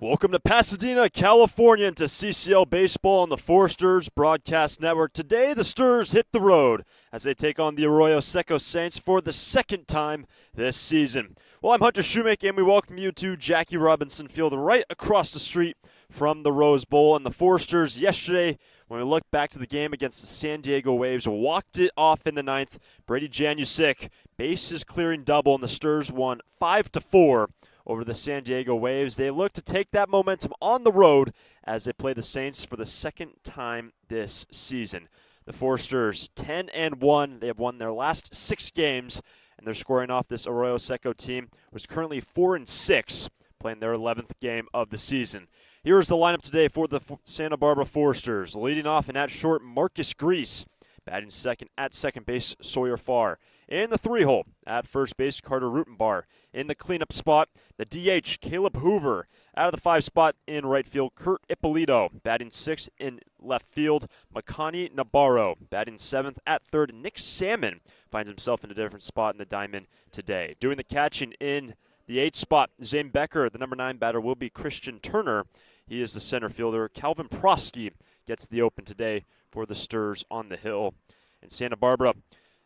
Welcome to Pasadena, California, and to CCL Baseball on the Four Stars Broadcast Network. Today, the Stars hit the road as they take on the Arroyo Seco Saints for the second time this season. Well, I'm Hunter Shoemaker, and we welcome you to Jackie Robinson Field right across the street from the Rose Bowl. And the Four Stars yesterday, when we look back to the game against the San Diego Waves, walked it off in the ninth. Brady Janusik, bases clearing double, and the Stars won 5-4 over the San Diego Waves. They look to take that momentum on the road as they play the Saints for the second time this season. The Four Stars 10-1. They have won their last 6 games, and they're scoring off this Arroyo Seco team, which is currently 4-6, playing their 11th game of the season. Here is the lineup today for the Santa Barbara Four Stars. Leading off in at short, Marcus Grease. Batting second at second base, Sawyer Farr. In the three-hole, at first base, Carter Rutenbar. In the cleanup spot, the DH, Caleb Hoover. Out of the 5 spot in right field, Kurt Ippolito. Batting sixth in left field, Makani Nabarro. Batting seventh at third, Nick Salmon finds himself in a different spot in the diamond today. Doing the catching in the 8th spot, Zane Becker. The number 9 batter will be Christian Turner. He is the center fielder. Calvin Prosky gets the open today for the Stars on the hill. In Santa Barbara,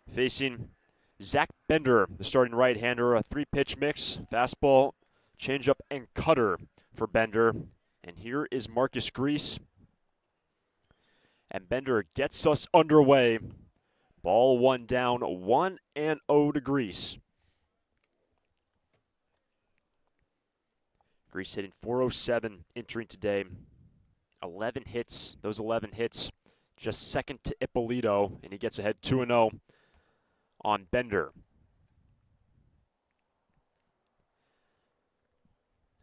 facing Zach Bender, the starting right-hander, a 3-pitch mix, fastball, changeup, and cutter for Bender. And here is Marcus Grease. And Bender gets us underway. Ball 1 down, 1-0 to Grease. Grease hitting .407 entering today. 11 hits. Those 11 hits just second to Ippolito, and he gets ahead 2-0 on Bender.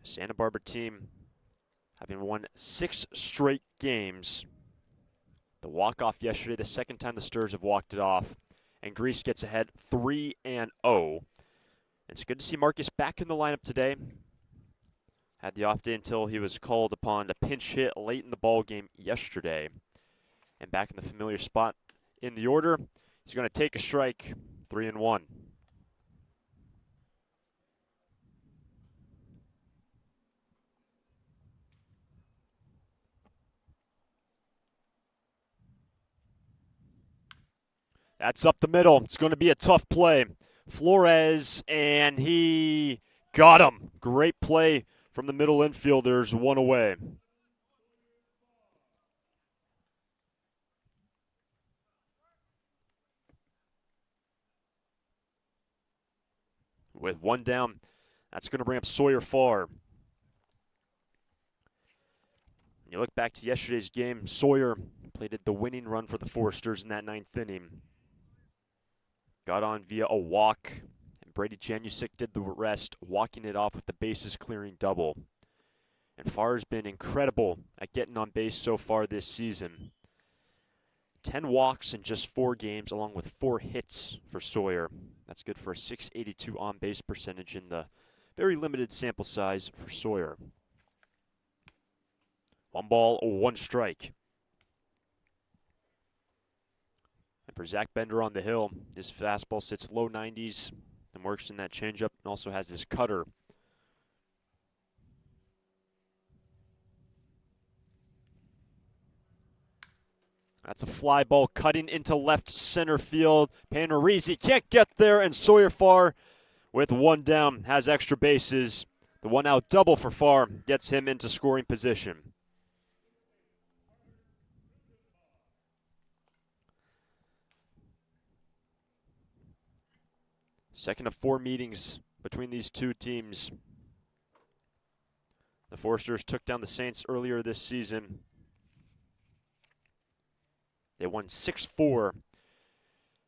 Santa Barbara team having won 6 straight games. The walk-off yesterday, the second time the Stars have walked it off, and Grease gets ahead 3-0. It's good to see Marcus back in the lineup today. Had the off day until he was called upon to pinch hit late in the ball game yesterday. And back in the familiar spot in the order, he's going to take a strike, 3-1. That's up the middle. It's going to be a tough play. Flores, and he got him. Great play from the middle infielders, 1 away. With 1 down, that's going to bring up Sawyer Farr. You look back to yesterday's game, Sawyer played the winning run for the Four Stars in that 9th inning. Got on via a walk, and Brady Janusik did the rest, walking it off with the bases clearing double. And Farr has been incredible at getting on base so far this season. 10 walks in just 4 games, along with 4 hits for Sawyer. That's good for a .682 on-base percentage in the very limited sample size for Sawyer. 1 ball, 1 strike. And for Zach Bender on the hill, his fastball sits low 90s and works in that changeup, and also has his cutter. That's a fly ball cutting into left center field. Panarese can't get there, and Sawyer Farr, with 1 down, has extra bases. The 1-out double for Farr gets him into scoring position. Second of 4 meetings between these two teams. The Four Stars took down the Saints earlier this season. They won 6-4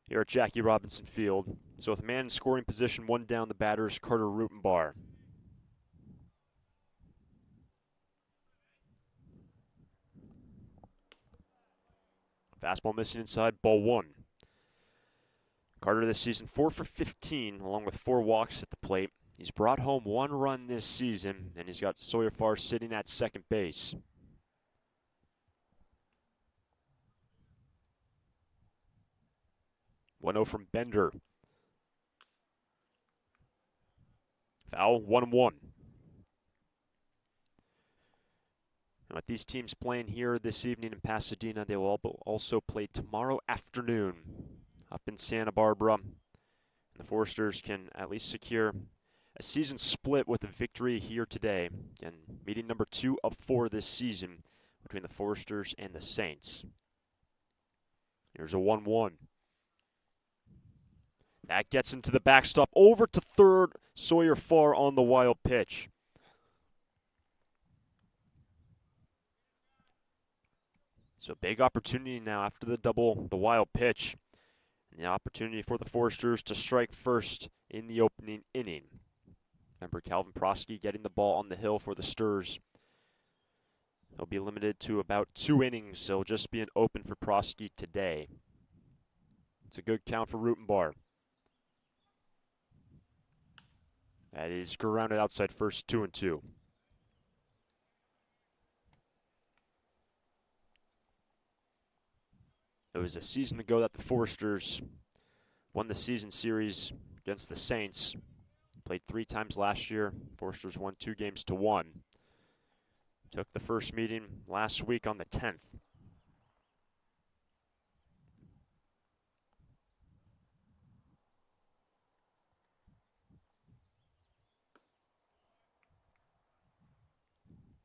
here at Jackie Robinson Field. So with a man in scoring position, 1 down, the batter is Carter Rutenbar. Fastball missing inside, ball 1. Carter this season 4 for 15, along with 4 walks at the plate. He's brought home 1 run this season, and he's got Sawyer Farr sitting at second base. 1-0 from Bender. Foul, 1-1. With these teams playing here this evening in Pasadena, they will also play tomorrow afternoon up in Santa Barbara. And the Foresters can at least secure a season split with a victory here today. And meeting number 2 of 4 this season between the Foresters and the Saints. Here's a 1-1. That gets into the backstop. Over to third. Sawyer Farr on the wild pitch. So big opportunity now after the wild pitch. And the opportunity for the Foresters to strike first in the opening inning. Remember, Calvin Prosky getting the ball on the hill for the Sturs. He'll be limited to about 2 innings, so it'll just be an open for Prosky today. It's a good count for Rutenbar. That is grounded outside first, 2-2. It was a season ago that the Foresters won the season series against the Saints. Played 3 times last year. Foresters won 2-1. Took the first meeting last week on the 10th.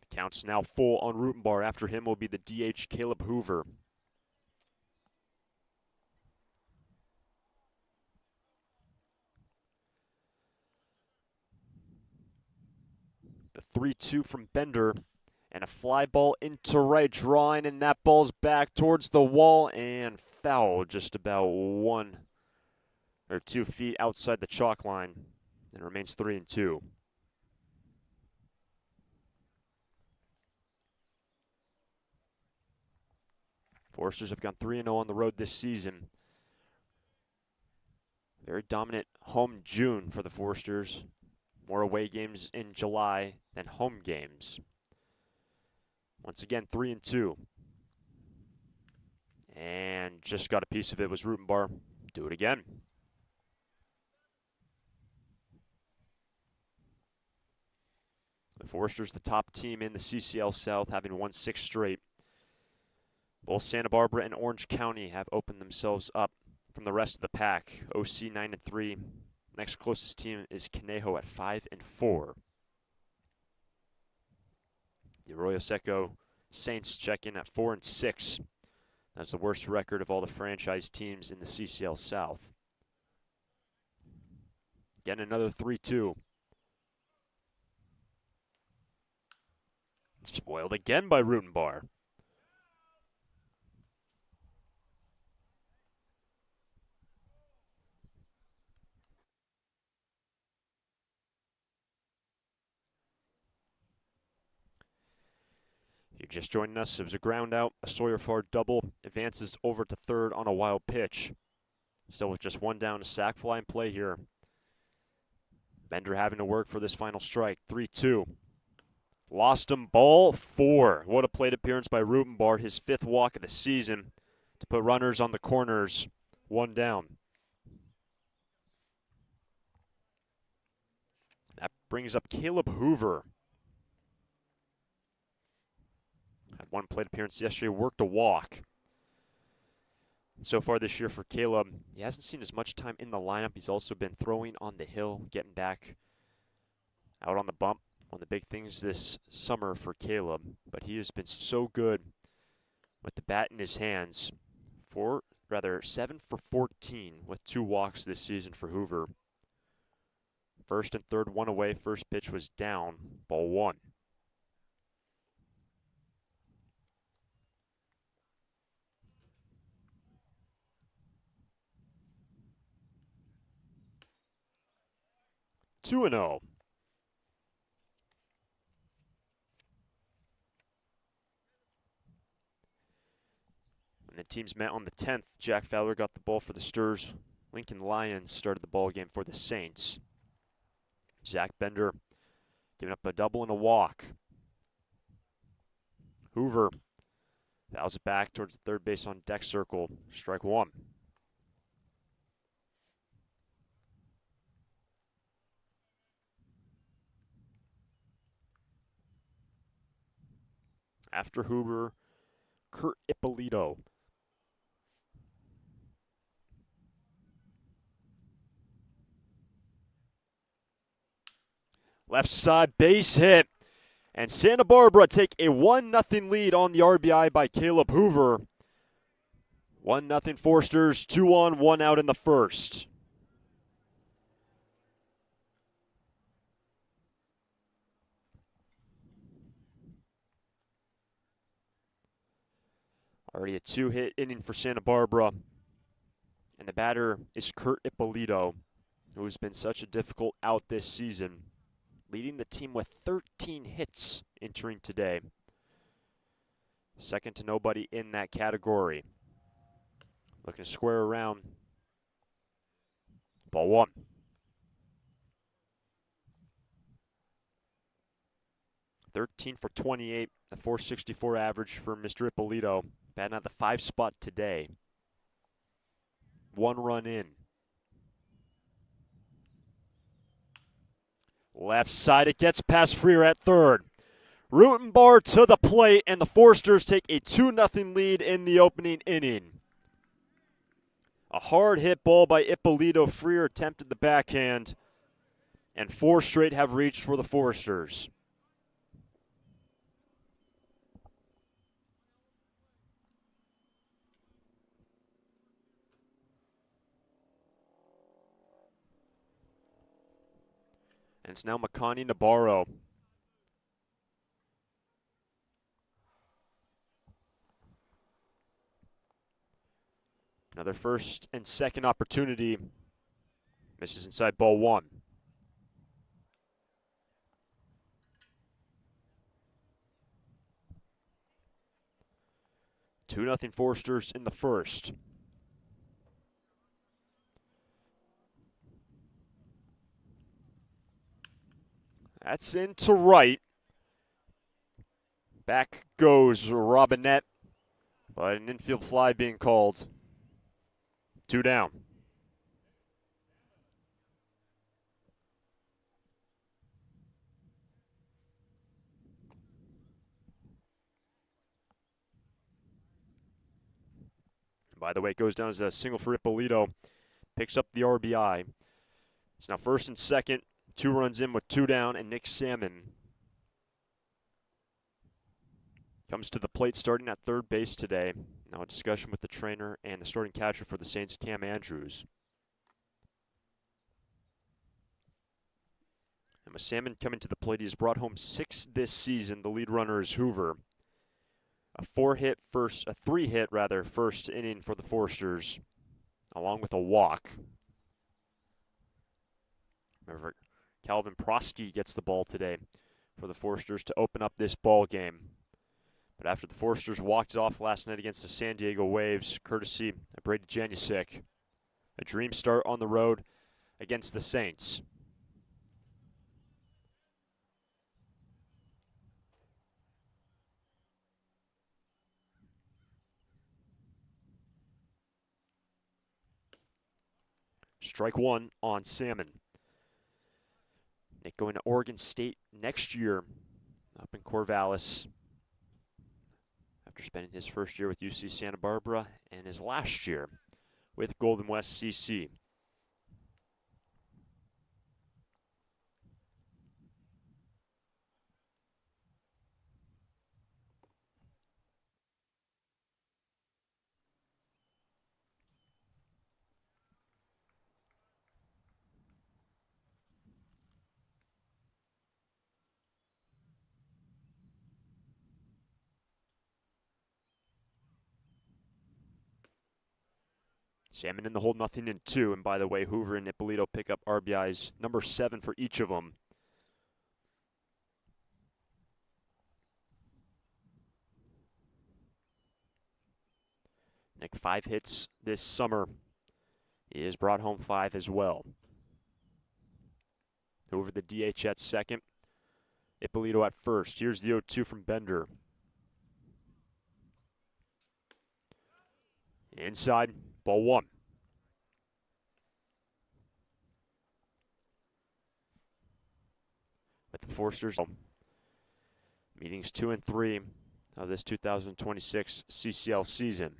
The count's now full on Rutenbar. After him will be the DH Caleb Hoover. The 3-2 from Bender. And a fly ball into right, drawing, and that ball's back towards the wall and foul just about 1 or 2 feet outside the chalk line. And remains 3-2. Foresters have gone 3-0 on the road this season. Very dominant home June for the Foresters. More away games in July than home games. Once again, 3-2. And just got a piece of it was Rutenbar. Do it again. The Foresters, the top team in the CCL South, having won 6 straight. Both Santa Barbara and Orange County have opened themselves up from the rest of the pack. OC 9-3. Next closest team is Conejo at 5-4. The Arroyo Seco Saints check in at 4-6. That's the worst record of all the franchise teams in the CCL South. Again, another 3-2. Spoiled again by Rutenbar. You're just joining us. It was a ground out, a Sawyer Farr double. Advances over to third on a wild pitch. Still with just 1 down, a sac fly in play here. Bender having to work for this final strike. 3-2. Lost him, ball 4. What a plate appearance by Rutenbar, his 5th walk of the season to put runners on the corners. 1 down. That brings up Caleb Hoover. Had 1 plate appearance yesterday, worked a walk. So far this year for Caleb, he hasn't seen as much time in the lineup. He's also been throwing on the hill, getting back out on the bump. One of the big things this summer for Caleb. But he has been so good with the bat in his hands. 7 for 14 with 2 walks this season for Hoover. First and third, 1 away. First pitch was down, ball 1. Two and 0. When the teams met on the 10th, Jack Fowler got the ball for the Sturs. Lincoln Lions started the ball game for the Saints. Zach Bender giving up a double and a walk. Hoover fouls it back towards the third base on deck circle. Strike 1. After Hoover, Kurt Ippolito. Left side base hit. And Santa Barbara take a 1-0 lead on the RBI by Caleb Hoover. 1-0 Forsters, 2 on, 1 out in the first. Already a 2-hit inning for Santa Barbara. And the batter is Kurt Ippolito, who's been such a difficult out this season, leading the team with 13 hits entering today. Second to nobody in that category. Looking to square around. Ball 1. (13 for 28), a .464 average for Mr. Ippolito. Batting at the 5 spot today. 1 run in. Left side, it gets past Freer at third. Rutenbar to the plate, and the Forsters take a 2-0 lead in the opening inning. A hard hit ball by Ippolito. Freer attempted the backhand, and 4 straight have reached for the Forsters. And it's now Makani Nabarro. Another first and second opportunity. Misses inside ball 1. Two nothing Forsters in the first. That's into right. Back goes Robinette, but an infield fly being called. 2 down. By the way, it goes down as a single for Ippolito. Picks up the RBI. It's now first and second. 2 runs in with 2 down, and Nick Salmon comes to the plate starting at third base today. Now a discussion with the trainer and the starting catcher for the Saints, Cam Andrews. And with Salmon coming to the plate, he has brought home 6 this season. The lead runner is Hoover. A 3-hit first inning for the Forsters, along with a walk. Remember, Calvin Prosky gets the ball today for the Forsters to open up this ball game. But after the Forsters walked it off last night against the San Diego Waves, courtesy of Brady Janusik, a dream start on the road against the Saints. Strike 1 on Salmon. Nick going to Oregon State next year up in Corvallis after spending his first year with UC Santa Barbara and his last year with Golden West CC. Salmon in the hole, 0-2. And by the way, Hoover and Ippolito pick up RBIs, number 7 for each of them. Nick, 5 hits this summer. He has brought home 5 as well. Hoover the DH at second. Ippolito at first. Here's the 0-2 from Bender. Inside, ball 1. With the Forsters, meetings 2 and 3 of this 2026 CCL season.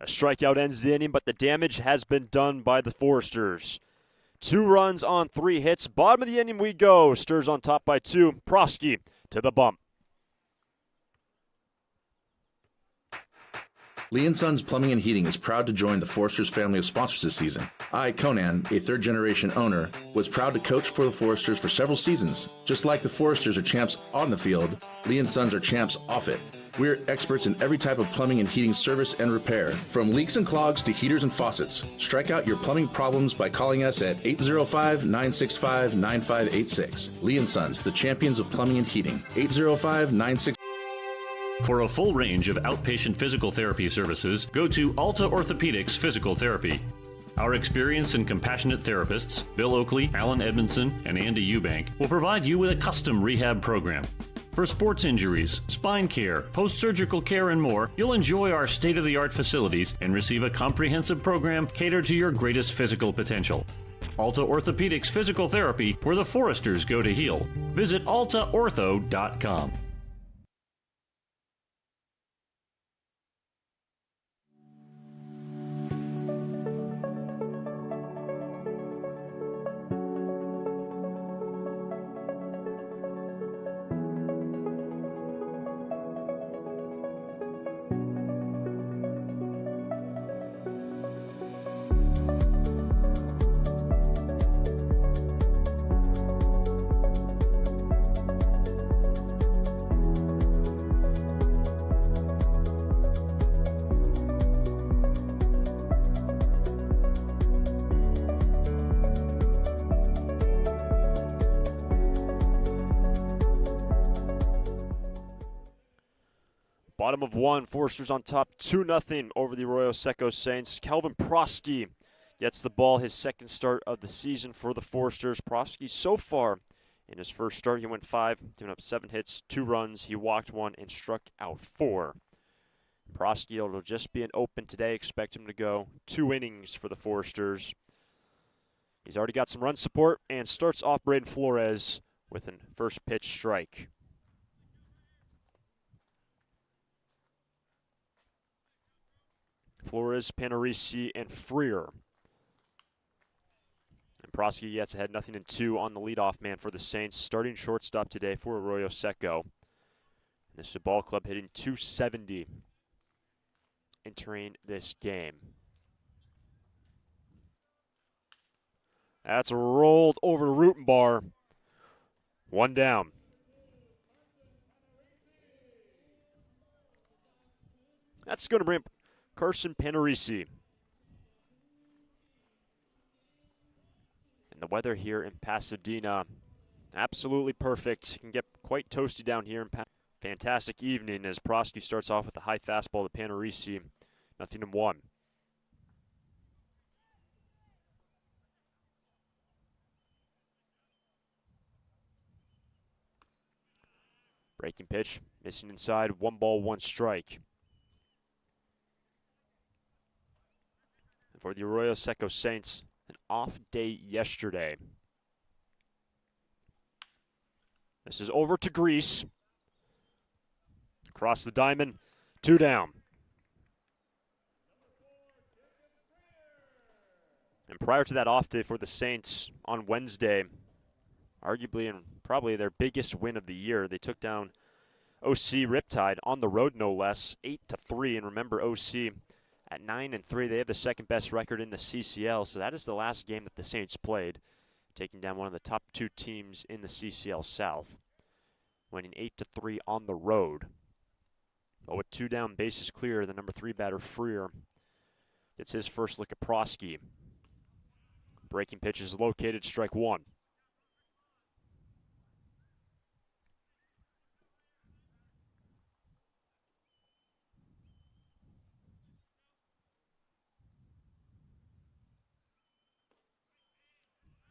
A strikeout ends the inning, but the damage has been done by the Foresters. 2 runs on 3 hits. Bottom of the inning we go. Sturs on top by 2. Prosky to the bump. Lee & Sons Plumbing and Heating is proud to join the Foresters family of sponsors this season. I, Conan, a third-generation owner, was proud to coach for the Foresters for several seasons. Just like the Foresters are champs on the field, Lee & Sons are champs off it. We're experts in every type of plumbing and heating service and repair, from leaks and clogs to heaters and faucets. Strike out your plumbing problems by calling us at 805-965-9586. Lee & Sons, the champions of plumbing and heating. 805-965. For a full range of outpatient physical therapy services, go to Alta Orthopedics Physical Therapy. Our experienced and compassionate therapists, Bill Oakley, Alan Edmondson, and Andy Eubank, will provide you with a custom rehab program. For sports injuries, spine care, post-surgical care, and more, you'll enjoy our state-of-the-art facilities and receive a comprehensive program catered to your greatest physical potential. Alta Orthopedics Physical Therapy, where the Foresters go to heal. Visit altaortho.com. Bottom of 1, Foresters on top 2-0 over the Arroyo Seco Saints. Calvin Prosky gets the ball, his second start of the season for the Foresters. Prosky so far in his first start, he went 5, giving up 7 hits, 2 runs. He walked 1 and struck out 4. Prosky will just be an open today. Expect him to go 2 innings for the Foresters. He's already got some run support and starts off Braden Flores with a first pitch strike. Flores, Panarisi, and Freer. And Prosky gets ahead 0-2 on the leadoff man for the Saints. Starting shortstop today for Arroyo Seco. This is a ball club hitting .270 entering this game. That's rolled over to Rutenbar. 1 down. That's going to bring Carson Panarisi. And the weather here in Pasadena, absolutely perfect. It can get quite toasty down here in Pasadena. Fantastic evening as Prosky starts off with a high fastball to Panarisi. 0-1. Breaking pitch, missing inside, 1 ball, 1 strike. For the Arroyo Seco Saints, an off day yesterday. This is over to Grease. Across the diamond, 2 down. And prior to that off day for the Saints on Wednesday, arguably and probably their biggest win of the year, they took down OC Riptide on the road no less, 8-3. And remember, OC at 9-3, they have the second best record in the CCL, so that is the last game that the Saints played, taking down one of the top 2 teams in the CCL South, winning 8-3 on the road. But with 2 down, bases clear, the number 3 batter Freer gets his first look at Prosky. Breaking pitch is located, strike 1.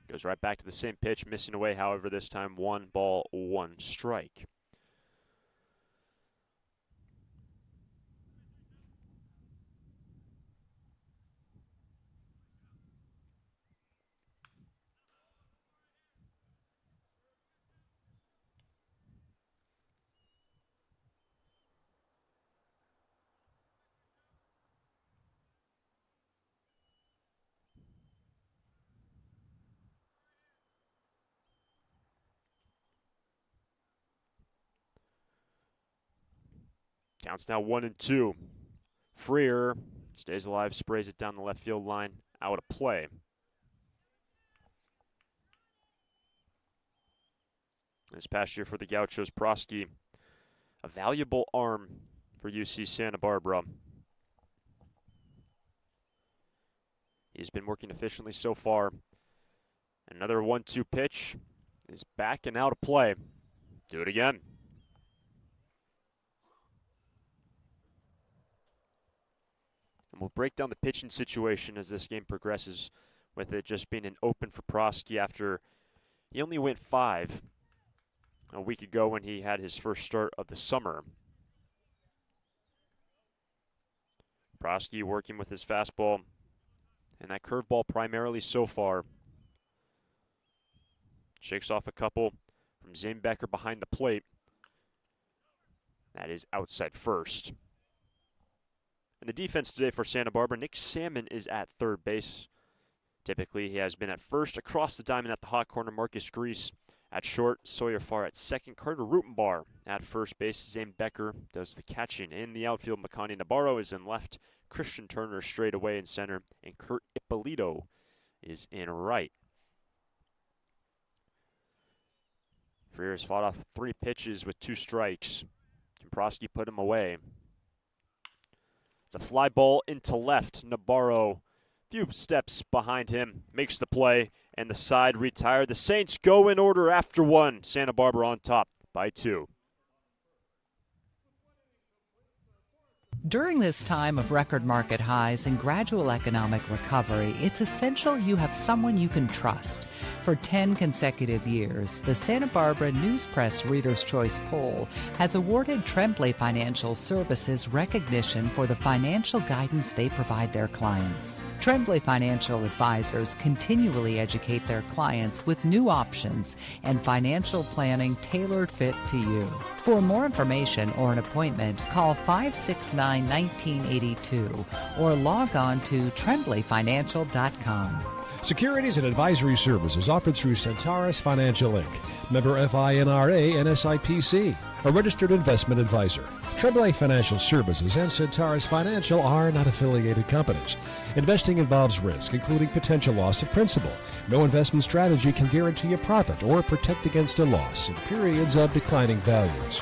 Goes right back to the same pitch, missing away, however, this time 1 ball, 1 strike. Counts now 1-2. Freer stays alive, sprays it down the left field line, out of play. This past year for the Gauchos, Prosky, a valuable arm for UC Santa Barbara. He's been working efficiently so far. Another 1-2 pitch is back and out of play. Do it again. And we'll break down the pitching situation as this game progresses, with it just being an open for Prosky after he only went 5 a week ago when he had his first start of the summer. Prosky working with his fastball and that curveball primarily so far. Shakes off a couple from Zane Becker behind the plate. That is outside first. And the defense today for Santa Barbara, Nick Salmon is at third base. Typically, he has been at first. Across the diamond at the hot corner, Marcus Grease at short. Sawyer Farr at second. Carter Rutenbar at first base. Zane Becker does the catching. In the outfield, Makani Navarro is in left. Christian Turner straight away in center. And Kurt Ippolito is in right. Freer has fought off 3 pitches with 2 strikes. Prosky put him away. It's a fly ball into left. Navarro, few steps behind him, makes the play, and the side retired. The Saints go in order after 1. Santa Barbara on top by 2. During this time of record market highs and gradual economic recovery, it's essential you have someone you can trust. For 10 consecutive years, the Santa Barbara News Press Reader's Choice Poll has awarded Tremblay Financial Services recognition for the financial guidance they provide their clients. Tremblay Financial Advisors continually educate their clients with new options and financial planning tailored fit to you. For more information or an appointment, call 569-1982 or log on to tremblayfinancial.com. Securities and advisory services offered through Centaurus Financial Inc., member FINRA and SIPC, a registered investment advisor. Tremblay Financial Services and Centaurus Financial are not affiliated companies. Investing involves risk, including potential loss of principal. No investment strategy can guarantee a profit or protect against a loss in periods of declining values.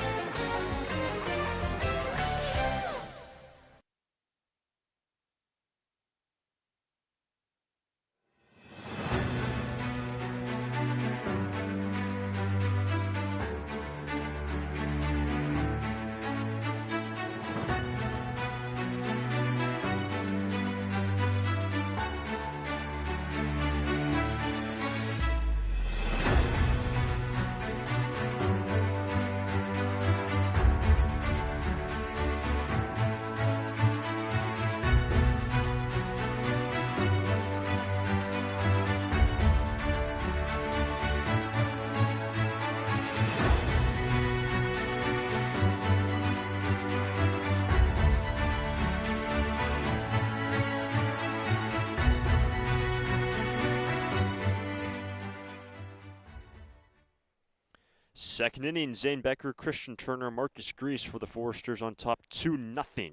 Second inning, Zane Becker, Christian Turner, Marcus Grease for the Foresters on top 2-0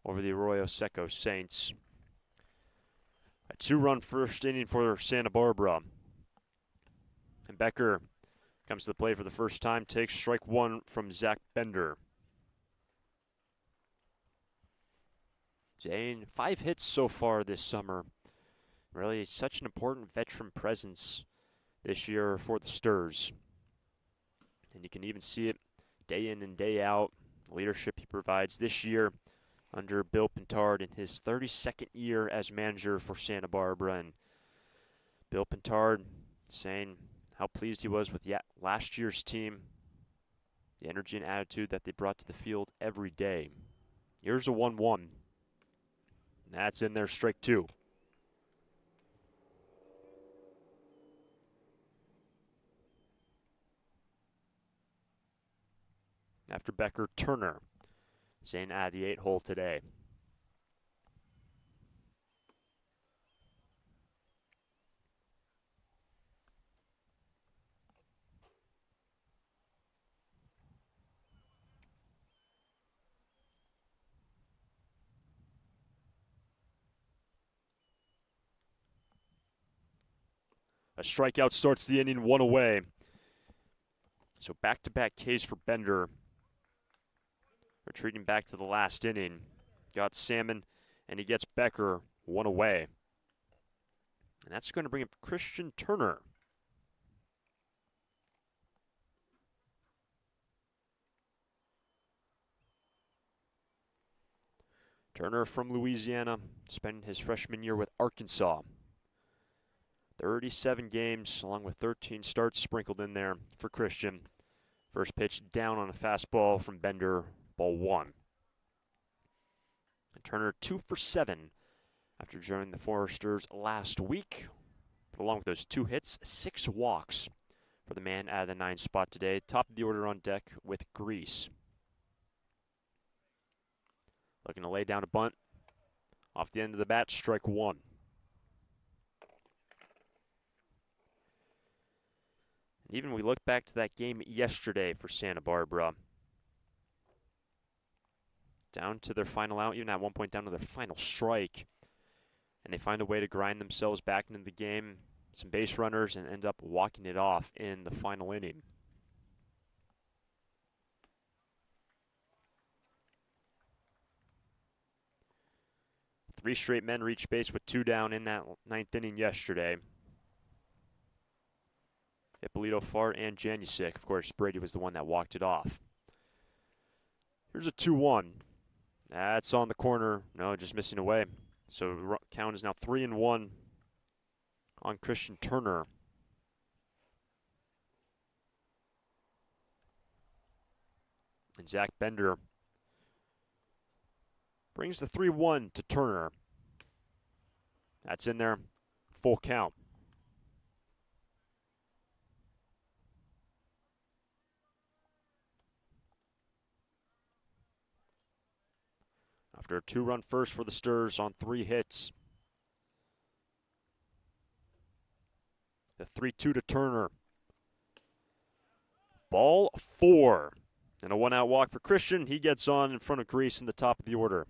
over the Arroyo Seco Saints. A 2-run first inning for Santa Barbara. And Becker comes to the plate for the first time, takes strike 1 from Zach Bender. Zane, 5 hits so far this summer. Really such an important veteran presence this year for the Sturs. And you can even see it day in and day out, the leadership he provides this year under Bill Pintard in his 32nd year as manager for Santa Barbara. And Bill Pintard saying how pleased he was with last year's team, the energy and attitude that they brought to the field every day. Here's a 1-1. That's in there, strike 2. After Becker, Turner. Zane at the 8-hole today. A strikeout starts the inning, 1 away. So back-to-back Ks for Bender. Retreating back to the last inning. Got Salmon, and he gets Becker, 1 away. And that's going to bring up Christian Turner. Turner from Louisiana, spending his freshman year with Arkansas. 37 games, along with 13 starts sprinkled in there for Christian. First pitch down on a fastball from Bender, ball 1. And Turner 2 for 7 after joining the Foresters last week. But along with those 2 hits, 6 walks for the man out of the 9 spot today. Top of the order on deck with Grease. Looking to lay down a bunt. Off the end of the bat, strike 1. And even we look back to that game yesterday for Santa Barbara. Down to their final out, even at one point down to their final strike. And they find a way to grind themselves back into the game. Some base runners and end up walking it off in the final inning. Three straight men reached base with 2 down in that 9th inning yesterday. Ippolito, Fart, and Janusik. Of course, Brady was the one that walked it off. Here's a 2-1. That's on the corner. No, just missing away. So count is now 3-1 on Christian Turner. And Zach Bender brings the 3-1 to Turner. That's in there. Full count. After a 2-run first for the Sturs on 3 hits. The 3-2 to Turner. Ball 4. And a 1-out walk for Christian. He gets on in front of Grease in the top of the order.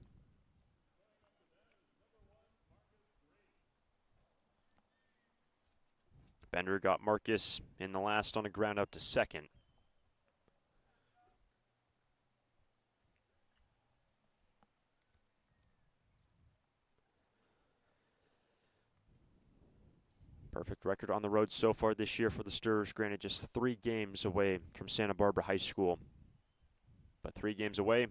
Bender got Marcus in the last on a ground out to second. Perfect record on the road so far this year for the Sturs. Granted, just 3 games away from Santa Barbara High School. But 3 games away,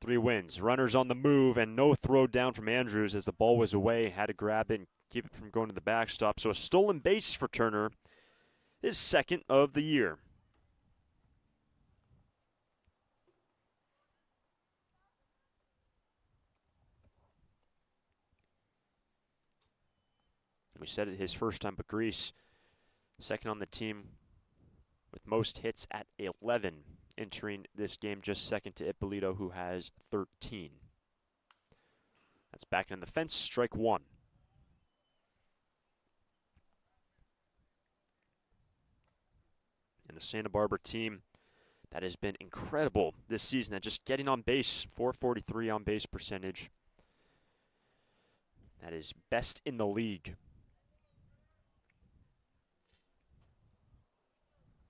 3 wins. Runners on the move and no throw down from Andrews as the ball was away. Had to grab it and keep it from going to the backstop. So a stolen base for Turner, his 2nd of the year. We said it his first time, but Grease, 2nd on the team with most hits at 11, entering this game just 2nd to Ippolito, who has 13. That's back in the fence, strike 1. And the Santa Barbara team that has been incredible this season at just getting on base, 443 on base percentage. That is best in the league.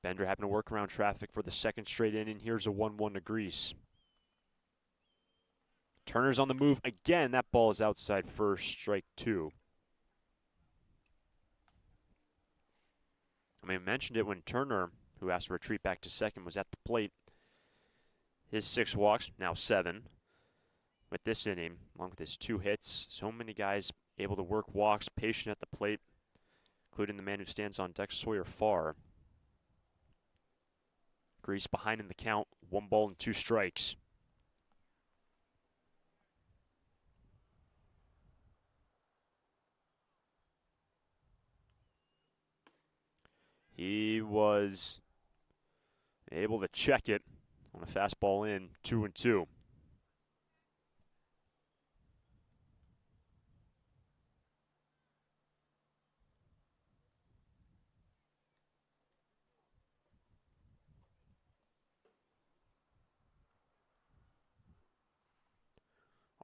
Bender having to work around traffic for the 2nd straight inning. Here's a 1-1 to Grease. Turner's on the move again. That ball is outside first, strike 2. I mentioned it when Turner, who has to retreat back to second, was at the plate. His 6 walks, now 7. With this inning, along with his 2 hits, so many guys able to work walks, patient at the plate, including the man who stands on deck, Sawyer Farr. Grease behind in the count, 1 ball and 2 strikes. He was able to check it on a fastball in, 2-2.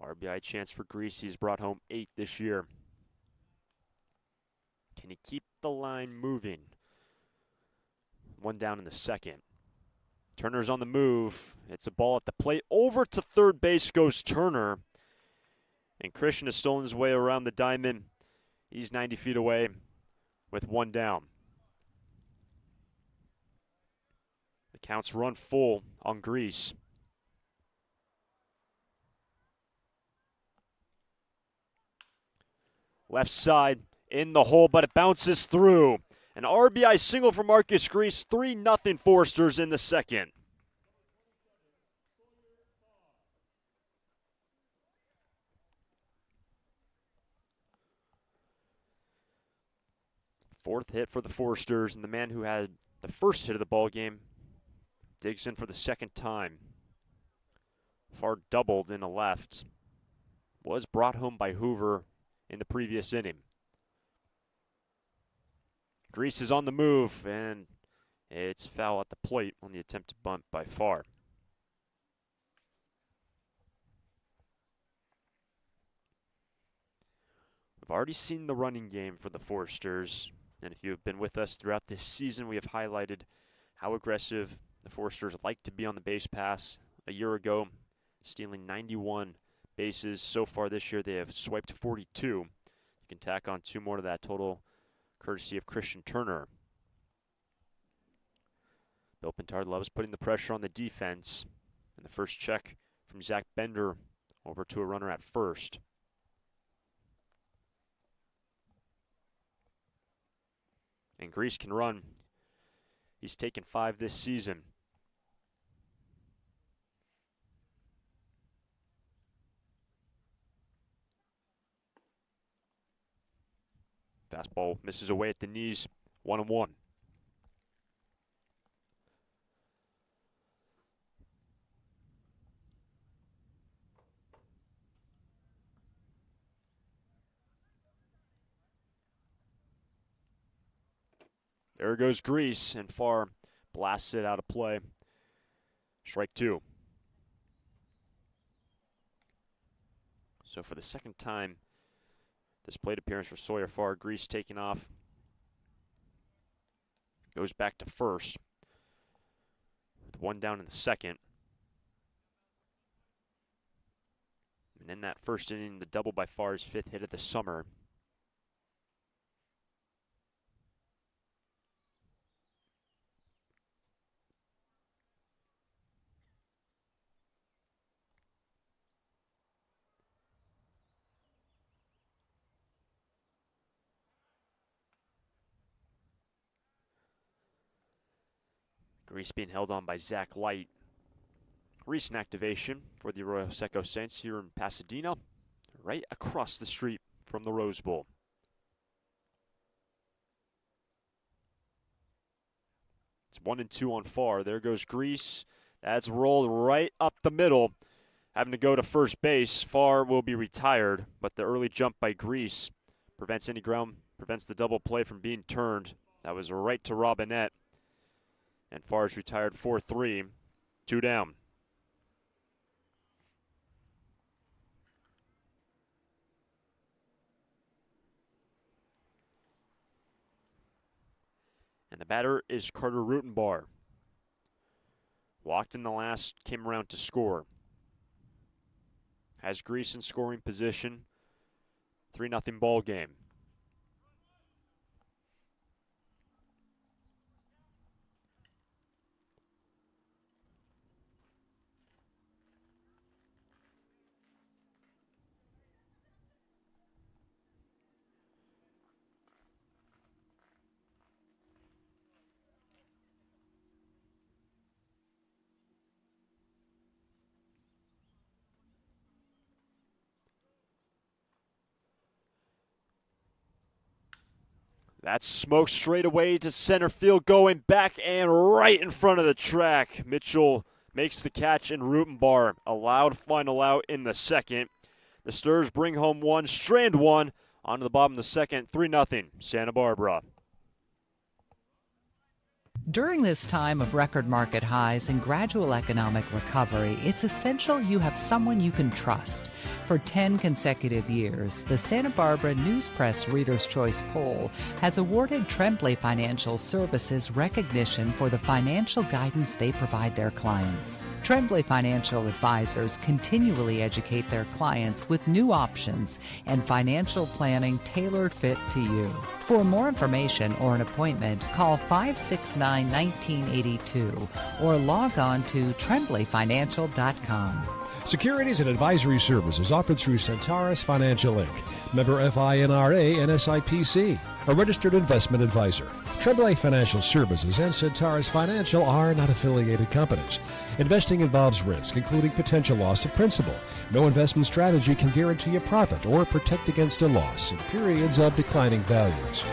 RBI chance for Grease. He's brought home 8 this year. Can he keep the line moving? One down in the second. Turner's on the move. It's a ball at the plate. Over to third base goes Turner. And Christian has stolen his way around the diamond. He's 90 feet away with one down. The count's run full on Grease. Left side in the hole, but it bounces through. An RBI single for Marcus Grease. 3-0 Foresters in the second. Fourth hit for the Foresters, and the man who had the first hit of the ball game digs in for the second time. Far doubled in the left. Was brought home by Hoover in the previous inning. Grease is on the move, and it's foul at the plate on the attempted bunt by Farr. We've already seen the running game for the Foresters, and if you have been with us throughout this season, we have highlighted how aggressive the Foresters like to be on the base pass. A year ago, stealing 91 bases. So far this year, they have swiped 42. You can tack on 2 more to that total, courtesy of Christian Turner. Bill Pintard loves putting the pressure on the defense. And the first check from Zach Bender over to a runner at first. And Grease can run. He's taken 5 this season. Fastball misses away at the knees, 1-1. There goes Grease, and Farr blasts it out of play. Strike 2. So for the second time, this plate appearance for Sawyer Farr, Grease taking off. Goes back to first. With 1 down in the second. And in that first inning, the double by Farr's 5th hit of the summer. Grease being held on by Zach Light. Recent activation for the Arroyo Seco Saints here in Pasadena, right across the street from the Rose Bowl. It's 1-2 on Farr. There goes Grease. That's rolled right up the middle. Having to go to first base. Farr will be retired, but the early jump by Grease prevents the double play from being turned. That was right to Robinette. And Farr's retired 4-3, 2 down. And the batter is Carter Rutenbar. Walked in the last, came around to score. Has Grease in scoring position. 3-0 ball game. That's smoke straight away to center field, going back and right in front of the track. Mitchell makes the catch, and Rutenbar allowed final out in the second. The Sturs bring home 1, strand 1 onto the bottom of the second, 3-0 Santa Barbara. During this time of record market highs and gradual economic recovery, it's essential you have someone you can trust. For 10 consecutive years, the Santa Barbara News Press Reader's Choice Poll has awarded Tremblay Financial Services recognition for the financial guidance they provide their clients. Tremblay Financial Advisors continually educate their clients with new options and financial planning tailored fit to you. For more information or an appointment, call 569-1982 or log on to tremblayfinancial.com. Securities and advisory services offered through Centaurus Financial Inc., member FINRA and SIPC, a registered investment advisor. Tremblay Financial Services and Centaurus Financial are not affiliated companies. Investing involves risk, including potential loss of principal. No investment strategy can guarantee a profit or protect against a loss in periods of declining values.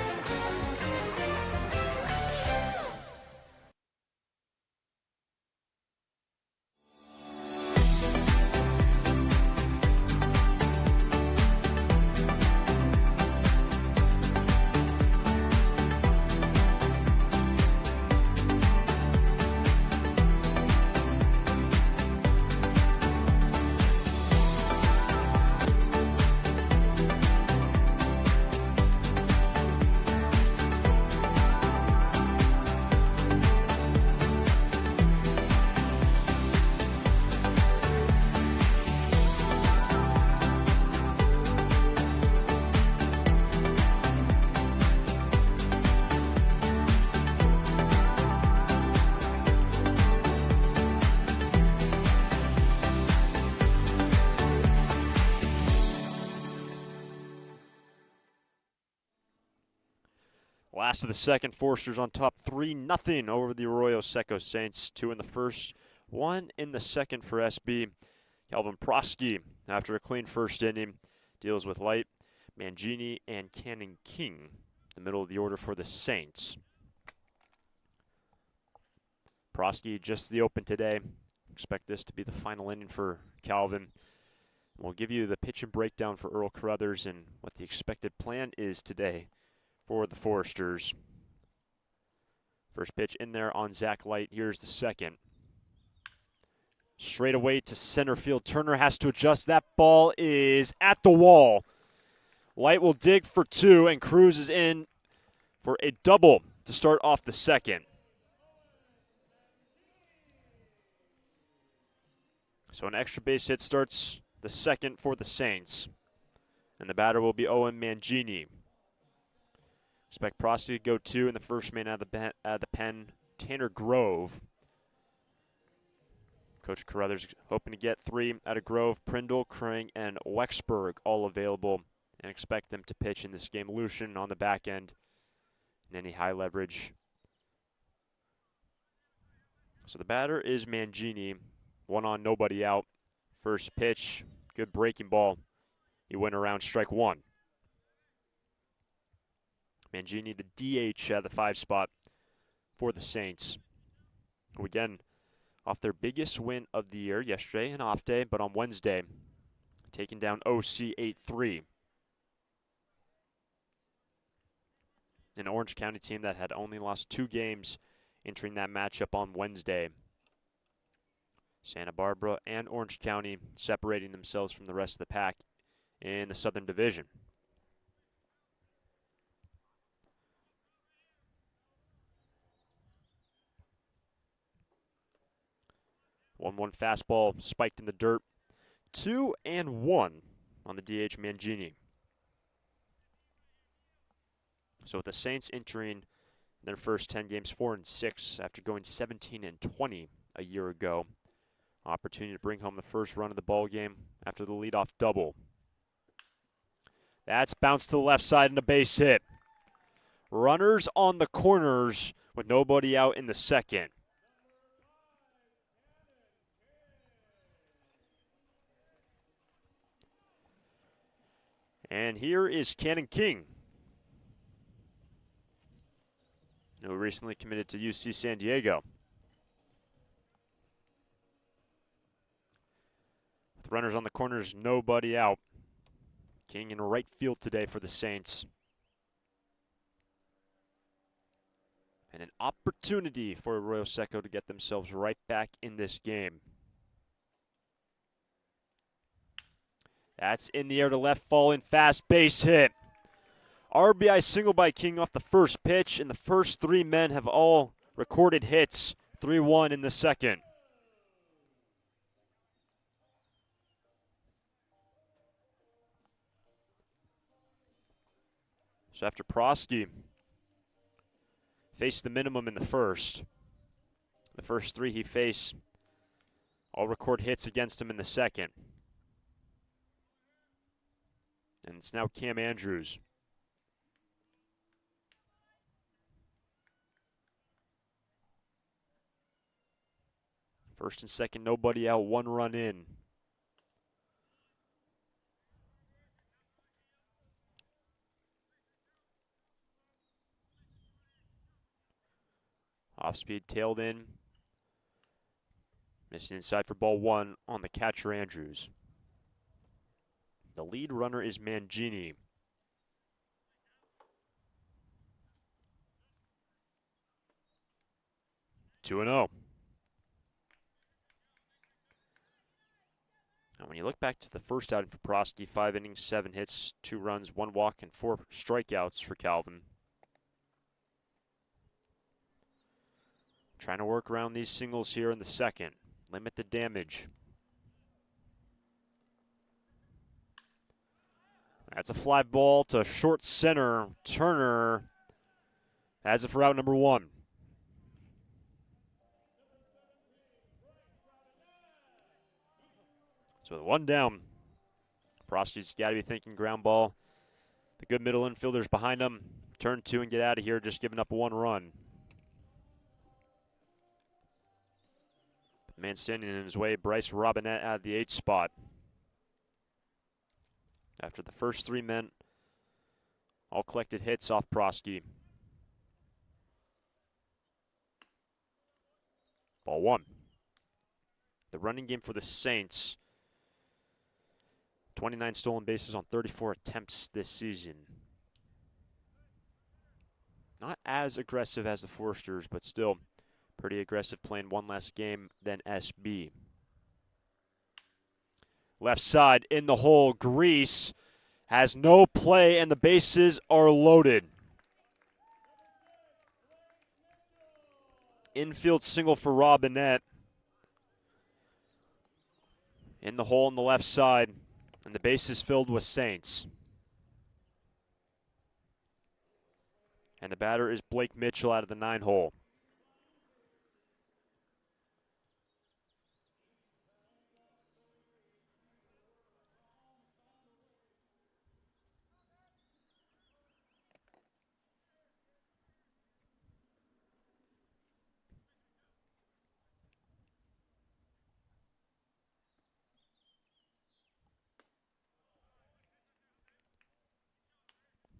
Last of the second, Foresters on top 3-0 over the Arroyo Seco Saints. 2 in the first, 1 in the second for SB. Calvin Prosky, after a clean first inning, deals with Light, Mangini, and Cannon King, the middle of the order for the Saints. Prosky just the open today. Expect this to be the final inning for Calvin. We'll give you the pitch and breakdown for Earl Carruthers and what the expected plan is today for the Foresters. First pitch in there on Zach Light. Here's the second. Straight away to center field. Turner has to adjust. That ball is at the wall. Light will dig for 2 and cruises in for a double to start off the second. So an extra base hit starts the second for the Saints. And the batter will be Owen Mangini. Expect Prosty to go 2 in the first man out of the pen, Tanner Grove. Coach Carruthers hoping to get 3 out of Grove, Prindle, Kring, and Wexberg all available, and expect them to pitch in this game. Lucian on the back end and any high leverage. So the batter is Mangini. 1 on, nobody out. First pitch, good breaking ball. He went around strike 1. Mangini, the DH at the 5 spot for the Saints, who again, off their biggest win of the year yesterday, an off day, but on Wednesday, taking down OC 8-3. An Orange County team that had only lost 2 games entering that matchup on Wednesday. Santa Barbara and Orange County separating themselves from the rest of the pack in the Southern Division. 1-1 fastball spiked in the dirt. 2-1 on the DH Mangini. So with the Saints entering their first 10 games 4-6 after going 17-20 a year ago. Opportunity to bring home the first run of the ball game after the leadoff double. That's bounced to the left side and a base hit. Runners on the corners with nobody out in the second. And here is Cannon King, who recently committed to UC San Diego. With runners on the corners, nobody out. King in right field today for the Saints. And an opportunity for Arroyo Seco to get themselves right back in this game. That's in the air to left, falling fast, base hit. RBI single by King off the first pitch, and the first three men have all recorded hits. 3-1 in the second. So after Prosky faced the minimum in the first three he faced all record hits against him in the second. And it's now Cam Andrews. First and second, nobody out, 1 run in. Off speed, tailed in. Missing inside for ball 1 on the catcher, Andrews. The lead runner is Mangini. 2-0. And when you look back to the first outing for Prosky, 5 innings, 7 hits, 2 runs, 1 walk, and 4 strikeouts for Calvin. Trying to work around these singles here in the second. Limit the damage. That's a fly ball to short center. Turner has it for out number 1. So with 1 down, Prosky's got to be thinking ground ball. The good middle infielders behind him. Turn 2 and get out of here, just giving up 1 run. The man standing in his way, Bryce Robinette out of the 8th spot. After the first 3 men all collected hits off Prosky. Ball 1. The running game for the Saints. 29 stolen bases on 34 attempts this season. Not as aggressive as the Foresters, but still pretty aggressive, playing 1 less game than SB. Left side in the hole, Grease has no play and the bases are loaded. Infield single for Robinette. In the hole on the left side, and the base is filled with Saints. And the batter is Blake Mitchell out of the 9 hole.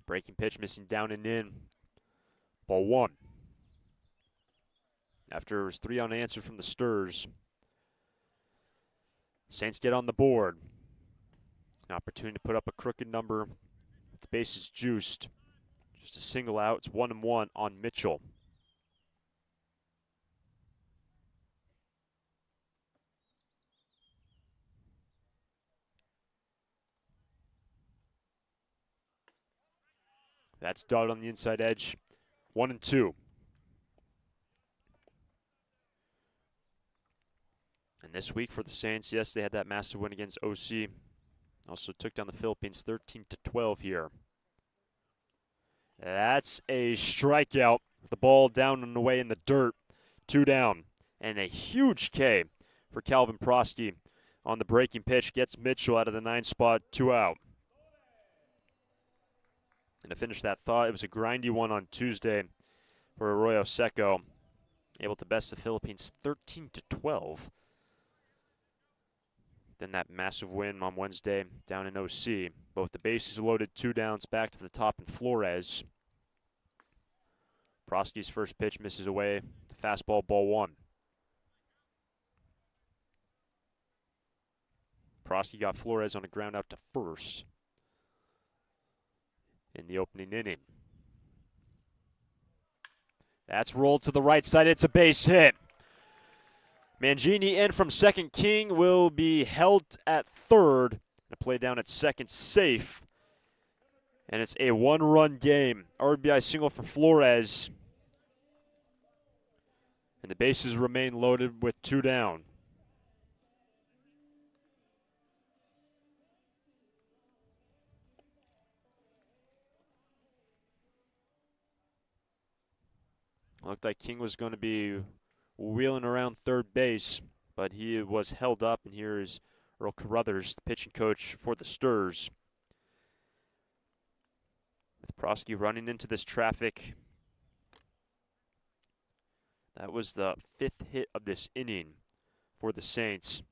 Breaking pitch, missing down and in. Ball 1. After it was 3 unanswered from the Sturs, Saints get on the board. An opportunity to put up a crooked number. The base is juiced. Just a single out. It's 1-1 on Mitchell. That's dotted on the inside edge. 1-2. And this week for the Saints, yes, they had that massive win against OC. Also took down the Philippines 13-12 here. That's a strikeout. The ball down and away in the dirt. 2 down. And a huge K for Calvin Prosky on the breaking pitch. Gets Mitchell out of the 9 spot. 2 out. And to finish that thought, it was a grindy one on Tuesday for Arroyo Seco. Able to best the Philippines 13-12. Then that massive win on Wednesday down in OC. Both the bases loaded, 2 downs, back to the top, and Flores. Prosky's first pitch misses away. The fastball, ball 1. Prosky got Flores on a ground out to first in the opening inning. That's rolled to the right side. It's a base hit. Mangini in from second. King will be held at third. A play down at second, safe. And it's a one-run game. RBI single for Flores. And the bases remain loaded with two down. Looked like King was going to be wheeling around third base, but he was held up, and here is Earl Carruthers, the pitching coach for the Sturs. With Prosky running into this traffic. That was the fifth hit of this inning for the Saints.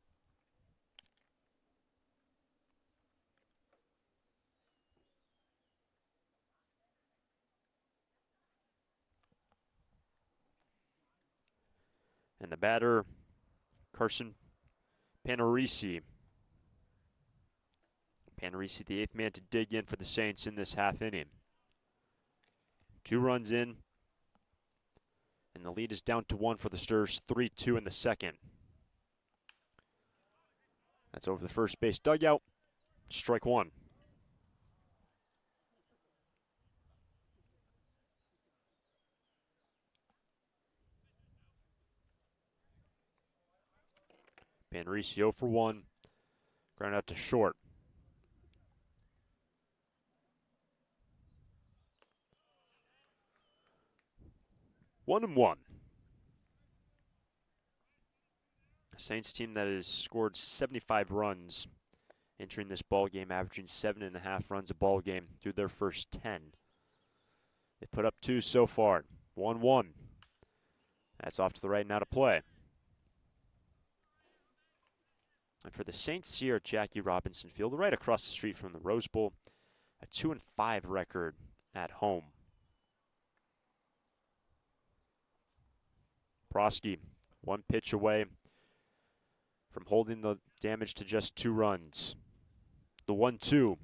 And the batter, Carson Panarisi. Panarisi, the eighth man to dig in for the Saints in this half inning. 2 runs in, and the lead is down to 1 for the Sturs, 3-2 in the second. That's over the first base dugout. Strike 1. Panarisi 0 for 1. Ground out to short. One and one. A Saints team that has scored 75 runs entering this ball game, averaging 7.5 runs a ball game through their first 10. They put up 2 so far. 1-1. That's off to the right now to play. And for the Saints here at Jackie Robinson Field, right across the street from the Rose Bowl, a 2-5 record at home. Prosky, 1 pitch away from holding the damage to just 2 runs. The 1-2.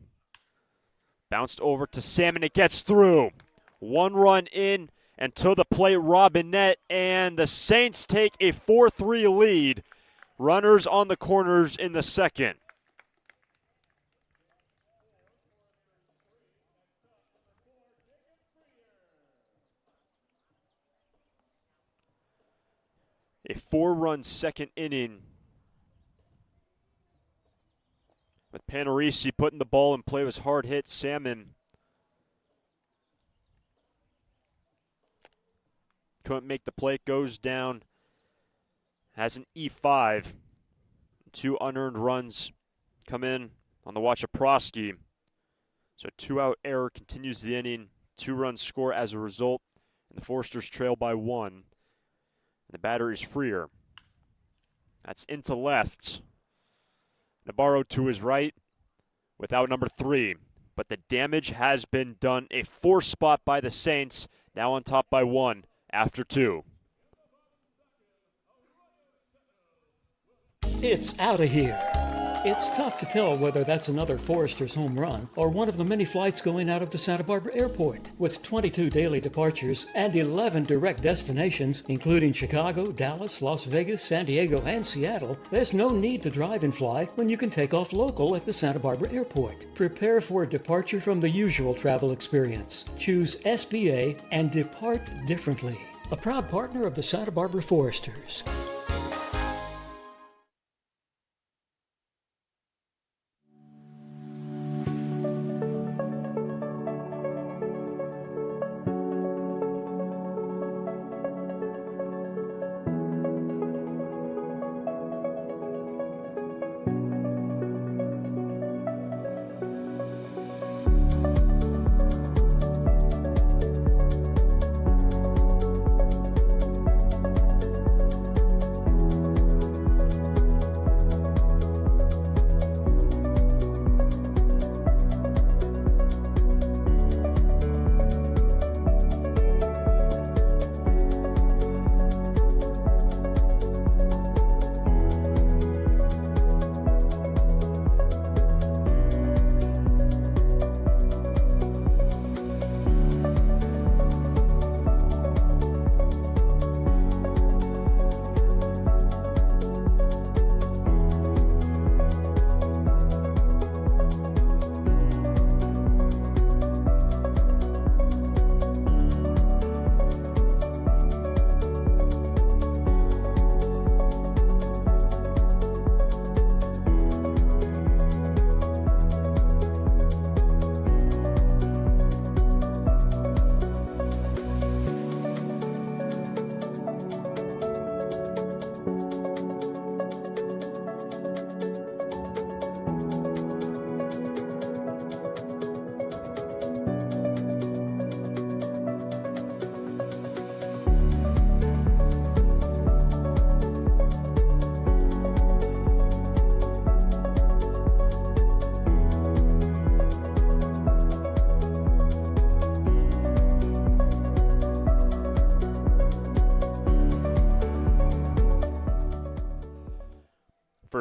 Bounced over to Salmon. It gets through. 1 run in and to the plate, Robinette. And the Saints take a 4-3 lead. Runners on the corners in the second. A 4-run second inning with Panarisi putting the ball in play. Was hard hit. Salmon couldn't make the play. Goes down. Has an E5. 2 unearned runs come in on the watch of Prosky. So 2-out error continues the inning. 2-run score as a result. And the Foresters trail by 1. And the batter is Freer. That's into left. Nabarro to his right without number 3. But the damage has been done. A 4 spot by the Saints. Now on top by 1 after 2. It's out of here. It's tough to tell whether that's another Foresters home run or one of the many flights going out of the Santa Barbara airport. With 22 daily departures and 11 direct destinations, including Chicago, Dallas, Las Vegas, San Diego, and Seattle, there's no need to drive and fly when you can take off local at the Santa Barbara airport. Prepare for a departure from the usual travel experience. Choose SBA and depart differently. A proud partner of the Santa Barbara Foresters.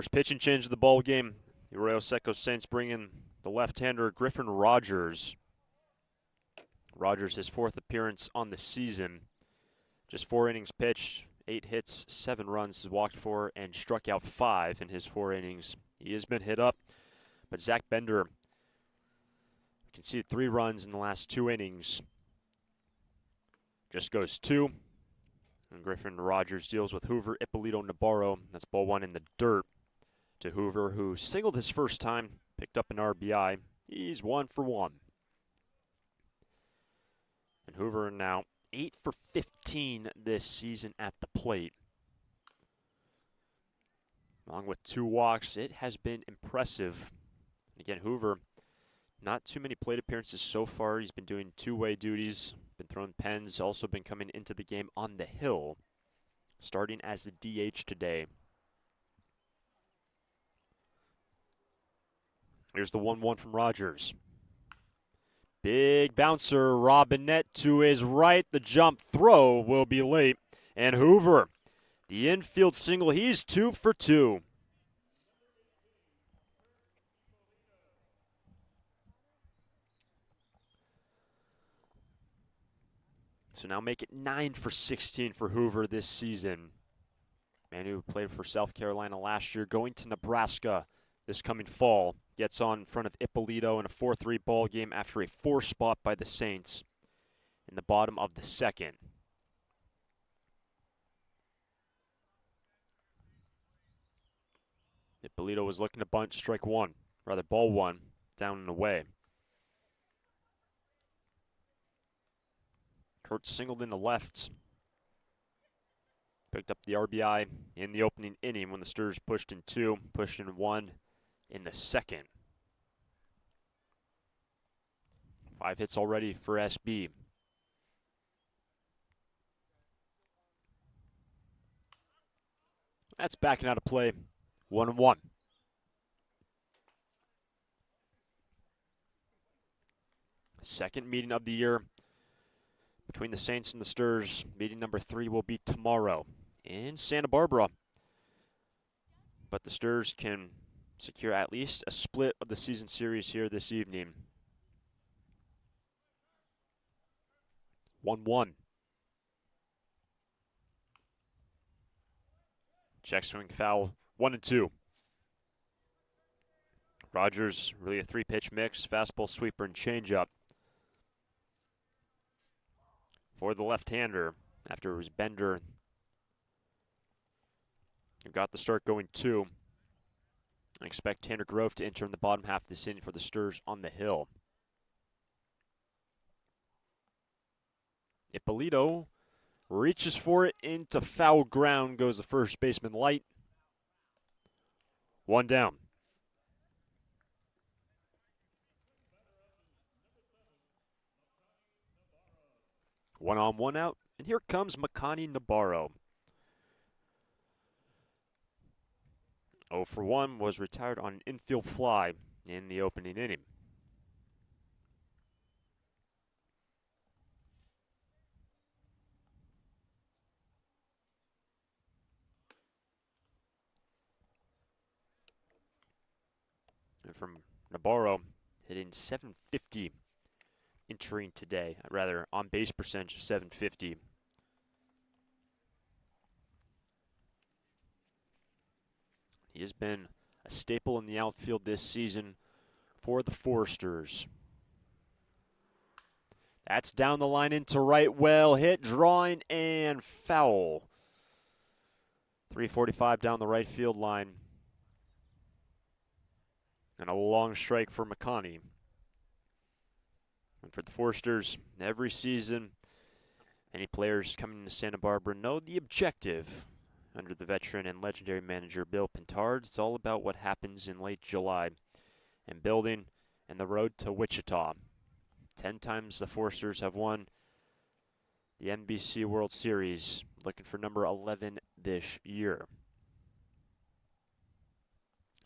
First pitching change of the ball game. The Arroyo Seco Saints bring in the left-hander Griffin Rogers. Rogers, his 4th appearance on the season. Just 4 innings pitched, 8 hits, 7 runs, walked 4, and struck out 5 in his 4 innings. He has been hit up, but Zach Bender conceded 3 runs in the last 2 innings. Just goes 2. And Griffin Rogers deals with Hoover Ippolito Navarro. That's ball 1 in the dirt to Hoover, who singled his first time, picked up an RBI. He's 1 for 1. And Hoover now 8 for 15 this season at the plate. Along with 2 walks, it has been impressive. Again, Hoover, not too many plate appearances so far. He's been doing two-way duties, been throwing pens, also been coming into the game on the hill, starting as the DH today. Here's the 1-1 from Rogers. Big bouncer, Robinette to his right. The jump throw will be late. And Hoover, the infield single, he's 2 for 2. So now make it 9 for 16 for Hoover this season. Man who played for South Carolina last year, going to Nebraska this coming fall. Gets on in front of Ippolito in a 4-3 ball game after a 4 spot by the Saints in the bottom of the 2nd. Ippolito was looking to bunt, strike 1, rather ball 1, down and away. Kurt singled in the left. Picked up the RBI in the opening inning when the Sturs pushed in 2, pushed in 1 in the 2nd. 5 hits already for SB. That's backing out of play. 1-1. Second meeting of the year between the Saints and the Sturs. Meeting number 3 will be tomorrow in Santa Barbara. But the Sturs can secure at least a split of the season series here this evening. 1-1. Check swing foul, 1-2. Rogers, really a 3-pitch mix, fastball, sweeper, and changeup. For the left-hander, after it was Bender who got the start going 2. I expect Tanner Grove to enter in the bottom half of this inning for the Sturs on the hill. Ippolito reaches for it into foul ground, goes the first baseman light. 1 down. One on, one out, and here comes Makani Nabarro. 0 for 1, was retired on an infield fly in the opening inning. And from Nabarro, hitting .750 entering today, rather on base percentage of .750. He has been a staple in the outfield this season for the Foresters. That's down the line into right, well hit, drawing, and foul. 345 down the right field line. And a long strike for Makani. And for the Foresters, every season, any players coming to Santa Barbara know the objective under the veteran and legendary manager Bill Pintard. It's all about what happens in late July and building and the road to Wichita. 10 times the Foresters have won the NBC World Series, looking for number 11 this year.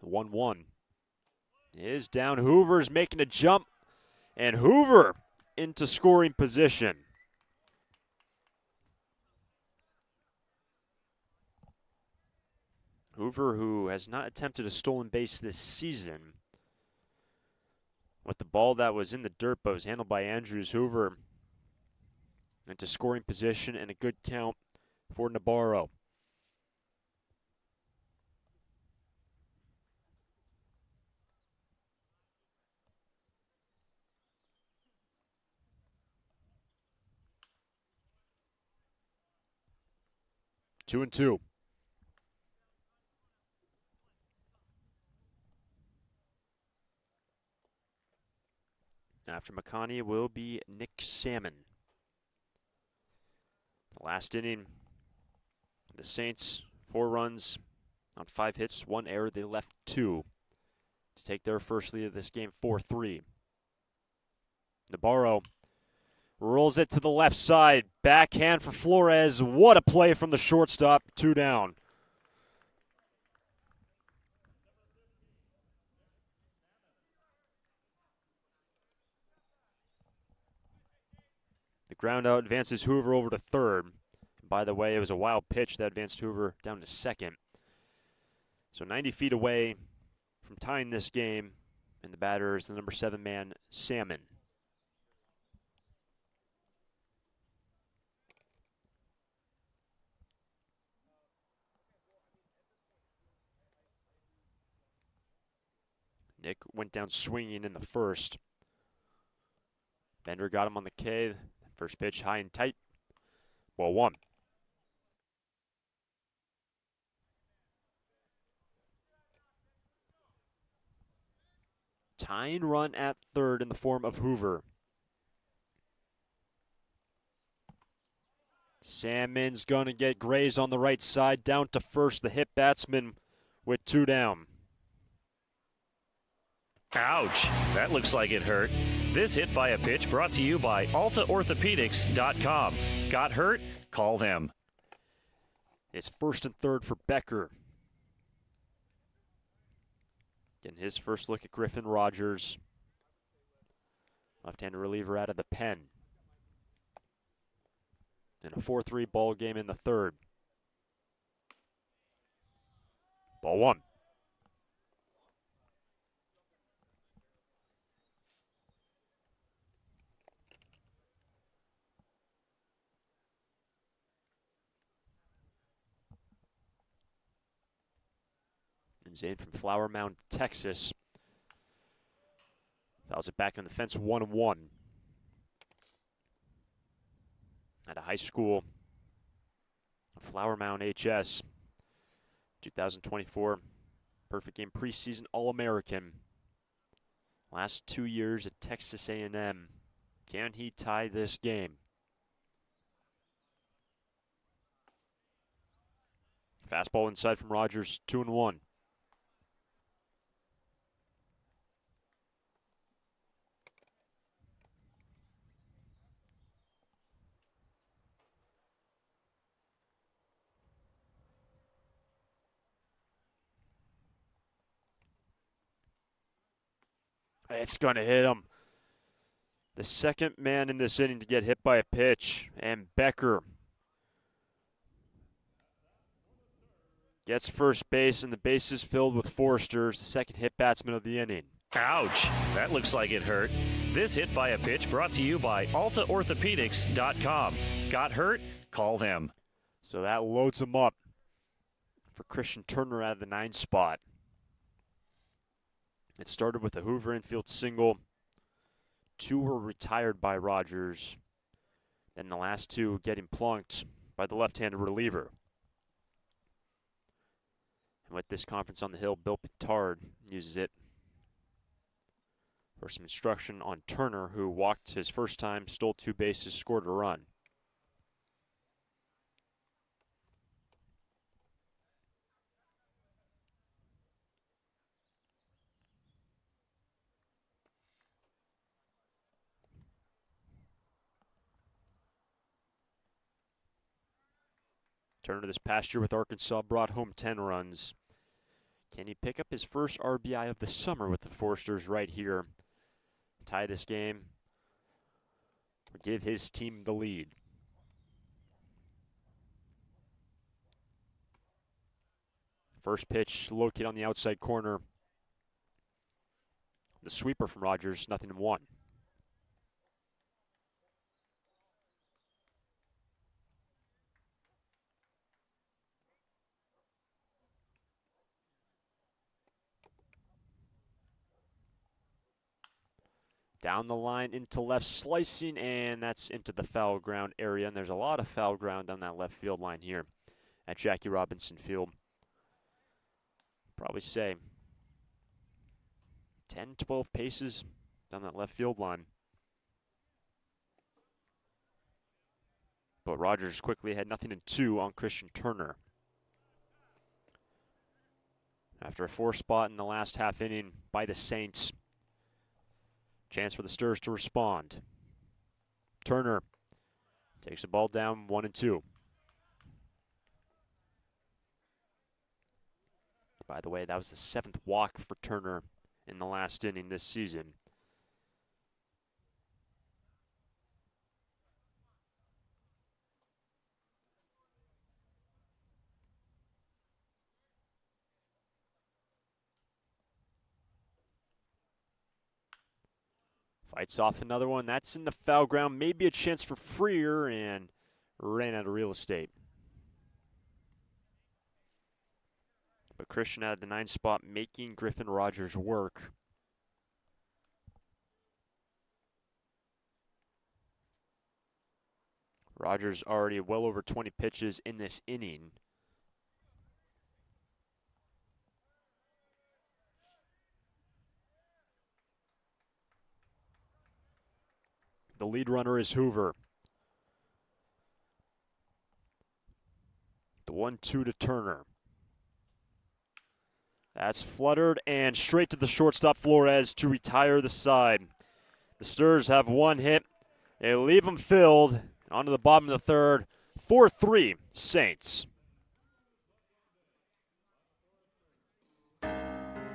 1-1 is down. Hoover's making a jump, and Hoover into scoring position. Hoover, who has not attempted a stolen base this season, with the ball that was in the dirt but was handled by Andrews. Hoover into scoring position and a good count for Nabarro. Two and two. After McConney will be Nick Salmon. The last inning, the Saints, 4 runs on 5 hits, 1 error. They left 2 to take their first lead of this game, 4-3. Nabarro rolls it to the left side. Backhand for Flores. What a play from the shortstop. 2 down. The ground out advances Hoover over to third. And by the way, it was a wild pitch that advanced Hoover down to second. So 90 feet away from tying this game, and the batter is the number 7 man, Salmon. Nick went down swinging in the first. Bender got him on the K. First pitch high and tight. Ball 1. Tying run at third in the form of Hoover. Salmon's going to get grazed on the right side. Down to first, the hit batsman with 2 down. Ouch, that looks like it hurt. This hit by a pitch brought to you by AltaOrthopedics.com. Got hurt? Call them. It's first and third for Becker. Getting his first look at Griffin Rogers. Left-handed reliever out of the pen. In a 4-3 ball game in the third. Ball 1. Zane from Flower Mound, Texas. Fouls it back on the fence, 1-1. At a high school, Flower Mound HS, 2024 Perfect Game preseason All-American. Last 2 years at Texas A&M. Can he tie this game? Fastball inside from Rogers, 2-1. It's going to hit him. The second man in this inning to get hit by a pitch, and Becker gets first base, and the base is filled with Forsters, the second hit batsman of the inning. Ouch, that looks like it hurt. This hit by a pitch brought to you by AltaOrthopedics.com. Got hurt? Call them. So that loads him up for Christian Turner out of the 9 spot. It started with a Hoover infield single. 2 were retired by Rogers. Then the last 2 getting plunked by the left-handed reliever. And with this conference on the hill, Bill Pittard uses it for some instruction on Turner, who walked his first time, stole 2 bases, scored a run. Turner this past year with Arkansas brought home 10 runs. Can he pick up his first RBI of the summer with the Forsters right here? Tie this game or give his team the lead? First pitch located on the outside corner. The sweeper from Rogers, 0-1. Down the line into left, slicing, and that's into the foul ground area. And there's a lot of foul ground down that left field line here at Jackie Robinson Field. Probably say 10, 12 paces down that left field line. But Rogers quickly had 0-2 on Christian Turner. After a 4 spot in the last half inning by the Saints. Chance for the Sturs to respond. Turner takes the ball down 1-2. By the way, that was the 7th walk for Turner in the last inning this season. Fights off another one. That's in the foul ground. Maybe a chance for Freer, and ran out of real estate. But Christian had the 9 spot, making Griffin Rogers work. Rogers already well over 20 pitches in this inning. The lead runner is Hoover. The 1-2 to Turner. That's fluttered and straight to the shortstop Flores to retire the side. The Sturs have 1 hit. They leave them filled onto the bottom of the 3rd. 4-3 Saints.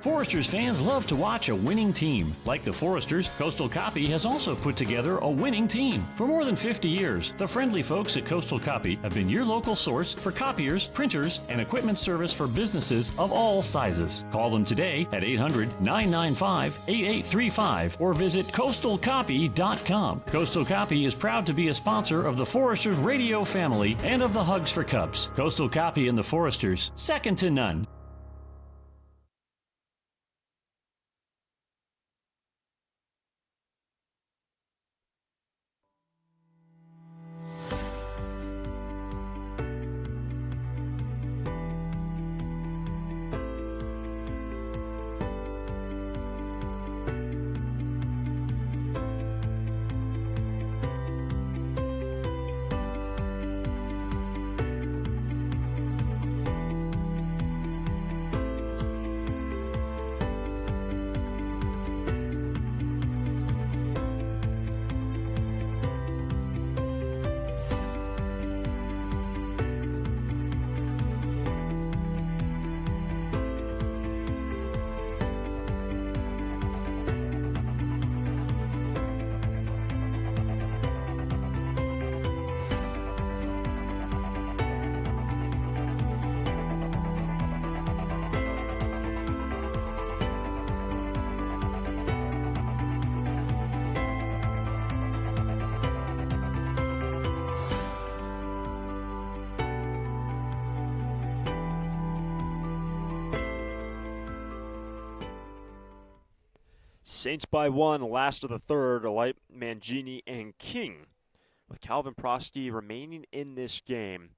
Foresters fans love to watch a winning team. Like the Foresters, Coastal Copy has also put together a winning team. For more than 50 years, the friendly folks at Coastal Copy have been your local source for copiers, printers, and equipment service for businesses of all sizes. Call them today at 800-995-8835 or visit coastalcopy.com. Coastal Copy is proud to be a sponsor of the Foresters radio family and of the Hugs for Cubs. Coastal Copy and the Foresters, second to none. Saints by 1, last of the 3rd, Light, Mangini, and King, with Calvin Prosky remaining in this game.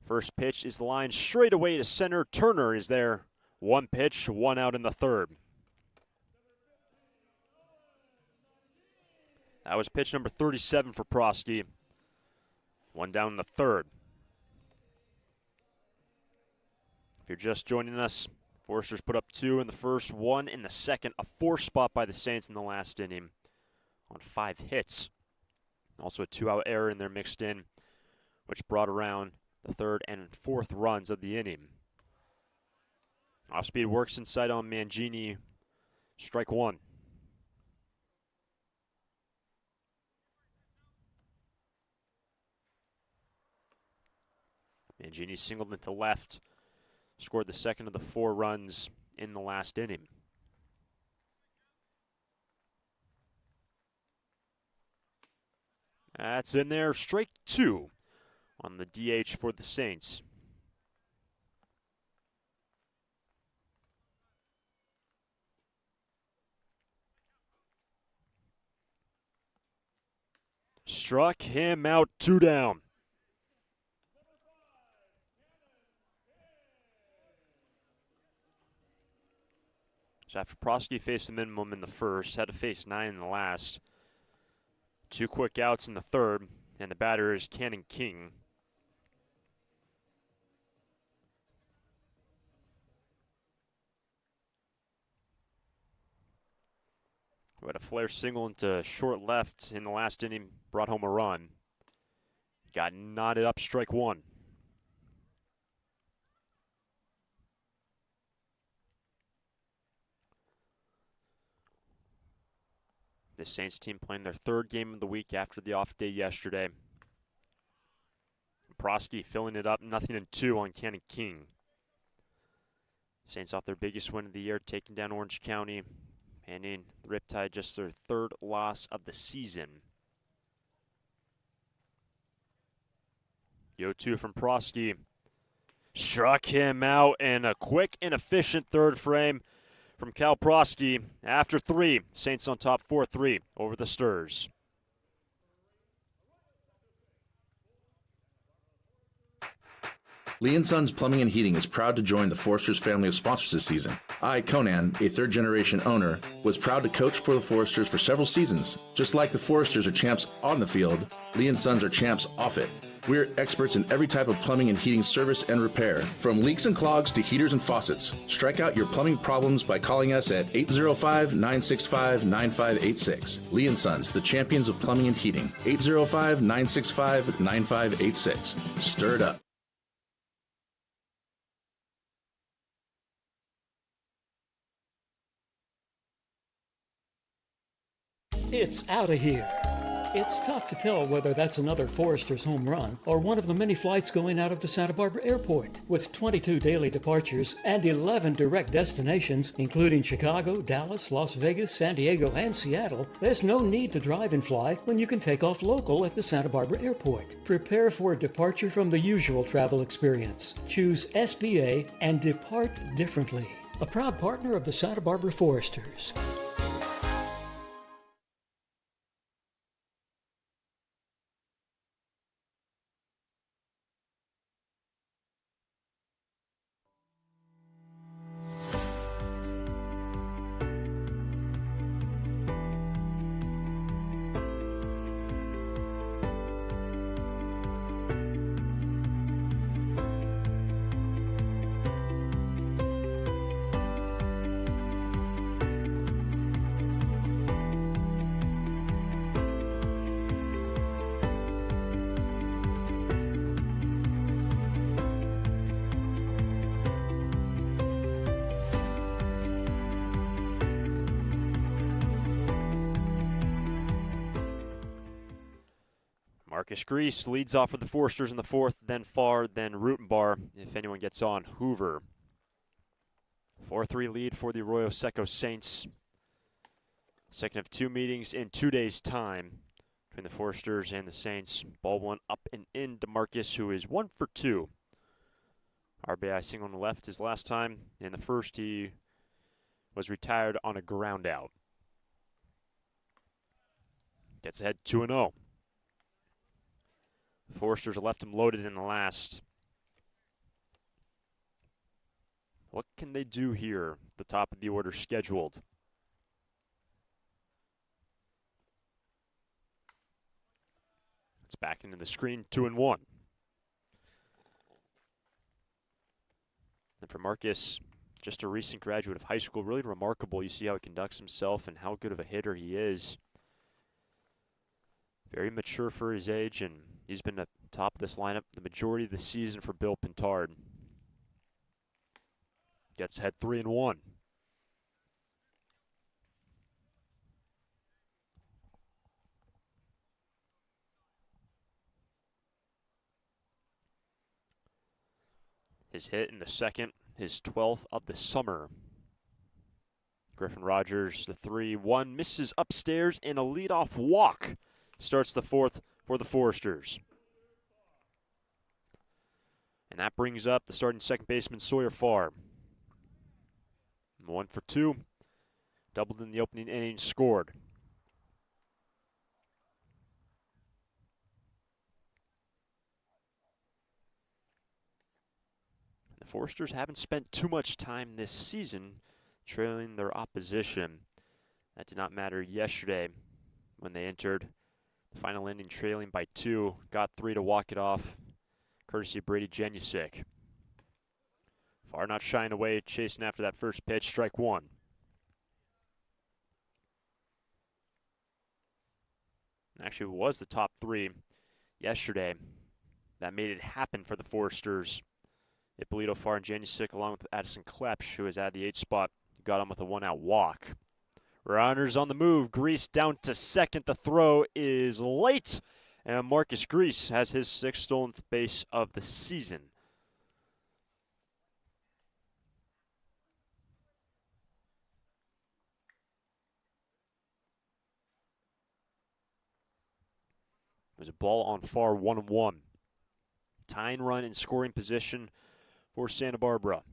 First pitch is the line straight away to center. Turner is there. 1 pitch, 1 out in the 3rd. That was pitch number 37 for Prosky. 1 down in the 3rd. If you're just joining us, Foresters put up 2 in the first, 1 in the second, a 4 spot by the Saints in the last inning on 5 hits. Also a 2-out error in there mixed in, which brought around the 3rd and 4th runs of the inning. Off-speed works inside on Mangini. Strike 1. Mangini singled into left. Scored the second of the 4 runs in the last inning. That's in there. Strike 2 on the DH for the Saints. Struck him out, 2 down. So after Prosky faced the minimum in the first, had to face 9 in the last. 2 quick outs in the third, and the batter is Cannon King. We had a flare single into short left in the last inning, brought home a run. Got knotted up, strike 1. The Saints team playing their 3rd game of the week after the off day yesterday. Prosky filling it up, 0-2 on Cannon King. Saints off their biggest win of the year, taking down Orange County, handing the Riptide just their 3rd loss of the season. 0-2 from Prosky. Struck him out, and a quick and efficient 3rd frame from Cal Prosky. After 3, Saints on top 4-3 over the Sturs. Lee & Sons Plumbing and Heating is proud to join the Foresters family of sponsors this season. I, Conan, a 3rd-generation owner, was proud to coach for the Foresters for several seasons. Just like the Foresters are champs on the field, Lee & Sons are champs off it. We're experts in every type of plumbing and heating service and repair, from leaks and clogs to heaters and faucets. Strike out your plumbing problems by calling us at 805-965-9586. Lee & Sons, the champions of plumbing and heating. 805-965-9586. Stir it up. It's out of here. It's tough to tell whether that's another Foresters home run or one of the many flights going out of the Santa Barbara airport. With 22 daily departures and 11 direct destinations, including Chicago, Dallas, Las Vegas, San Diego, and Seattle, there's no need to drive and fly when you can take off local at the Santa Barbara airport. Prepare for a departure from the usual travel experience. Choose SBA and depart differently. A proud partner of the Santa Barbara Foresters. Marcus Grease leads off with the Foresters in the 4th, then Farr, then Rutenbar, if anyone gets on. Hoover. 4-3 lead for the Arroyo Seco Saints. Second of 2 meetings in 2 days' time between the Foresters and the Saints. Ball 1 up and in to Marcus, who is 1 for 2. RBI single on the left his last time. In the first, he was retired on a ground out. Gets ahead 2-0. The Foresters left him loaded in the last. What can they do here? The top of the order scheduled. It's back into the screen, 2-1. And for Marcus, just a recent graduate of high school, really remarkable. You see how he conducts himself and how good of a hitter he is. Very mature for his age, and he's been at the top of this lineup the majority of the season for Bill Pintard. Gets ahead 3-1. His hit in the second his 12th of the summer. Griffin Rogers, the 3-1, misses upstairs, and a leadoff walk starts the fourth for the Foresters. And that brings up the starting second baseman, Sawyer Farr. 1 for 2, doubled in the opening inning, scored. The Foresters haven't spent too much time this season trailing their opposition. That did not matter yesterday when they entered the final inning trailing by 2, got 3 to walk it off, courtesy of Brady Janusik. Farr not shying away, chasing after that first pitch, strike 1. Actually, it was the top 3 yesterday that made it happen for the Foresters. Ippolito, Farr, and Janusik, along with Addison Klepsch, who is at the 8th spot, got him with a 1-out walk. Runners on the move. Grease down to second. The throw is late, and Marcus Grease has his 6th stolen base of the season. There's a ball on Farr, 1-1. Tying run in scoring position for Santa Barbara.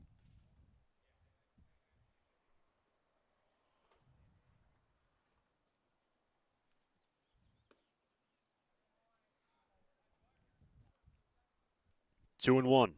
Two and one.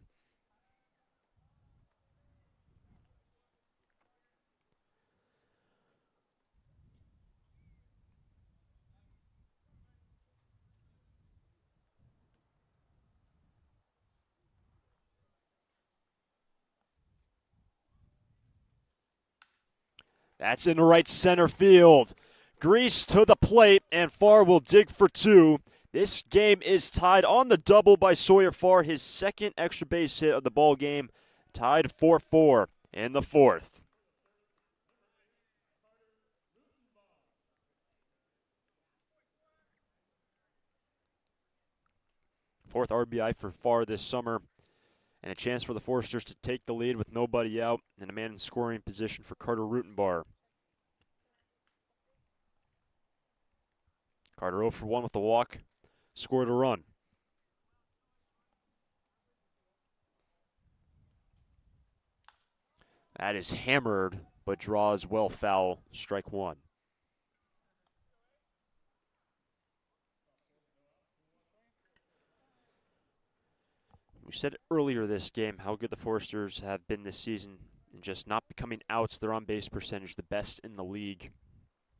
That's in the right center field. Grease to the plate, and Farr will dig for 2. This game is tied on the double by Sawyer Farr, his 2nd extra base hit of the ball game, tied 4-4 in the 4th. Fourth RBI for Farr this summer, and a chance for the Foresters to take the lead with nobody out and a man in scoring position for Carter Rutenbar. Carter 0 for 1 with the walk, scored a run. That is hammered, but draws well foul, strike 1. We said earlier this game how good the Foresters have been this season and just not becoming outs. Their on-base percentage, the best in the league.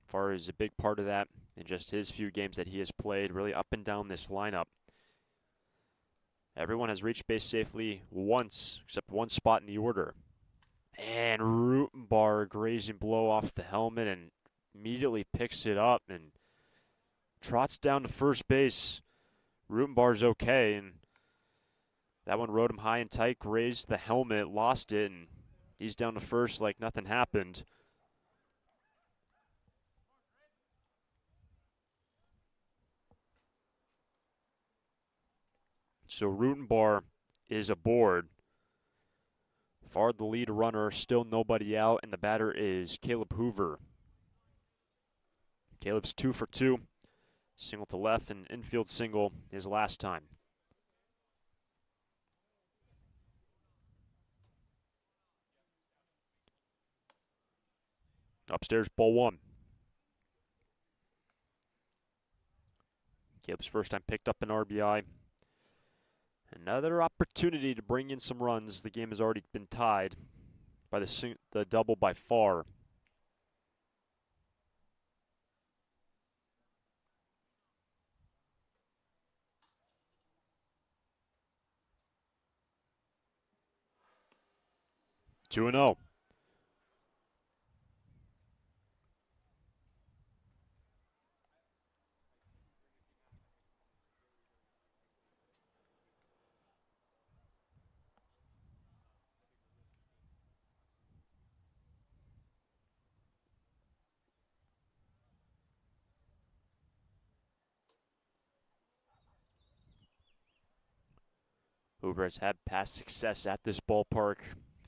Farr is a big part of that in just his few games that he has played, really up and down this lineup. Everyone has reached base safely once, except one spot in the order. And Rutenbar grazing blow off the helmet and immediately picks it up and trots down to first base. Rutenbar's okay, and that one rode him high and tight, grazed the helmet, lost it, and he's down to first like nothing happened. So Rutenbar is aboard. Farr the lead runner, still nobody out, and the batter is Caleb Hoover. Caleb's 2 for 2. Single to left and infield single his last time. Upstairs, ball 1. Caleb's first time picked up an RBI. Another opportunity to bring in some runs. The game has already been tied by the double by Farr. Two and 0. Hoover has had past success at this ballpark,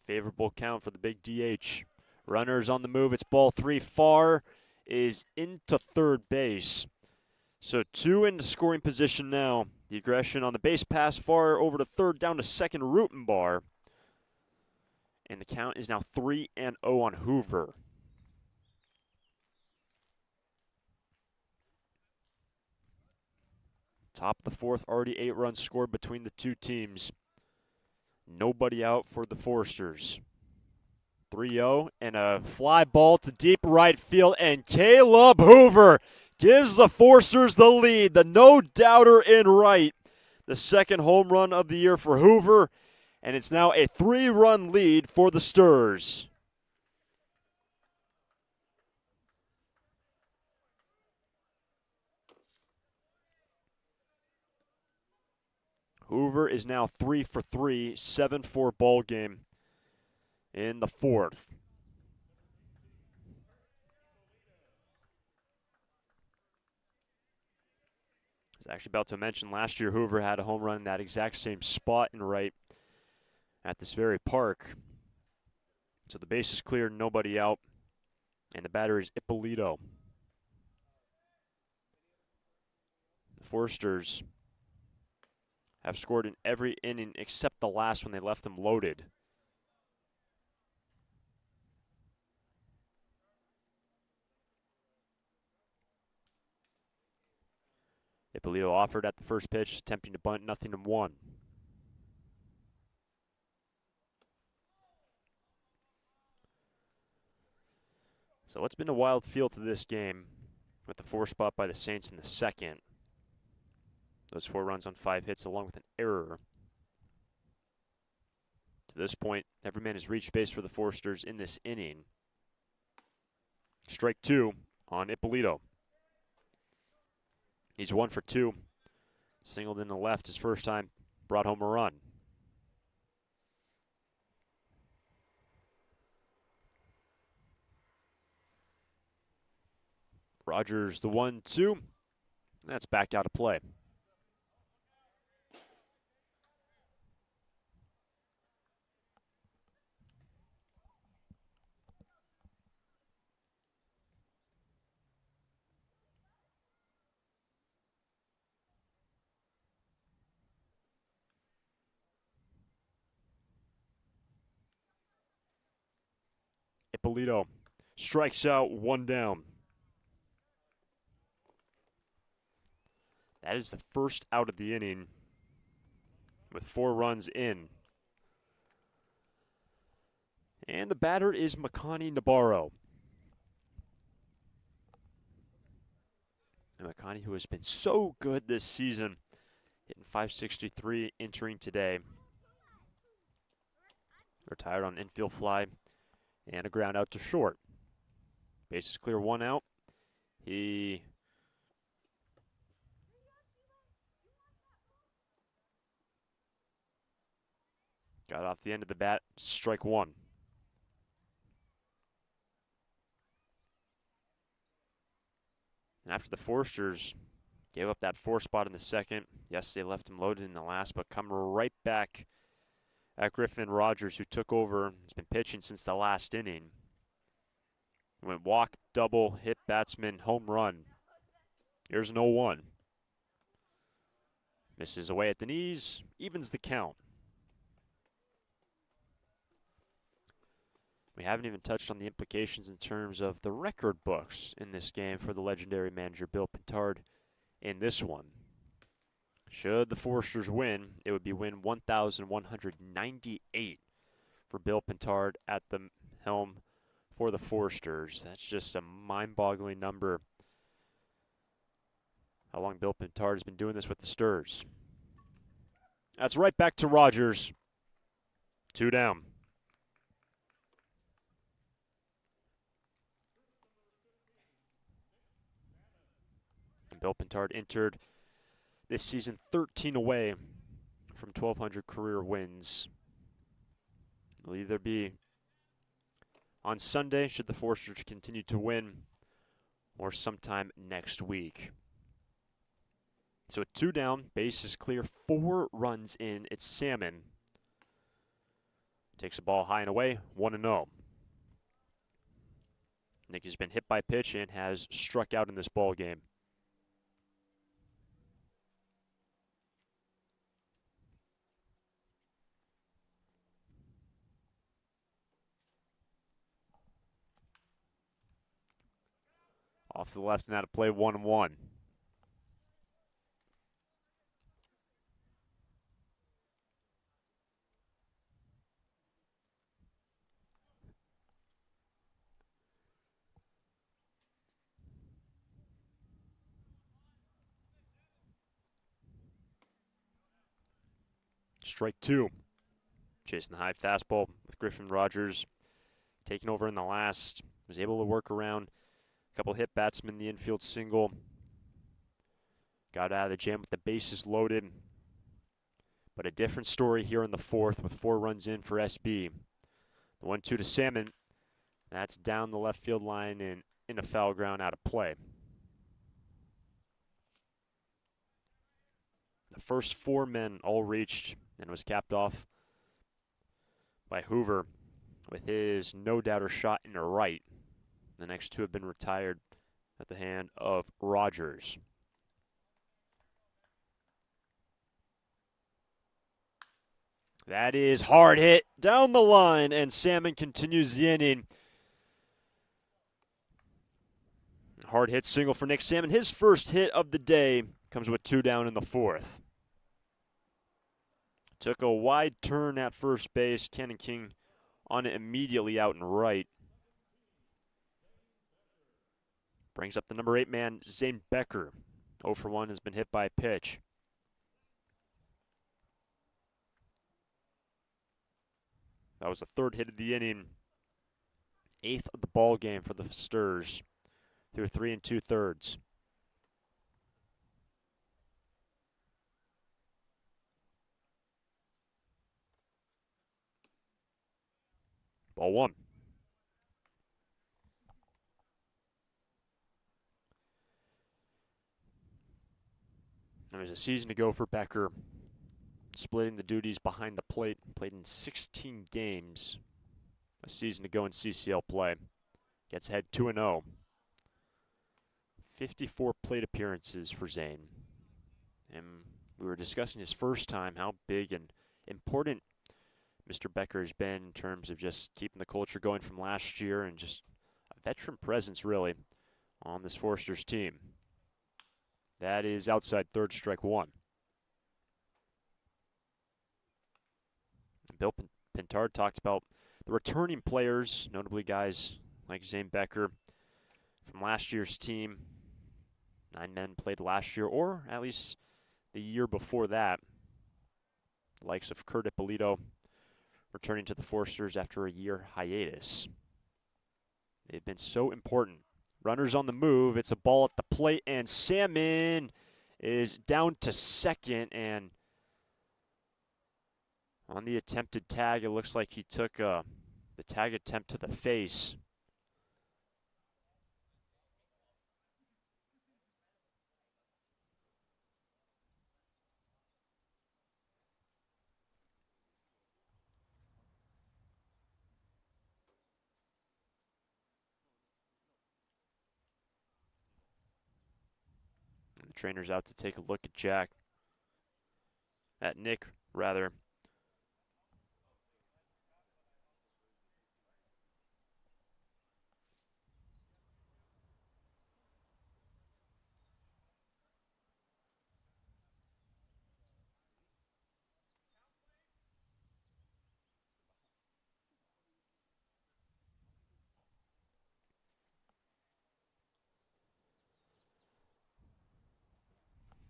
Favorable count for the big DH. Runners on the move. It's ball 3. Far is into third base. So 2 into scoring position now. The aggression on the base pass. Far over to third, down to second. Rutenbar. And the count is now 3-0 on Hoover. Top of the fourth, already 8 runs scored between the two teams. Nobody out for the Foresters. 3-0 and a fly ball to deep right field, and Caleb Hoover gives the Foresters the lead. The no-doubter in right. The second home run of the year for Hoover, and it's now a 3-run lead for the Sturs. Hoover is now 3 for 3, 7-4 ball game in the fourth. I was actually about to mention last year Hoover had a home run in that exact same spot in right at this very park. So the base is clear, nobody out, and the batter is Ippolito. The Foresters have scored in every inning except the last when they left them loaded. Ippolito offered at the first pitch, attempting to bunt, 0-1. So it's been a wild feel to this game with the 4 spot by the Saints in the second. Those 4 runs on 5 hits along with an error. To this point, every man has reached base for the Foresters in this inning. Strike 2 on Ippolito. He's 1 for 2. Singled in the left his first time, brought home a run. Rogers the 1-2. That's back out of play. Ippolito strikes out, 1 down. That is the first out of the inning with 4 runs in. And the batter is Makani Nabarro. And Makani, who has been so good this season, hitting .563 entering today. Retired on an infield fly and a ground out to short. Base is clear, 1 out. He got off the end of the bat, strike 1. And after the Foresters gave up that 4 spot in the second, yes, they left him loaded in the last, but come right back at Griffin Rogers, who took over, has been pitching since the last inning. Went walk, double, hit batsman, home run. Here's an 0-1. Misses away at the knees, evens the count. We haven't even touched on the implications in terms of the record books in this game for the legendary manager Bill Pintard in this one. Should the Foresters win, it would be win 1,198 for Bill Pintard at the helm for the Foresters. That's just a mind-boggling number. How long Bill Pintard has been doing this with the Sturs. That's right back to Rogers. 2 down. And Bill Pintard entered this season 13 away from 1,200 career wins. It'll either be on Sunday, should the Foresters continue to win, or sometime next week. So 2 down, base is clear, 4 runs in. It's Salmon Takes the ball high and away, 1-0. Nick has been hit by pitch and has struck out in this ball game. Off to the left and out of play, 1-1. Strike two. Chasing the high fastball with Griffin Rogers taking over in the last. Was able to work around a couple hit batsmen, the infield single. Got out of the jam with the bases loaded. But a different story here in the fourth with 4 runs in for SB. The 1-2 to Salmon. That's down the left field line and in a foul ground out of play. The first 4 men all reached and was capped off by Hoover with his no-doubter shot in the right. The next 2 have been retired at the hand of Rogers. That is hard hit down the line, and Salmon continues the inning. Hard hit single for Nick Salmon. His first hit of the day comes with 2 down in the fourth. Took a wide turn at first base. Cannon King on it immediately out and right. Brings up the number 8 man, Zane Becker. 0 for 1 has been hit by a pitch. That was the 3rd hit of the inning. 8th of the ball game for the Sturs through 3 2/3. Ball 1. There's a season to go for Becker. Splitting the duties behind the plate. Played in 16 games. A season to go in CCL play. Gets ahead 2-0. 54 plate appearances for Zane. And we were discussing his first time, how big and important Mr. Becker has been in terms of just keeping the culture going from last year and just a veteran presence, really, on this Foresters team. That is outside third, strike 1. And Bill Pintard talked about the returning players, notably guys like Zane Becker from last year's team. 9 men played last year, or at least the year before that. The likes of Kurt Ippolito returning to the Foresters after a year hiatus. They've been so important. Runners on the move. It's a ball at the plate, and Salmon is down to second. And on the attempted tag, it looks like he took the tag attempt to the face. The trainer's out to take a look at Nick, rather.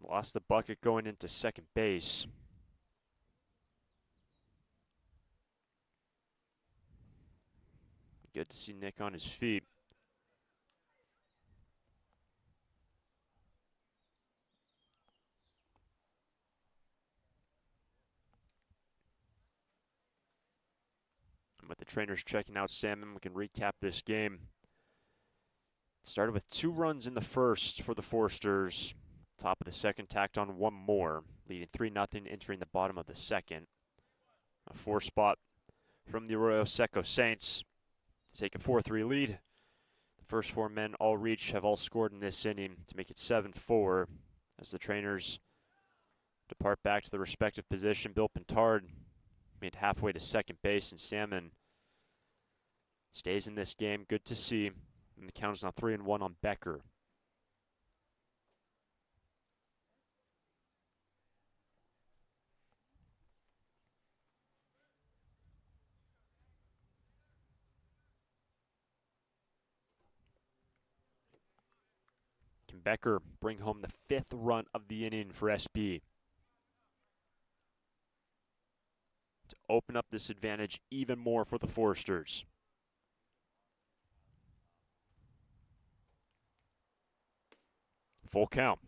Lost the bucket going into second base. Good to see Nick on his feet. And with the trainers checking out Salmon, we can recap this game. Started with 2 runs in the first for the Foresters. Top of the second, tacked on 1 more, leading 3-0 entering the bottom of the second. A 4 spot from the Arroyo Seco Saints to take a 4-3 lead. The first 4 men all have all scored in this inning to make it 7-4 as the trainers depart back to their respective position. Bill Pintard made halfway to second base, and Salmon stays in this game. Good to see. And the count is now 3-1 on Becker. Can Becker bring home the 5th run of the inning for SB to open up this advantage even more for the Foresters? Full count.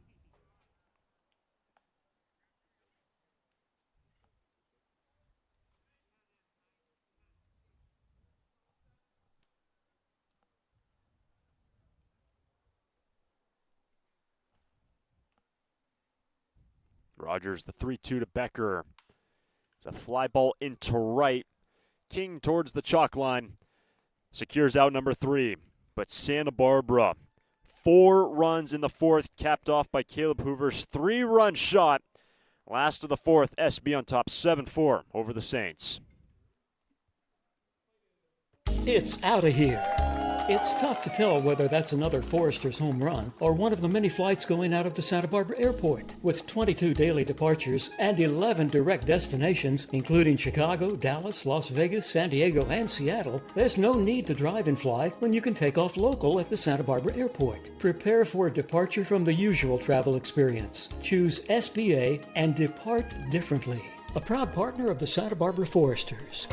Rogers, the 3-2 to Becker. It's a fly ball into right. King towards the chalk line. Secures out number 3. But Santa Barbara, 4 runs in the 4th, capped off by Caleb Hoover's 3-run shot. Last of the 4th, SB on top 7-4 over the Saints. It's out of here. It's tough to tell whether that's another Foresters home run or one of the many flights going out of the Santa Barbara airport. With 22 daily departures and 11 direct destinations, including Chicago, Dallas, Las Vegas, San Diego, and Seattle, there's no need to drive and fly when you can take off local at the Santa Barbara airport. Prepare for a departure from the usual travel experience. Choose SBA and depart differently. A proud partner of the Santa Barbara Foresters.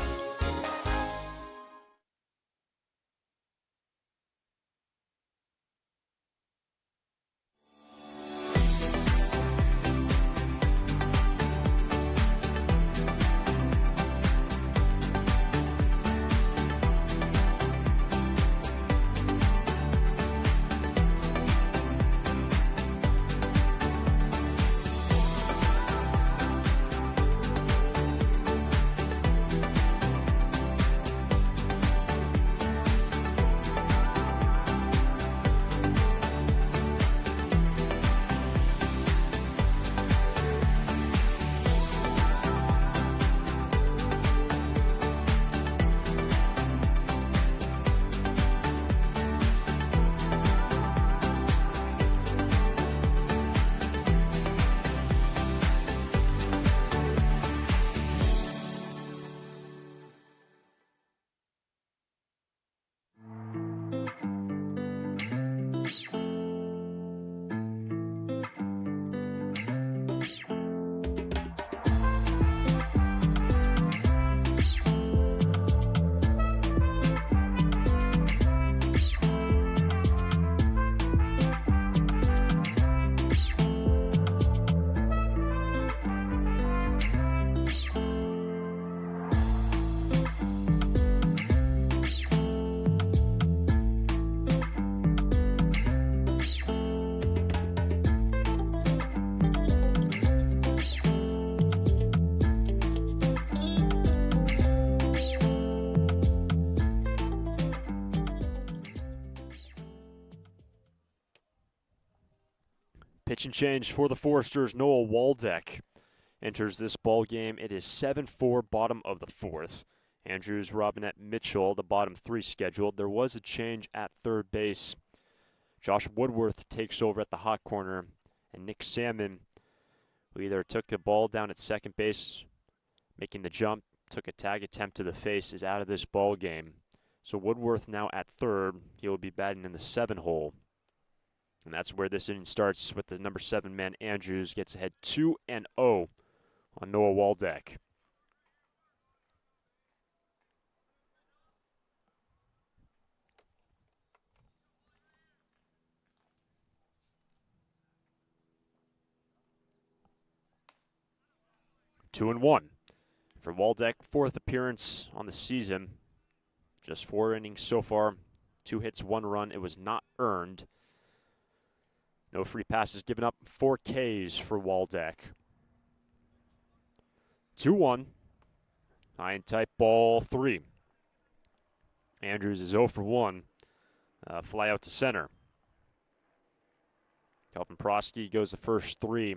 Pitch and change for the Foresters. Noah Waldeck enters this ball game. It is 7-4, bottom of the 4th. Andrews, Robinette, Mitchell, the bottom 3 scheduled. There was a change at third base. Josh Woodworth takes over at the hot corner, and Nick Salmon, who either took the ball down at second base, making the jump, took a tag attempt to the face, is out of this ball game. So Woodworth now at third. He will be batting in the 7 hole. And that's where this inning starts with the number 7 man, Andrews, gets ahead 2-0 on Noah Waldeck. Two and one for Waldeck, 4th appearance on the season. Just 4 innings so far, 2 hits, 1 run. It was not earned. No free passes given up, 4 Ks for Waldeck. 2-1. High and tight, ball 3. Andrews is 0 for 1. Fly out to center. Calvin Prosky goes the first 3.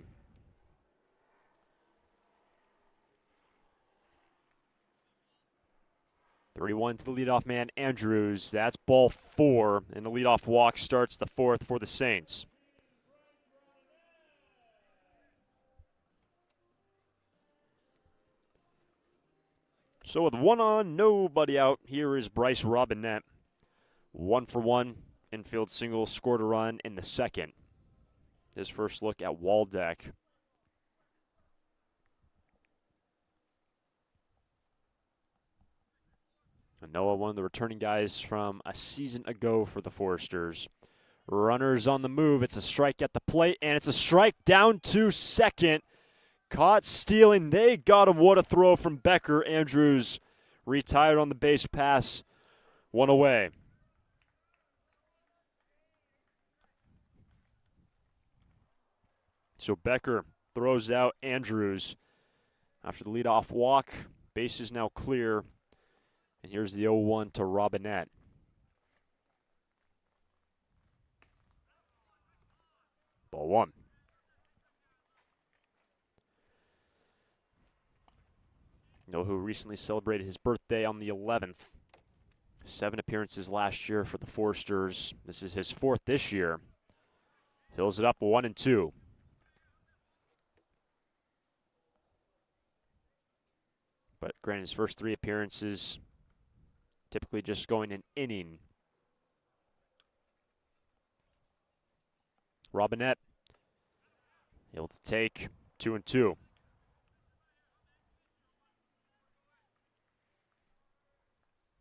(3-1) to the leadoff man, Andrews. That's ball 4, and the leadoff walk starts the 4th for the Saints. So with 1 on, nobody out, here is Bryce Robinette. 1 for 1, infield single, scored a run in the second. His first look at Waldeck. And Noah, one of the returning guys from a season ago for the Foresters. Runners on the move. It's a strike at the plate, and it's a strike down to second. Caught stealing. They got him. What a throw from Becker. Andrews retired on the base pass. 1 away. So Becker throws out Andrews after the leadoff walk. Base is now clear. And here's the 0-1 to Robinette. Ball 1. You know who recently celebrated his birthday on the 11th. 7 appearances last year for the Foresters. This is his 4th this year. Fills it up 1-2. But granted, his first 3 appearances, typically just going an inning. Robinette able to take 2-2.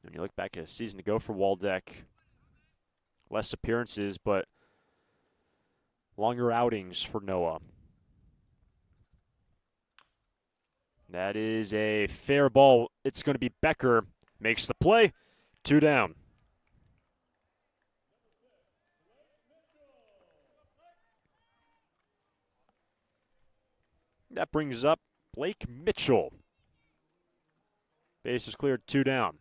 When you look back at a season ago for Waldeck, less appearances, but longer outings for Noah. That is a fair ball. It's going to be Becker. Makes the play. 2 down. That brings up Blake Mitchell. Base is cleared, 2 down.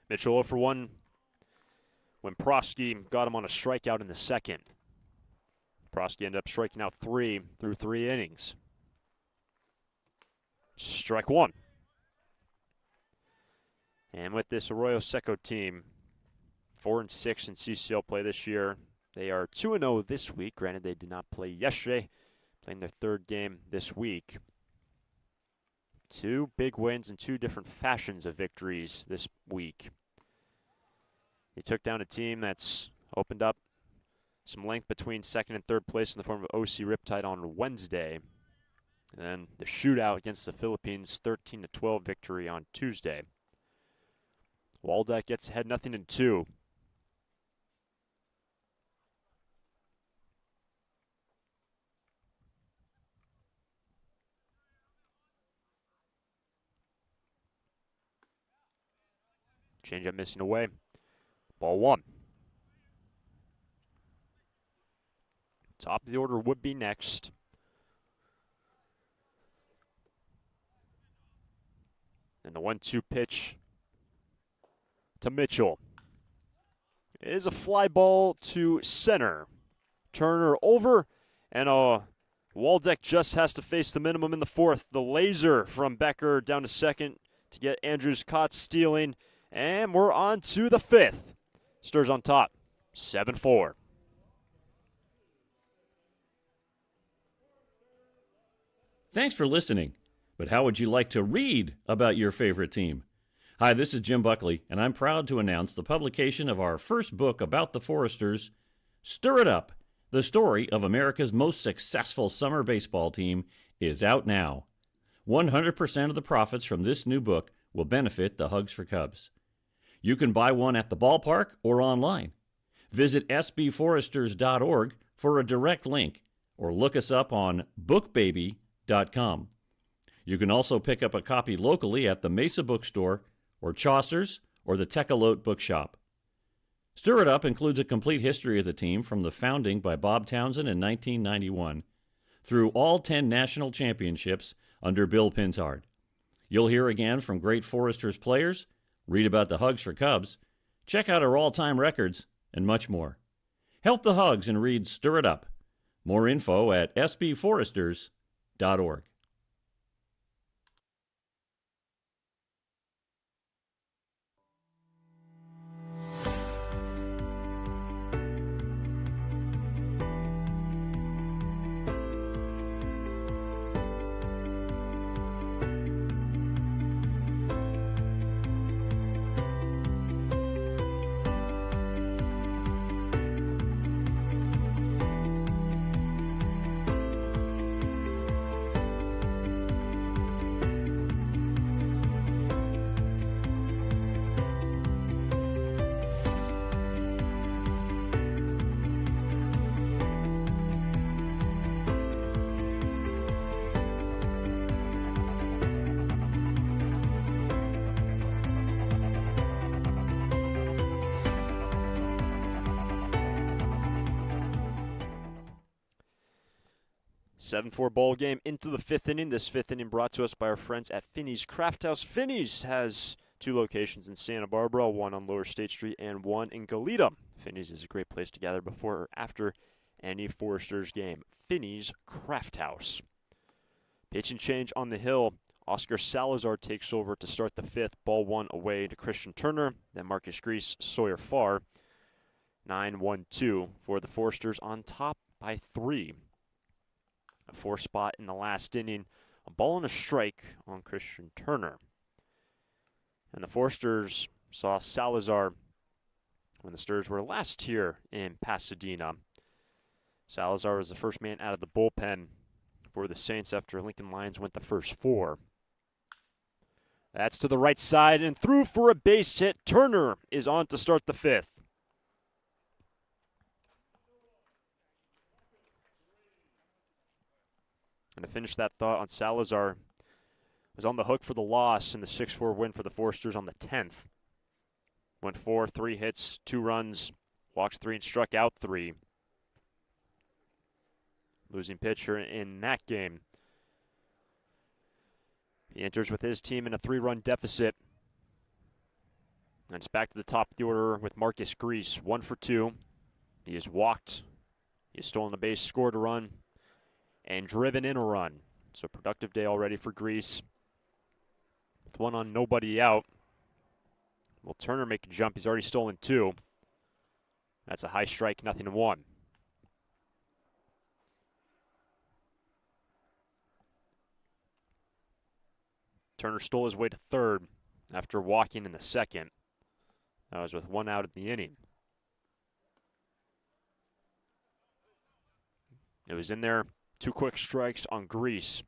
Mitchell 0 for 1 when Prosky got him on a strikeout in the second. Prosky ended up striking out 3 through 3 innings. Strike 1. And with this Arroyo Seco team, 4-6 in CCL play this year. They are 2-0 this week. Granted, they did not play yesterday, playing their 3rd game this week. 2 big wins in 2 different fashions of victories this week. They took down a team that's opened up some length between 2nd and 3rd place in the form of OC Riptide on Wednesday. And then the shootout against the Philippines, 13-12 victory on Tuesday. Waldeck gets ahead 0-2. Changeup missing away. Ball 1. Top of the order would be next. And the 1-2 pitch to Mitchell is a fly ball to center. Turner over, and Waldeck just has to face the minimum in the 4th. The laser from Becker down to second to get Andrews caught stealing. And we're on to the 5th. Stars on top, 7-4. Thanks for listening. But how would you like to read about your favorite team? Hi, this is Jim Buckley, and I'm proud to announce the publication of our first book about the Foresters, Stir It Up, the story of America's most successful summer baseball team, is out now. 100% of the profits from this new book will benefit the Hugs for Cubs. You can buy one at the ballpark or online. Visit sbforesters.org for a direct link, or look us up on bookbaby.com. You can also pick up a copy locally at the Mesa Bookstore, or Chaucer's, or the Tecolote Bookshop. Stir It Up includes a complete history of the team from the founding by Bob Townsend in 1991 through all 10 national championships under Bill Pintard. You'll hear again from great Foresters players, read about the Hugs for Cubs, check out our all-time records, and much more. Help the Hugs and read Stir It Up. More info at sbforesters.org. Seven-4 ball game into the fifth inning. This fifth inning brought to us by our friends at Finney's Craft House. Finney's has 2 locations in Santa Barbara, one on Lower State Street and one in Goleta. Finney's is a great place to gather before or after any Foresters game. Finney's Craft House. Pitch and change on the hill. Oscar Salazar takes over to start the fifth. Ball 1 away to Christian Turner. Then Marcus Grease, Sawyer Farr. 9-1-2 for the Foresters on top by 3. A 4 spot in the last inning. A ball and a strike on Christian Turner. And the Foresters saw Salazar when the Stars were last here in Pasadena. Salazar was the first man out of the bullpen for the Saints after Lincoln Lions went the first 4. That's to the right side and through for a base hit. Turner is on to start the fifth. And to finish that thought on Salazar, was on the hook for the loss in the 6-4 win for the Foresters on the 10th. Went 4, 3 hits, 2 runs, walked 3 and struck out 3. Losing pitcher in that game. He enters with his team in a 3-run deficit. And it's back to the top of the order with Marcus Grease, 1 for 2. He has walked, he has stolen a base, scored a run, and driven in a run. So productive day already for Grease. With 1 on, nobody out. Will Turner make a jump? He's already stolen 2. That's a high strike, 0-1. Turner stole his way to third after walking in the second. That was with 1 out in the inning. It was in there. 2 quick strikes on Grease.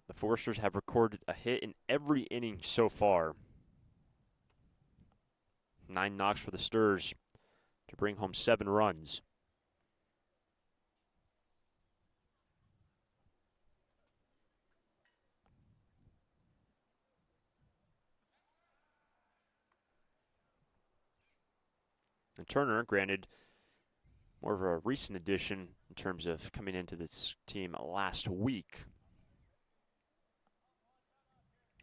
The Foresters have recorded a hit in every inning so far. 9 knocks for the Stars to bring home 7 runs. And Turner, granted, more of a recent addition in terms of coming into this team last week.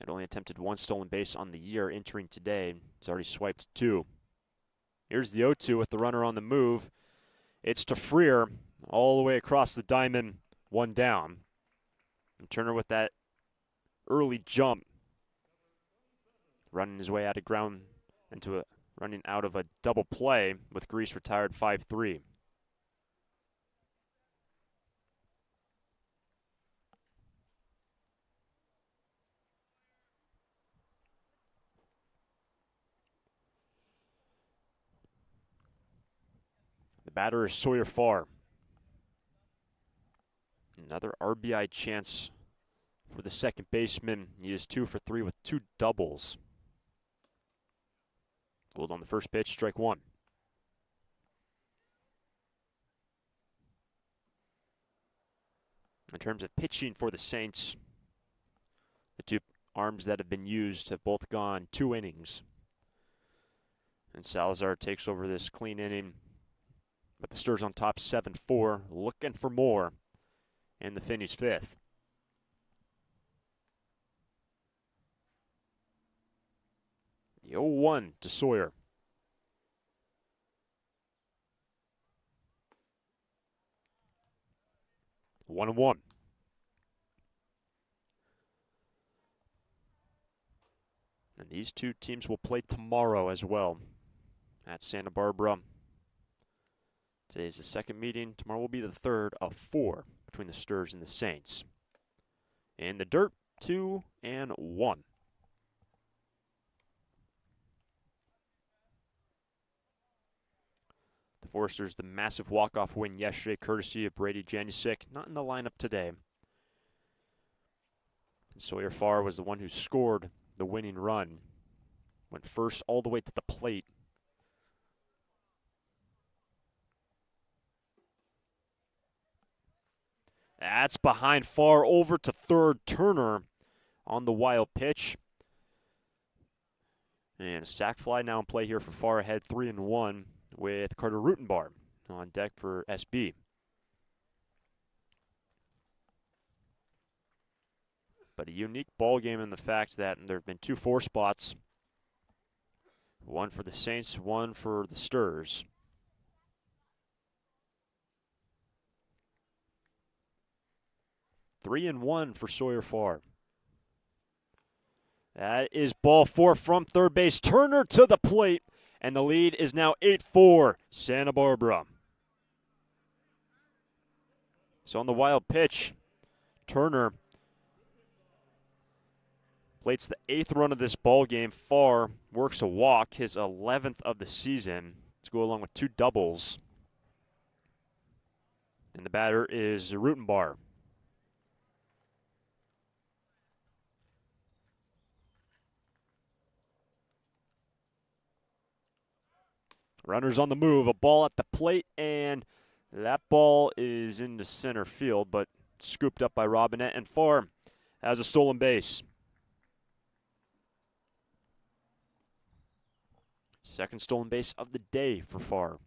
Had only attempted 1 stolen base on the year entering today. He's already swiped 2. Here's the 0-2 with the runner on the move. It's to Freer all the way across the diamond, 1 down. And Turner with that early jump, running his way out of ground into running out of a double play with Grease retired 5-3. The batter is Sawyer Farr. Another RBI chance for the second baseman. He is 2 for 3 with 2 doubles. Gould on the first pitch, strike 1. In terms of pitching for the Saints, the 2 arms that have been used have both gone 2 innings. And Salazar takes over this clean inning. But the Stars on top 7-4, looking for more in the Finnies' fifth. The 0-1 to Sawyer. One and one. And these two teams will play tomorrow as well at Santa Barbara. Today's the second meeting. Tomorrow will be the third of four between the Stars and the Saints. In the dirt, 2-1. The Foresters, the massive walk-off win yesterday, courtesy of Brady Janusik, not in the lineup today. And Sawyer Farr was the one who scored the winning run. Went first all the way to the plate. That's behind Farr, over to third. Turner on the wild pitch. And a sac fly now in play here for Farr, ahead 3-1 with Carter Rutenbar on deck for SB. But a unique ball game in the fact that there have been 2 4 spots. One for the Saints, one for the Stars. Three and one for Sawyer Farr. That is ball 4 from third base. Turner to the plate, and the lead is now 8-4 Santa Barbara. So on the wild pitch, Turner plates the 8th run of this ball game. Farr works a walk, his 11th of the season, to go along with 2 doubles. And the batter is Rutenbar. Runners on the move, a ball at the plate, and that ball is into center field, but scooped up by Robinette, and Farr has a stolen base. Second stolen base of the day for Farr.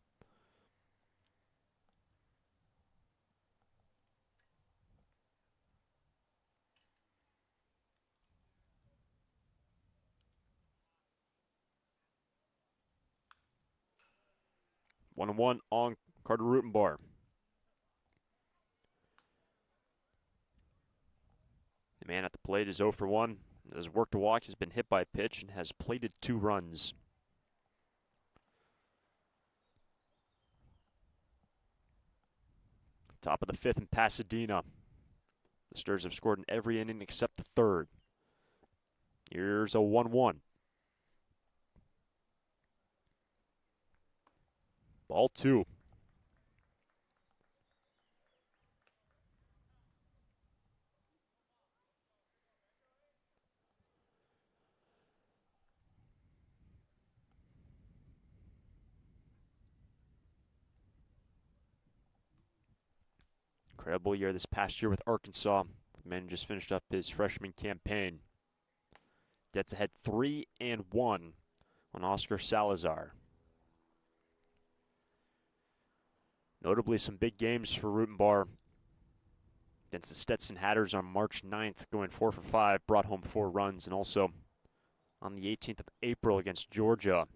One and one on Carter Rutenbar. The man at the plate is 0 for 1. Has worked a walk, has been hit by a pitch, and has plated 2 runs. Top of the 5th in Pasadena. The Stars have scored in every inning except the 3rd. Here's a 1-1. Ball 2. Incredible year this past year with Arkansas. The man just finished up his freshman campaign. Gets ahead 3-1 on Oscar Salazar. Notably, some big games for Rutenbar against the Stetson Hatters on March 9th, going 4 for 5, brought home 4 runs, and also on the 18th of April against Georgia.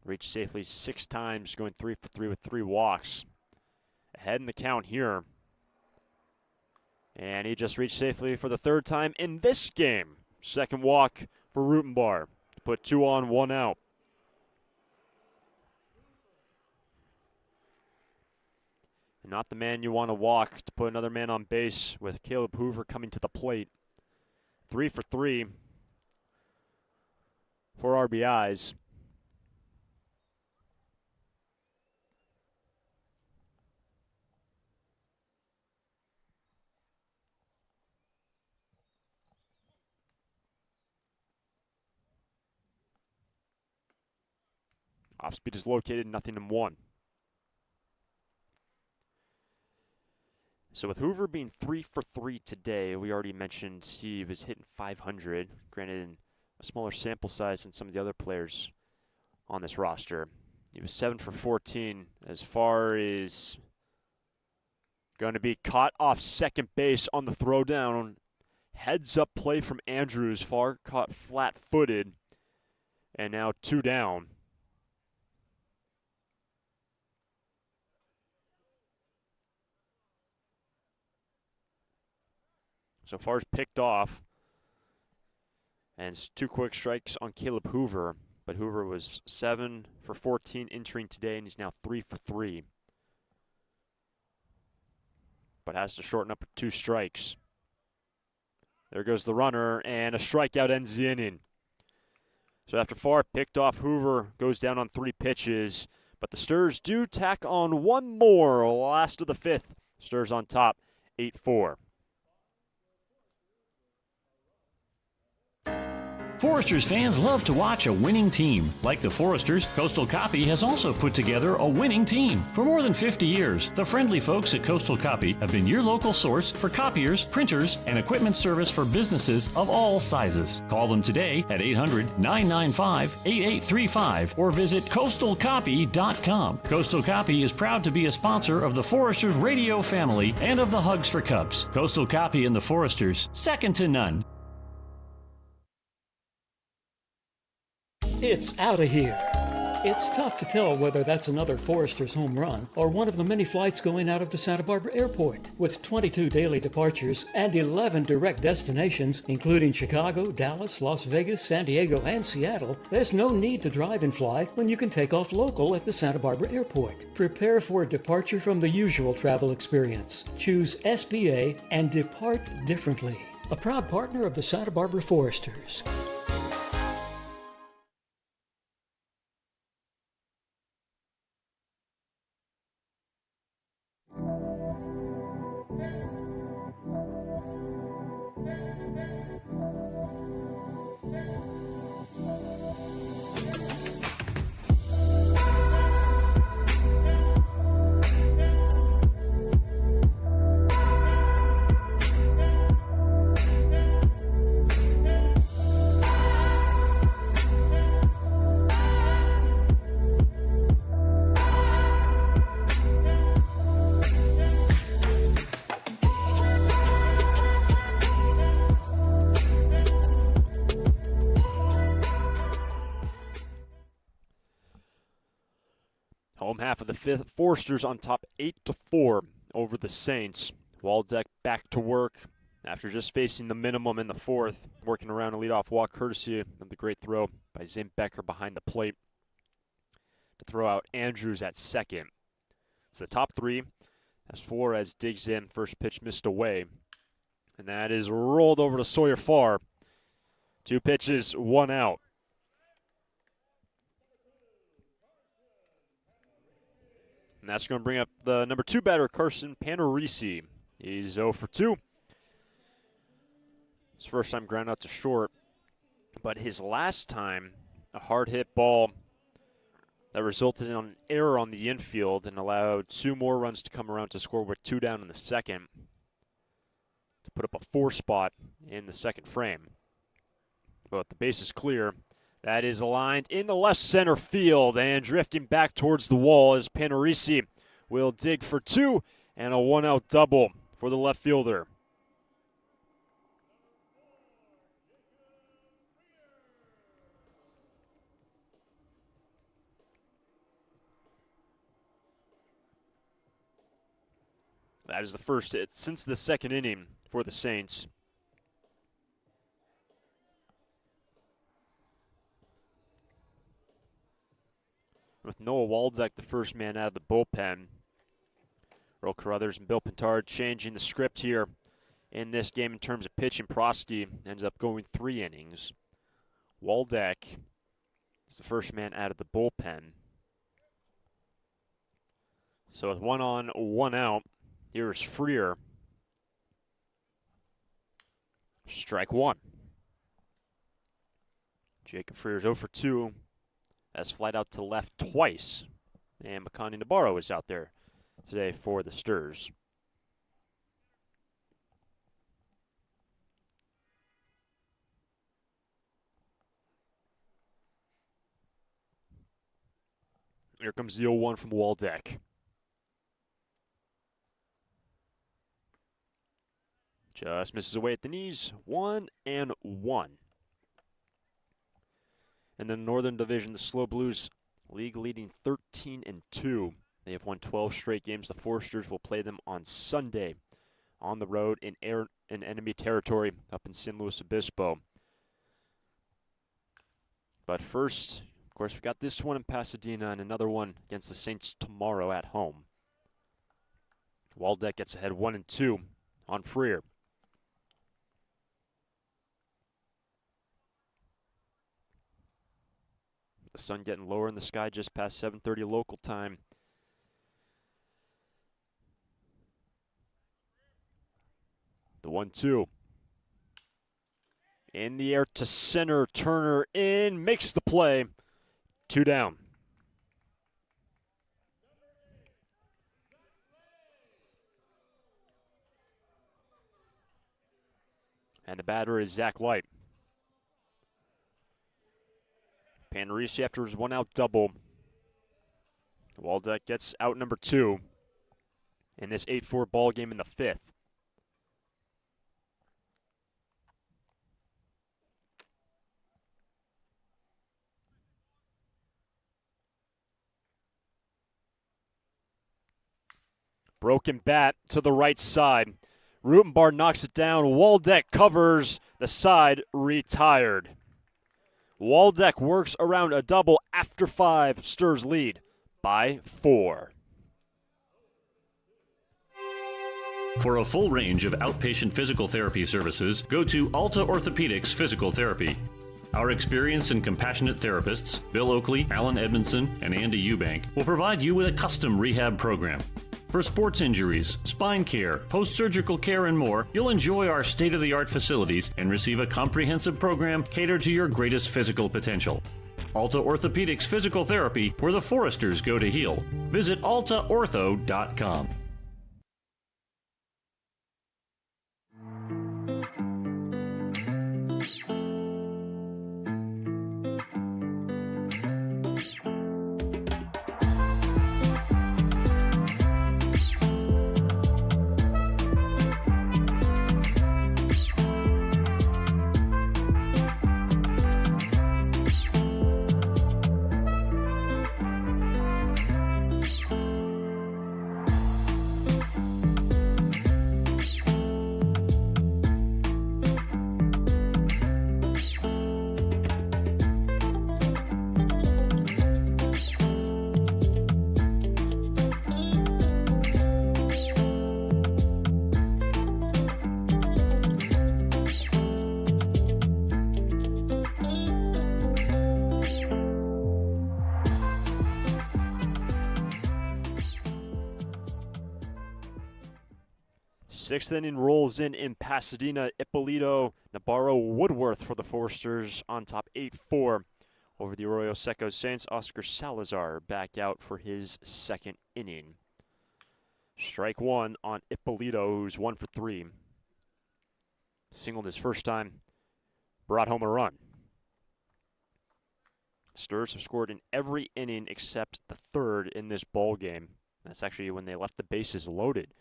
Reached safely 6 times, going 3 for 3 with 3 walks. Ahead in the count here. And he just reached safely for the 3rd time in this game. Second walk for Rutenbar to put 2 on, 1 out. Not the man you want to walk to put another man on base with Caleb Hoover coming to the plate. 3 for 3. 4 RBIs. Off speed is located, 0-1. So with Hoover being 3 for 3 today, we already mentioned he was hitting 500. Granted, in a smaller sample size than some of the other players. on this roster. He was 7 for 14 as far as going to be caught off second base on the throwdown. Heads up play from Andrews, far caught flat-footed, and now 2 down. So far as picked off, and it's 2 quick strikes on Caleb Hoover, but Hoover was 7 for 14 entering today, and he's now 3 for 3. But has to shorten up with 2 strikes. There goes the runner, and a strikeout ends the inning. So after Farr picked off, Hoover goes down on 3 pitches, but the Sturs do tack on 1 more, last of the 5th. Sturs on top, 8-4. Foresters fans love to watch a winning team. Like the Foresters, Coastal Copy has also put together a winning team. For more than 50 years, the friendly folks at Coastal Copy have been your local source for copiers, printers, and equipment service for businesses of all sizes. Call them today at 800-995-8835 or visit coastalcopy.com. Coastal Copy is proud to be a sponsor of the Foresters radio family and of the Hugs for Cubs. Coastal Copy and the Foresters, second to none. It's out of here. It's tough to tell whether that's another Foresters home run or one of the many flights going out of the Santa Barbara airport. With 22 daily departures and 11 direct destinations, including Chicago, Dallas, Las Vegas, San Diego, and Seattle, there's no need to drive and fly when you can take off local at the Santa Barbara airport. Prepare for a departure from the usual travel experience. Choose SBA and depart differently. A proud partner of the Santa Barbara Foresters. Home half of the 5th, Foresters on top 8-4 over the Saints. Waldeck back to work after just facing the minimum in the 4th, working around a leadoff walk courtesy of the great throw by Zane Becker behind the plate to throw out Andrews at second. It's the top 3 as Flores digs in, first pitch missed away, and that is rolled over to Sawyer Farr. 2 pitches, 1 out. And that's going to bring up the number 2 batter, Carson Panarisi. He's 0 for 2. His first time ground out to short. But his last time, a hard hit ball that resulted in an error on the infield and allowed 2 more runs to come around to score with 2 down in the 2nd to put up a 4 spot in the 2nd frame. But the base is clear. That is aligned into left center field and drifting back towards the wall as Panarisi will dig for 2 and a 1-out double for the left fielder. That is the first hit since the 2nd inning for the Saints. With Noah Waldeck, the first man out of the bullpen. Earl Carruthers and Bill Pintard changing the script here in this game in terms of pitching. Prosky ends up going 3 innings. Waldeck is the first man out of the bullpen. So with 1 on, 1 out, here's Freer. Strike 1. Jacob Freer's 0 for 2. As flight out to left twice. And Makani Nabarro is out there today for the Sturs. Here comes the 0-1 from Waldeck. Just misses away at the knees. 1-1. And then Northern Division, the Slow Blues, league leading 13-2. They have won 12 straight games. The Foresters will play them on Sunday on the road in enemy territory up in San Luis Obispo. But first, of course, we've got this one in Pasadena and another one against the Saints tomorrow at home. Waldeck gets ahead 1-2 on Freer. The sun getting lower in the sky just past 7:30 local time. The 1-2. In the air to center. Turner in. Makes the play. 2 down. And the batter is Zach Light. Panarisi after his 1-out double. Waldeck gets out number 2 in this 8-4 ball game in the 5th. Broken bat to the right side. Rutenbar knocks it down. Waldeck covers. The side retired. Waldeck works around a double after 5. Sturs lead by 4. For a full range of outpatient physical therapy services, go to Alta Orthopedics Physical Therapy. Our experienced and compassionate therapists, Bill Oakley, Alan Edmondson, and Andy Eubank, will provide you with a custom rehab program. For sports injuries, spine care, post-surgical care, and more, you'll enjoy our state-of-the-art facilities and receive a comprehensive program catered to your greatest physical potential. Alta Orthopedics Physical Therapy, where the Foresters go to heal. Visit altaortho.com. Sixth inning rolls in Pasadena. Ippolito, Navarro, Woodworth for the Foresters on top 8-4 over the Arroyo Seco Saints. Oscar Salazar back out for his second inning. Strike 1 on Ippolito, who's 1 for 3. Singled his first time, brought home a run. Sturs have scored in every inning except the third in this ball game. That's actually when they left the bases loaded.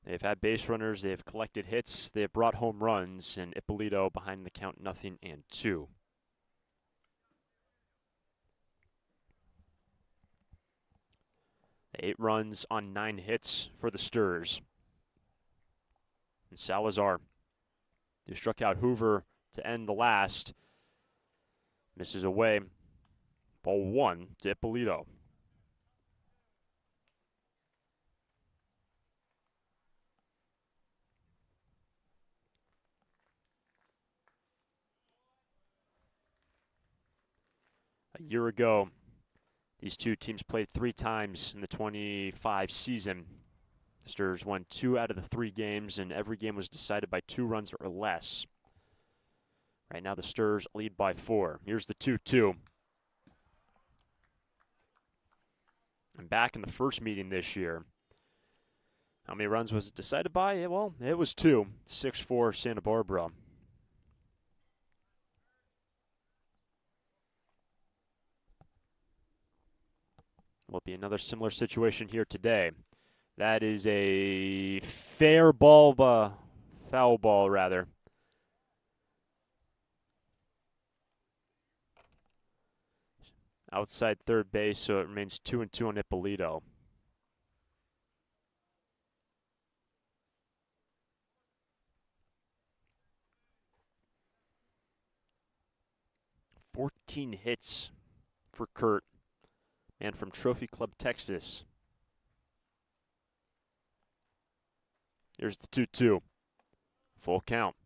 They've had base runners, they have collected hits, they have brought home runs, and Ippolito behind the count 0-2. The 8 runs on 9 hits for the Sturs. And Salazar, who struck out Hoover to end the last, misses away. Ball 1 to Ippolito. A year ago, these two teams played 3 times in the 25 season. The Sturs won 2 out of the 3 games, and every game was decided by 2 runs or less. Right now, the Sturs lead by 4. Here's the 2-2. And back in the first meeting this year, how many runs was it decided by? Well, it was 2. 6-4 Santa Barbara. Will be another similar situation here today. That is a foul ball rather. Outside third base, so it remains 2-2 on Ippolito. "14 hits for Kurt, man from Trophy Club, Texas." Here's the 2-2. Full count.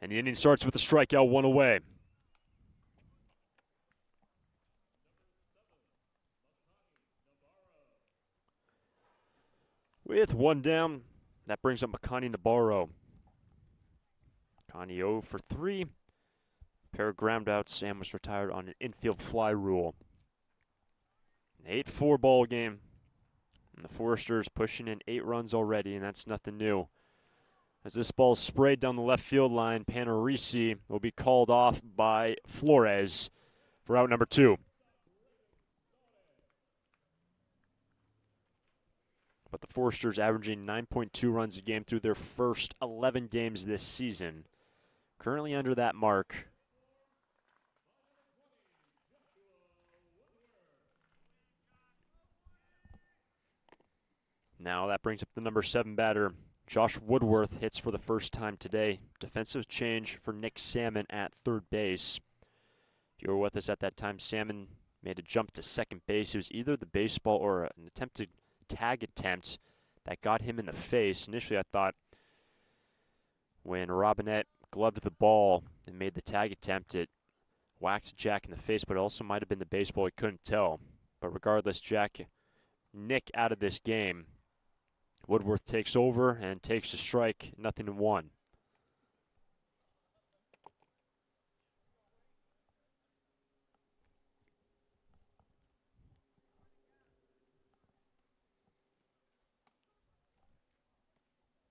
And the inning starts with a strikeout, one away. With one down, that brings up Makani Nabarro. Makani 0 for 3. Pair of groundouts. Sam was retired on an infield fly rule. An 8-4 ball game. And the Foresters pushing in 8 runs already, and that's nothing new. As this ball is sprayed down the left field line, Panarisi will be called off by Flores for out number 2. But the Foresters averaging 9.2 runs a game through their first 11 games this season. Currently under that mark. Now that brings up the number 7 batter. Josh Woodworth hits for the first time today. Defensive change for Nick Salmon at third base. If you were with us at that time, Salmon made a jump to second base. It was either the baseball or an attempted tag attempt that got him in the face. Initially, I thought when Robinette gloved the ball and made the tag attempt, it whacked Jack in the face, but it also might have been the baseball. He couldn't tell. But regardless, Nick out of this game. Woodworth takes over and takes a strike, 0-1.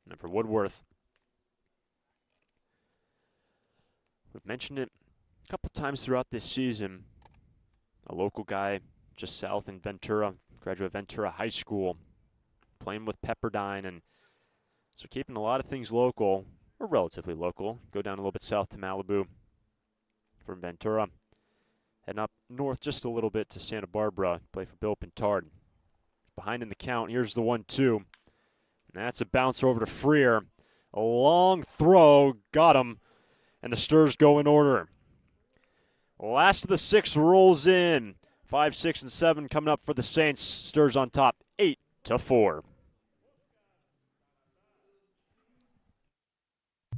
And for Woodworth, we've mentioned it a couple times throughout this season. A local guy just south in Ventura, graduate of Ventura High School, playing with Pepperdine, and so keeping a lot of things local, or relatively local. Go down a little bit south to Malibu from Ventura. Heading up north just a little bit to Santa Barbara, play for Bill Pintard. Behind in the count, here's the 1-2. And that's a bouncer over to Freer. A long throw, got him, and the Sturs go in order. Last of the 6 rolls in. 5, 6, and 7 coming up for the Saints. Sturs on top, 8-4.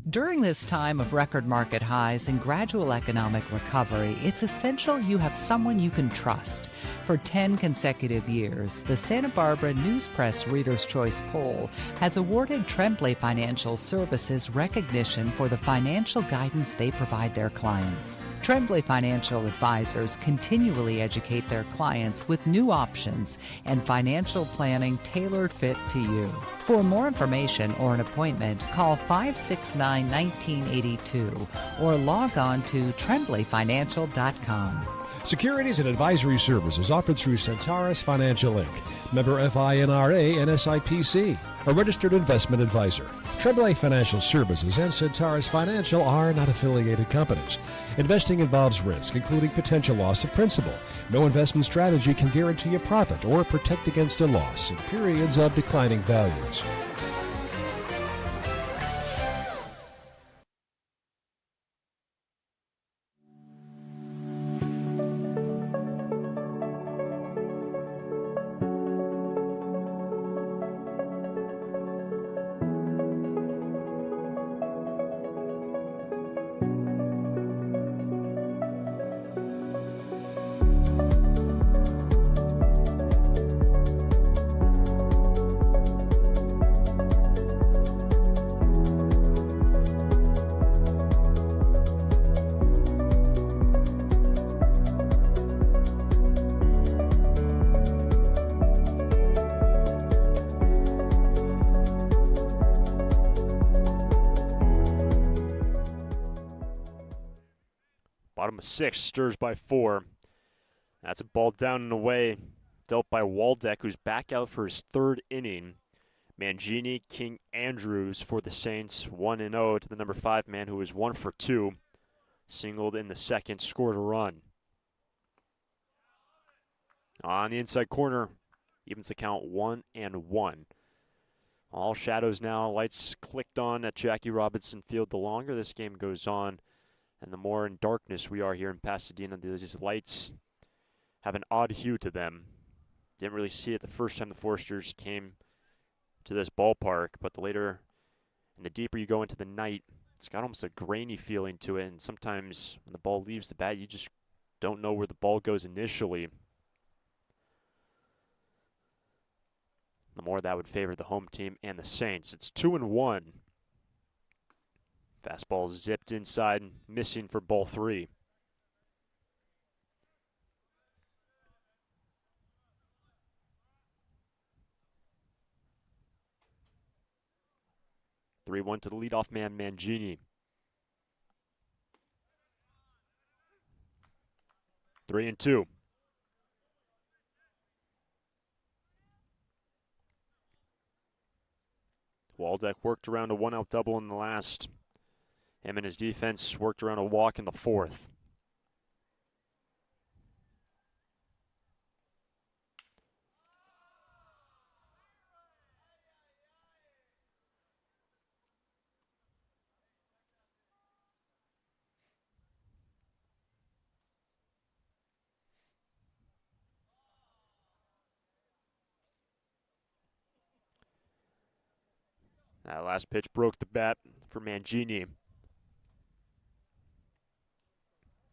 During this time of record market highs and gradual economic recovery, it's essential you have someone you can trust. For 10 consecutive years, the Santa Barbara News Press Reader's Choice Poll has awarded Tremblay Financial Services recognition for the financial guidance they provide their clients. Tremblay Financial Advisors continually educate their clients with new options and financial planning tailored fit to you. For more information or an appointment, call 569-1982 or log on to tremblayfinancial.com. Securities and advisory services offered through Centaurus Financial Inc., member FINRA and SIPC, a registered investment advisor. Tremblay Financial Services and Centaurus Financial are not affiliated companies. Investing involves risk, including potential loss of principal. No investment strategy can guarantee a profit or protect against a loss in periods of declining values. Bottom of 6, Sturs by 4. That's a ball down and away, dealt by Waldeck, who's back out for his 3rd inning. Mangini, King, Andrews for the Saints, 1-0 to the number 5 man, who was 1 for 2. Singled in the 2nd, scored a run. On the inside corner, evens the count 1-1. All shadows now, lights clicked on at Jackie Robinson Field. The longer this game goes on, and the more in darkness we are here in Pasadena, these lights have an odd hue to them. Didn't really see it the first time the Foresters came to this ballpark, but the later and the deeper you go into the night, it's got almost a grainy feeling to it, and sometimes when the ball leaves the bat, you just don't know where the ball goes initially. The more that would favor the home team and the Saints. It's 2-1. Fastball zipped inside, missing for ball 3. Three-one to the leadoff man, Mangini. 3-2. Waldeck worked around a 1-out double in the last. Him and his defense worked around a walk in the 4th. That last pitch broke the bat for Mangini.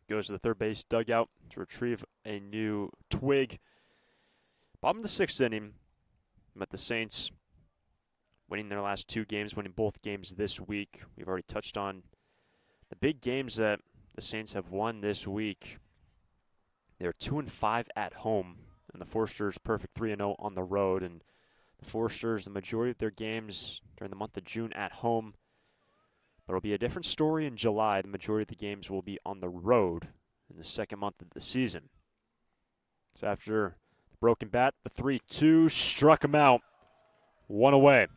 Goes to the third base dugout to retrieve a new twig. Bottom of the 6th inning, but the Saints winning their last 2 games, winning both games this week. We've already touched on the big games that the Saints have won this week. They're 2-5 at home, and the Foresters perfect 3-0 on the road. And the Foresters, the majority of their games during the month of June at home. But it'll be a different story in July. The majority of the games will be on the road in the 2nd month of the season. So after the broken bat, the 3-2 struck him out. 1 away.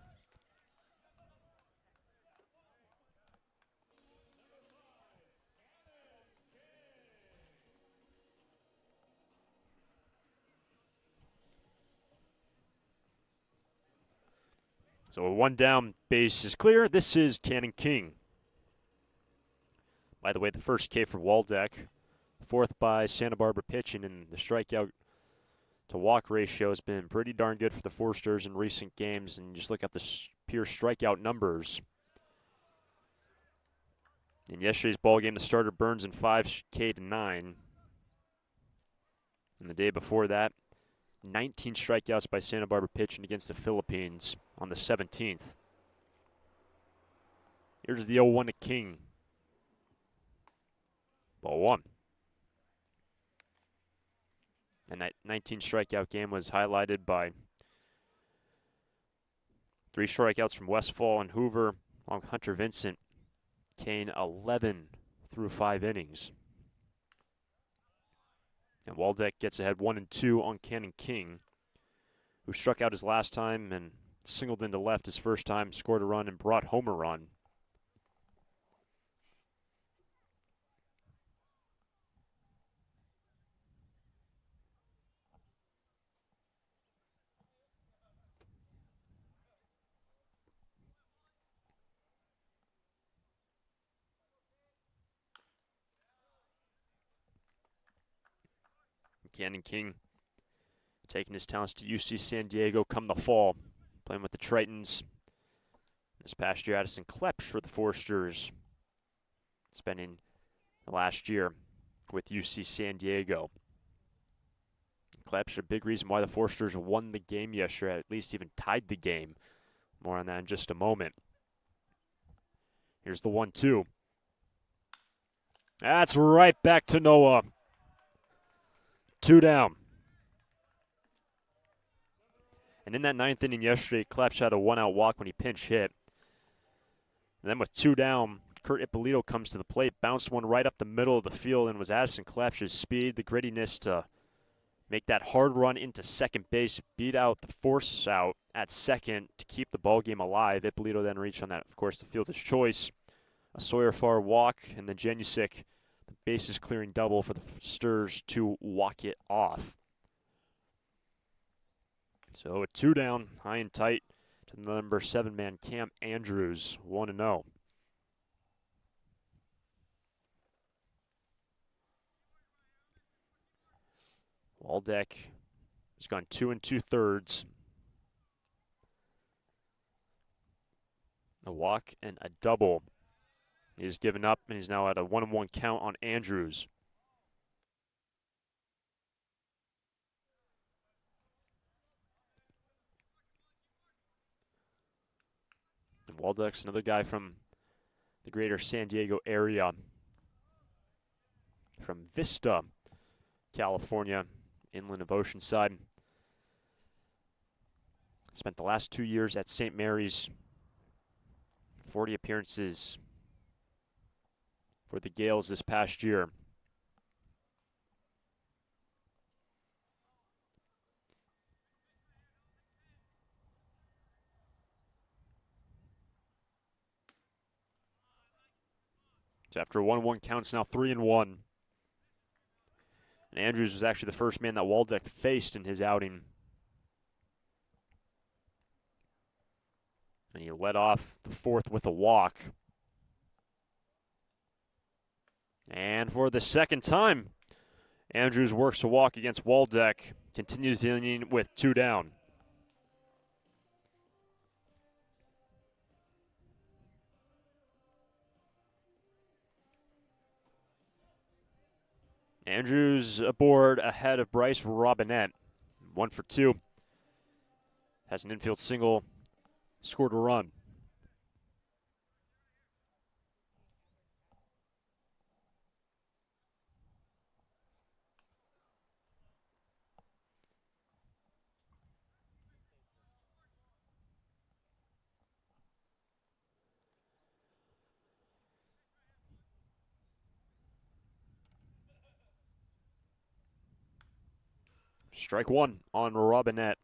So 1 down, base is clear. This is Cannon King. By the way, the first K for Waldeck. 4th by Santa Barbara pitching, and the strikeout to walk ratio has been pretty darn good for the Foresters in recent games. And just look at the pure strikeout numbers. In yesterday's ball game, the starter burns in 5K to 9. And the day before that, 19 strikeouts by Santa Barbara pitching against the Philippines on the 17th. Here's the 0-1 to King. Ball 1. And that 19 strikeout game was highlighted by 3 strikeouts from Westfall and Hoover, along with Hunter Vincent. Kane 11 through 5 innings. And Waldeck gets ahead 1-2 on Cannon King, who struck out his last time and singled into left his first time, scored a run, and brought home a run. Cannon King taking his talents to UC San Diego come the fall, playing with the Tritons. This past year, Addison Klepsch for the Foresters, spending the last year with UC San Diego. Klepsch, a big reason why the Foresters won the game yesterday, at least even tied the game. More on that in just a moment. Here's the 1-2. That's right back to Noah. 2 down. And in that 9th inning yesterday, Klepsch had a 1-out walk when he pinch hit. And then with 2 down, Kurt Ippolito comes to the plate, bounced one right up the middle of the field, and was Addison Klepsch's speed, the grittiness to make that hard run into second base, beat out the force out at second to keep the ball game alive. Ippolito then reached on that, of course, the fielder's choice. A Sawyer Farr walk, and then Janusik, the bases clearing double for the Sturs to walk it off. So a 2 down, high and tight to the number 7 man Cam Andrews, 1-0. Waldeck has gone 2 2/3. A walk and a double. He's given up, and he's now at a 1-1 count on Andrews. And Waldeck's another guy from the greater San Diego area, from Vista, California, inland of Oceanside. Spent the last 2 years at St. Mary's. 40 appearances for the Gales this past year. So after a 1-1 count, it's now 3-1. And Andrews was actually the first man that Waldeck faced in his outing. And he led off the fourth with a walk. And for the second time, Andrews works a walk against Waldeck, continues the inning with 2 down. Andrews aboard ahead of Bryce Robinette. 1 for 2. Has an infield single, scored a run. Strike 1 on Robinette.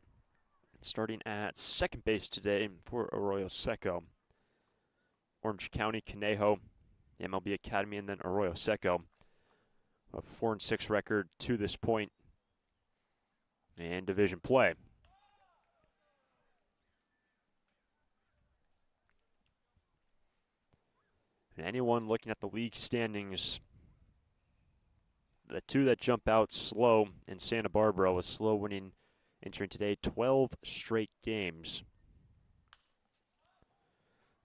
Starting at second base today for Arroyo Seco. Orange County, Conejo, the MLB Academy, and then Arroyo Seco. A 4-6 record to this point in division play. And anyone looking at the league standings, the two that jump out slow in Santa Barbara, with Slow winning entering today 12 straight games.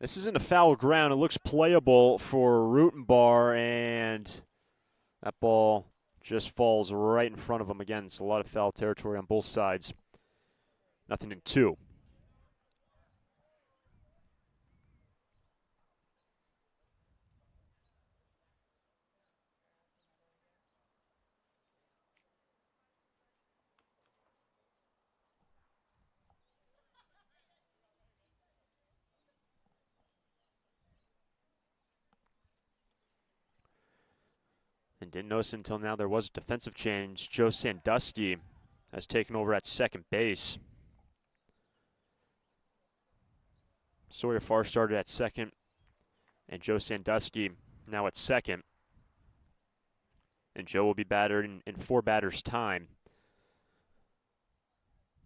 This isn't a foul ground. It looks playable for Rutenbar, and that ball just falls right in front of him. Again, it's a lot of foul territory on both sides. 0-2. And didn't notice until now there was a defensive change. Joe Sandusky has taken over at second base. Sawyer Farr started at second, and Joe Sandusky now at second. And Joe will be battered in 4 batters' time.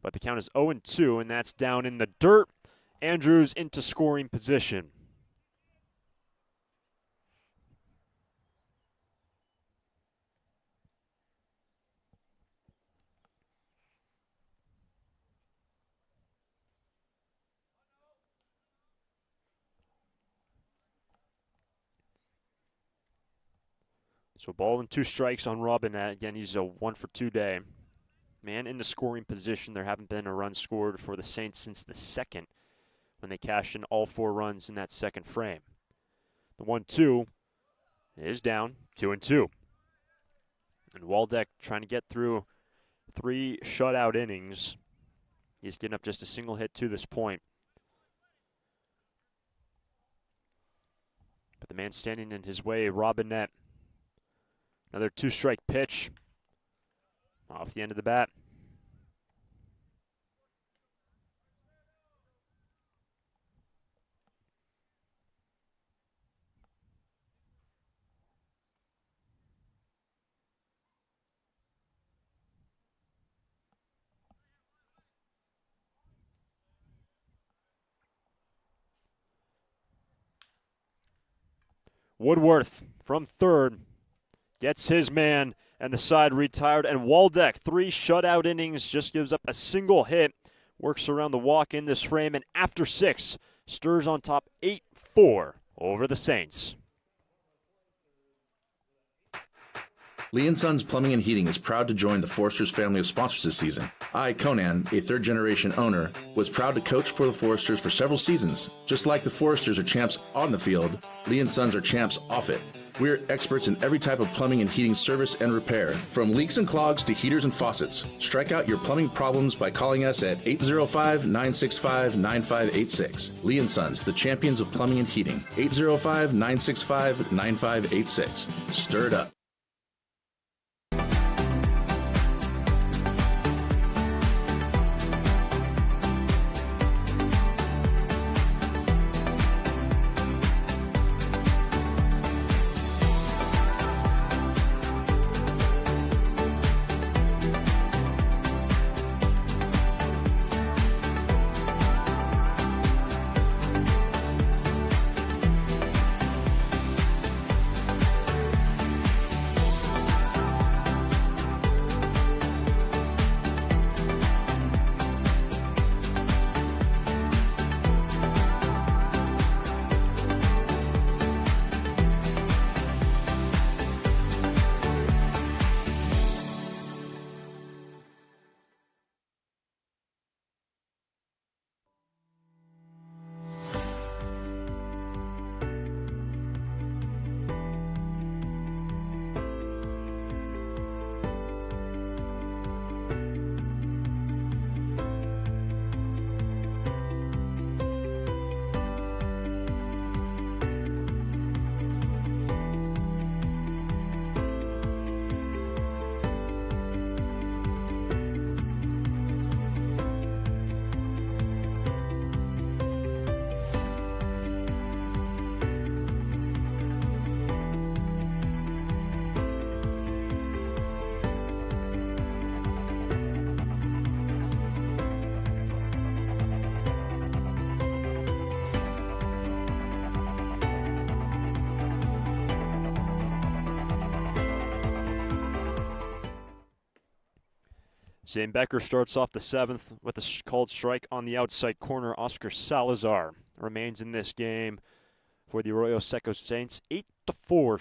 But the count is 0-2, and that's down in the dirt. Andrews into scoring position. So 1 and 2 strikes on Robinette. Again, he's a 1 for 2 day. Man in the scoring position. There haven't been a run scored for the Saints since the second, when they cashed in all 4 runs in that second frame. The 1-2 is down, 2-2. And Waldeck trying to get through 3 shutout innings. He's getting up just a single hit to this point. But the man standing in his way, Robinette. Another 2-strike pitch off the end of the bat. Woodworth from third gets his man, and the side retired. And Waldeck, 3 shutout innings, just gives up a single hit. Works around the walk in this frame, and after 6, Sturs on top 8-4 over the Saints. Lee & Sons Plumbing and Heating is proud to join the Foresters family of sponsors this season. I, Conan, a third-generation owner, was proud to coach for the Foresters for several seasons. Just like the Foresters are champs on the field, Lee & Sons are champs off it. We're experts in every type of plumbing and heating service and repair, from leaks and clogs to heaters and faucets. Strike out your plumbing problems by calling us at 805-965-9586. Lee & Sons, the champions of plumbing and heating. 805-965-9586. Stir it up. Zane Becker starts off the 7th with a called strike on the outside corner. Oscar Salazar remains in this game for the Arroyo Seco Saints. 8-4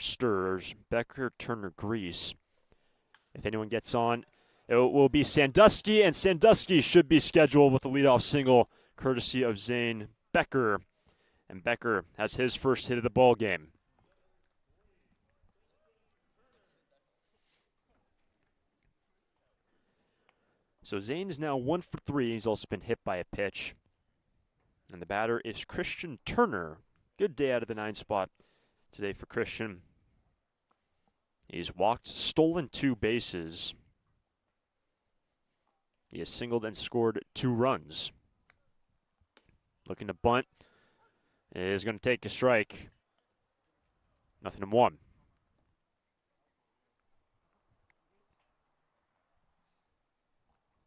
Sturs. Becker, Turner, Grease. If anyone gets on, it will be Sandusky, and Sandusky should be scheduled with a leadoff single courtesy of Zane Becker. And Becker has his first hit of the ball game. So Zane is now 1 for 3. He's also been hit by a pitch. And the batter is Christian Turner. Good day out of the 9 spot today for Christian. He's walked, stolen 2 bases. He has singled and scored 2 runs. Looking to bunt. Is going to take a strike. 0-1.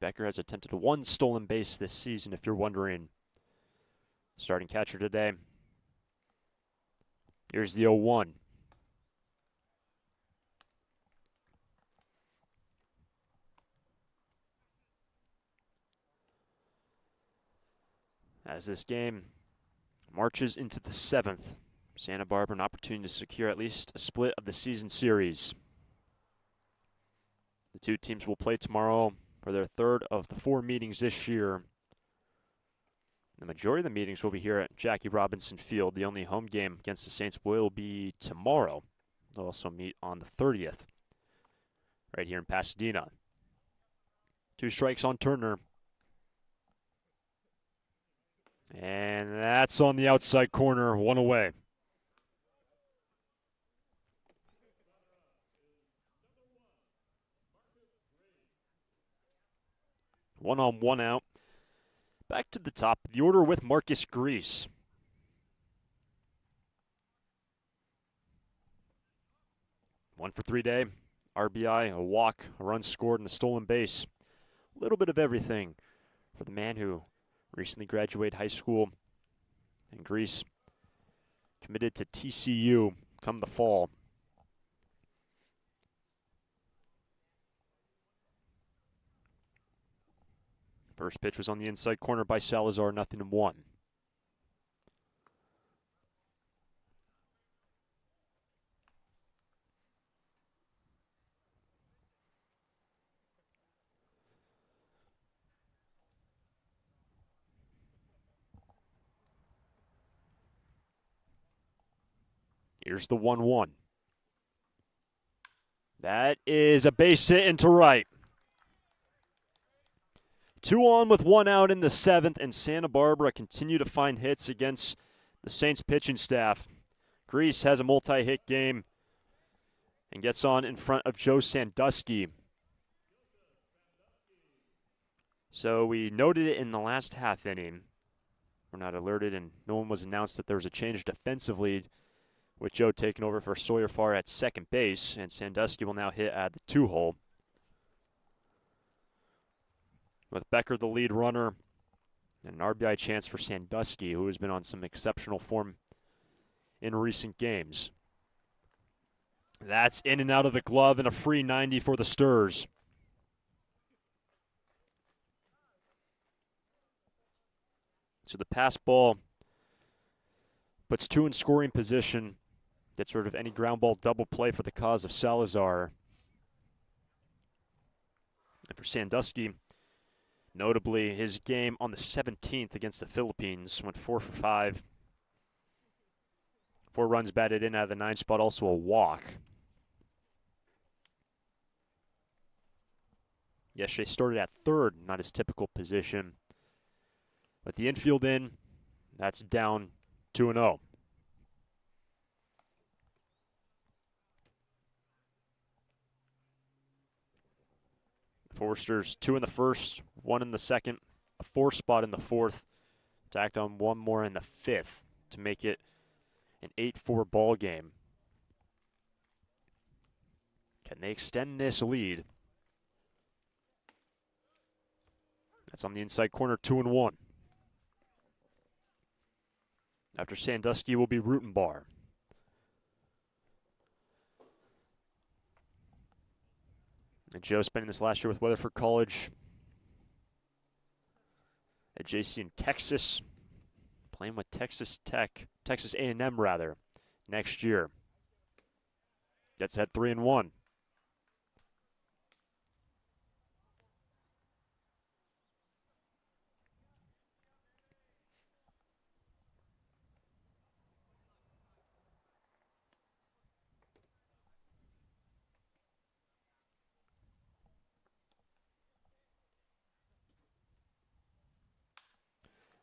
Becker has attempted 1 stolen base this season, if you're wondering. Starting catcher today. Here's the 0-1. As this game marches into the 7th, Santa Barbara an opportunity to secure at least a split of the season series. The 2 teams will play tomorrow for their 3rd of the 4 meetings this year. The majority of the meetings will be here at Jackie Robinson Field. The only home game against the Saints will be tomorrow. They'll also meet on the 30th, right here in Pasadena. 2 strikes on Turner. And that's on the outside corner, 1 away. 1 on, 1 out. Back to the top of the order with Marcus Grease. One for 3 day. RBI, a walk, a run scored, and a stolen base. A little bit of everything for the man who recently graduated high school in Greece. Committed to TCU come the fall. First pitch was on the inside corner by Salazar, 0-1. Here's the 1-1. That is a base hit into right. 2 on with 1 out in the 7th, and Santa Barbara continue to find hits against the Saints pitching staff. Grease has a multi-hit game and gets on in front of Joe Sandusky. So we noted it in the last half inning. We're not alerted, and no one was announced that there was a change defensively with Joe taking over for Sawyer Farr at second base, and Sandusky will now hit at the 2-hole. With Becker the lead runner, and an RBI chance for Sandusky, who has been on some exceptional form in recent games. That's in and out of the glove, and a free 90 for the Sturs. So the pass ball puts 2 in scoring position, gets rid of any ground ball double play for the cause of Salazar. And for Sandusky, notably, his game on the 17th against the Philippines went 4 for 5. 4 runs batted in out of the 9 spot, also a walk. Yesterday started at third, not his typical position. But the infield in, that's down 2-0. Forsters 2 in the first, 1 in the second, a 4 spot in the 4th. Tacked on 1 more in the 5th to make it an 8-4 ball game. Can they extend this lead? That's on the inside corner, 2-1. After Sandusky will be Rutenbar. And Joe spending this last year with Weatherford College at JC in Texas, playing with Texas A&M rather, next year. That's at 3-1.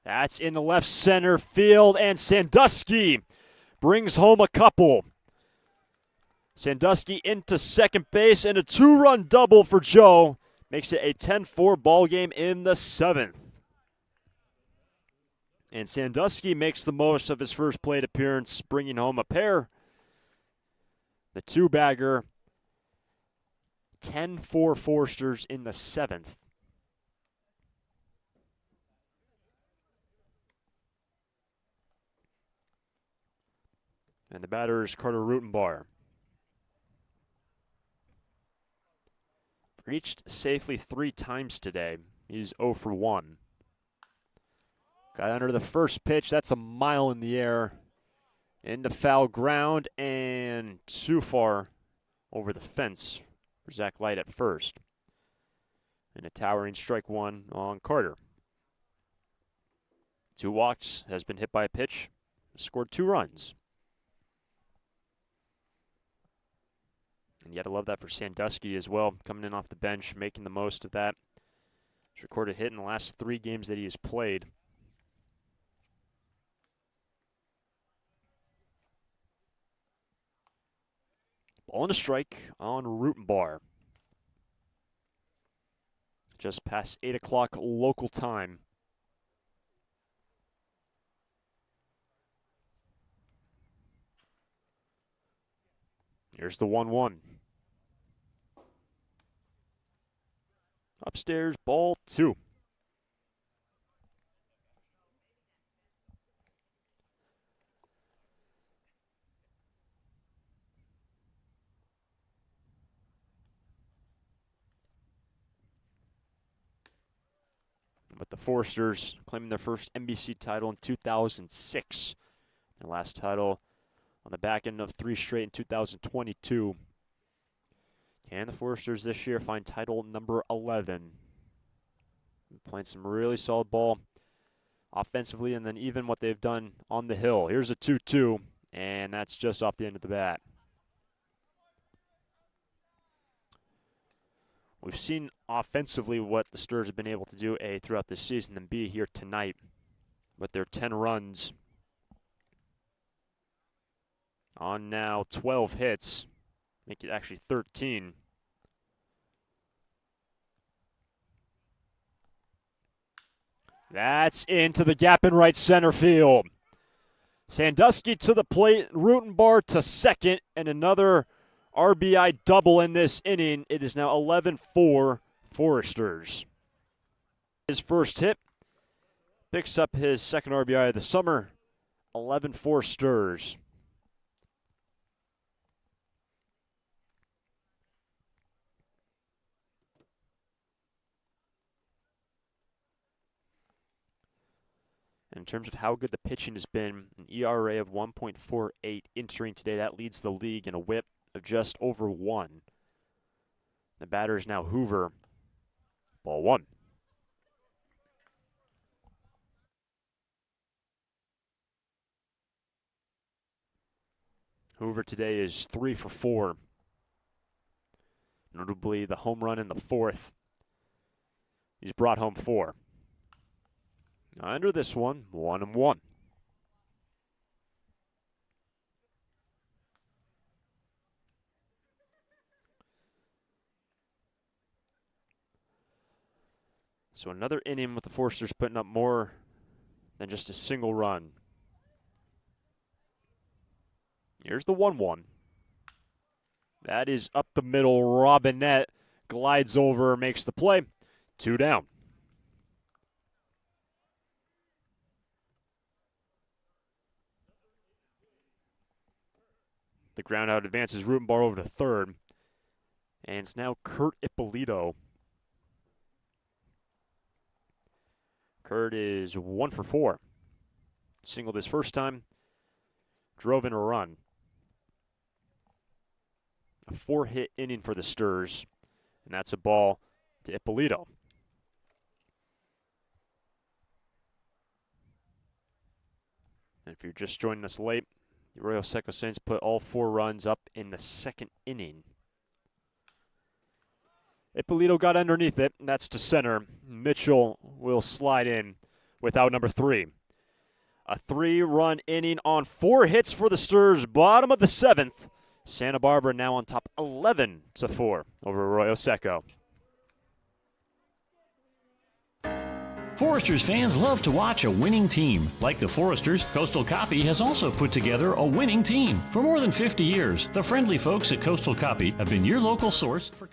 That's in the left center field, and Sandusky brings home a couple. Sandusky into second base, and a 2-run double for Joe makes it a 10-4 ball game in the 7th. And Sandusky makes the most of his first plate appearance, bringing home a pair. The 2-bagger, 10-4 Forsters in the 7th. And the batter is Carter Rutenbar. Reached safely 3 times today. He's 0 for 1. Got under the first pitch. That's a mile in the air. Into foul ground and too far over the fence for Zach Light at first. And a towering strike 1 on Carter. 2 walks, has been hit by a pitch, scored 2 runs. And you got to love that for Sandusky as well, coming in off the bench, making the most of that. He's recorded a hit in the last 3 games that he has played. Ball and a strike on Rutenbar. just past 8 o'clock local time. Here's the 1-1. Upstairs, ball 2. With the Foresters claiming their first NBC title in 2006. Their last title on the back end of 3 straight in 2022. Can the Foresters this year find title number 11? Playing some really solid ball offensively, and then even what they've done on the hill. Here's a 2-2, and that's just off the end of the bat. We've seen offensively what the Sturs have been able to do, A, throughout this season, and B, here tonight with their 10 runs on now 12 hits. Make it actually 13. That's into the gap in right center field. Sandusky to the plate, Rutenbar to second, and another RBI double in this inning. It is now 11-4 Foresters. His first hit picks up his second RBI of the summer. 11-4 Sturs. In terms of how good the pitching has been, an ERA of 1.48 entering today. That leads the league in a whip of just over 1. The batter is now Hoover. Ball 1. Hoover today is 3 for 4. Notably the home run in the 4th. He's brought home 4. Under this one, 1-1. So another inning with the Foresters putting up more than just a single run. Here's the 1-1. That is up the middle. Robinette glides over, makes the play. 2 down. The ground out advances Rutenbar over to third. And it's now Kurt Ippolito. Kurt is 1 for 4. Singled his first time. Drove in a run. A 4-hit inning for the Sturs. And that's a ball to Ippolito. And if you're just joining us late, the Arroyo Seco Saints put all 4 runs up in the second inning. Ippolito got underneath it, and that's to center. Mitchell will slide in with out number 3. A 3-run inning on 4 hits for the Sturs, bottom of the 7th. Santa Barbara now on top 11-4 over Arroyo Seco. Foresters fans love to watch a winning team. Like the Foresters, Coastal Copy has also put together a winning team. For more than 50 years, the friendly folks at Coastal Copy have been your local source for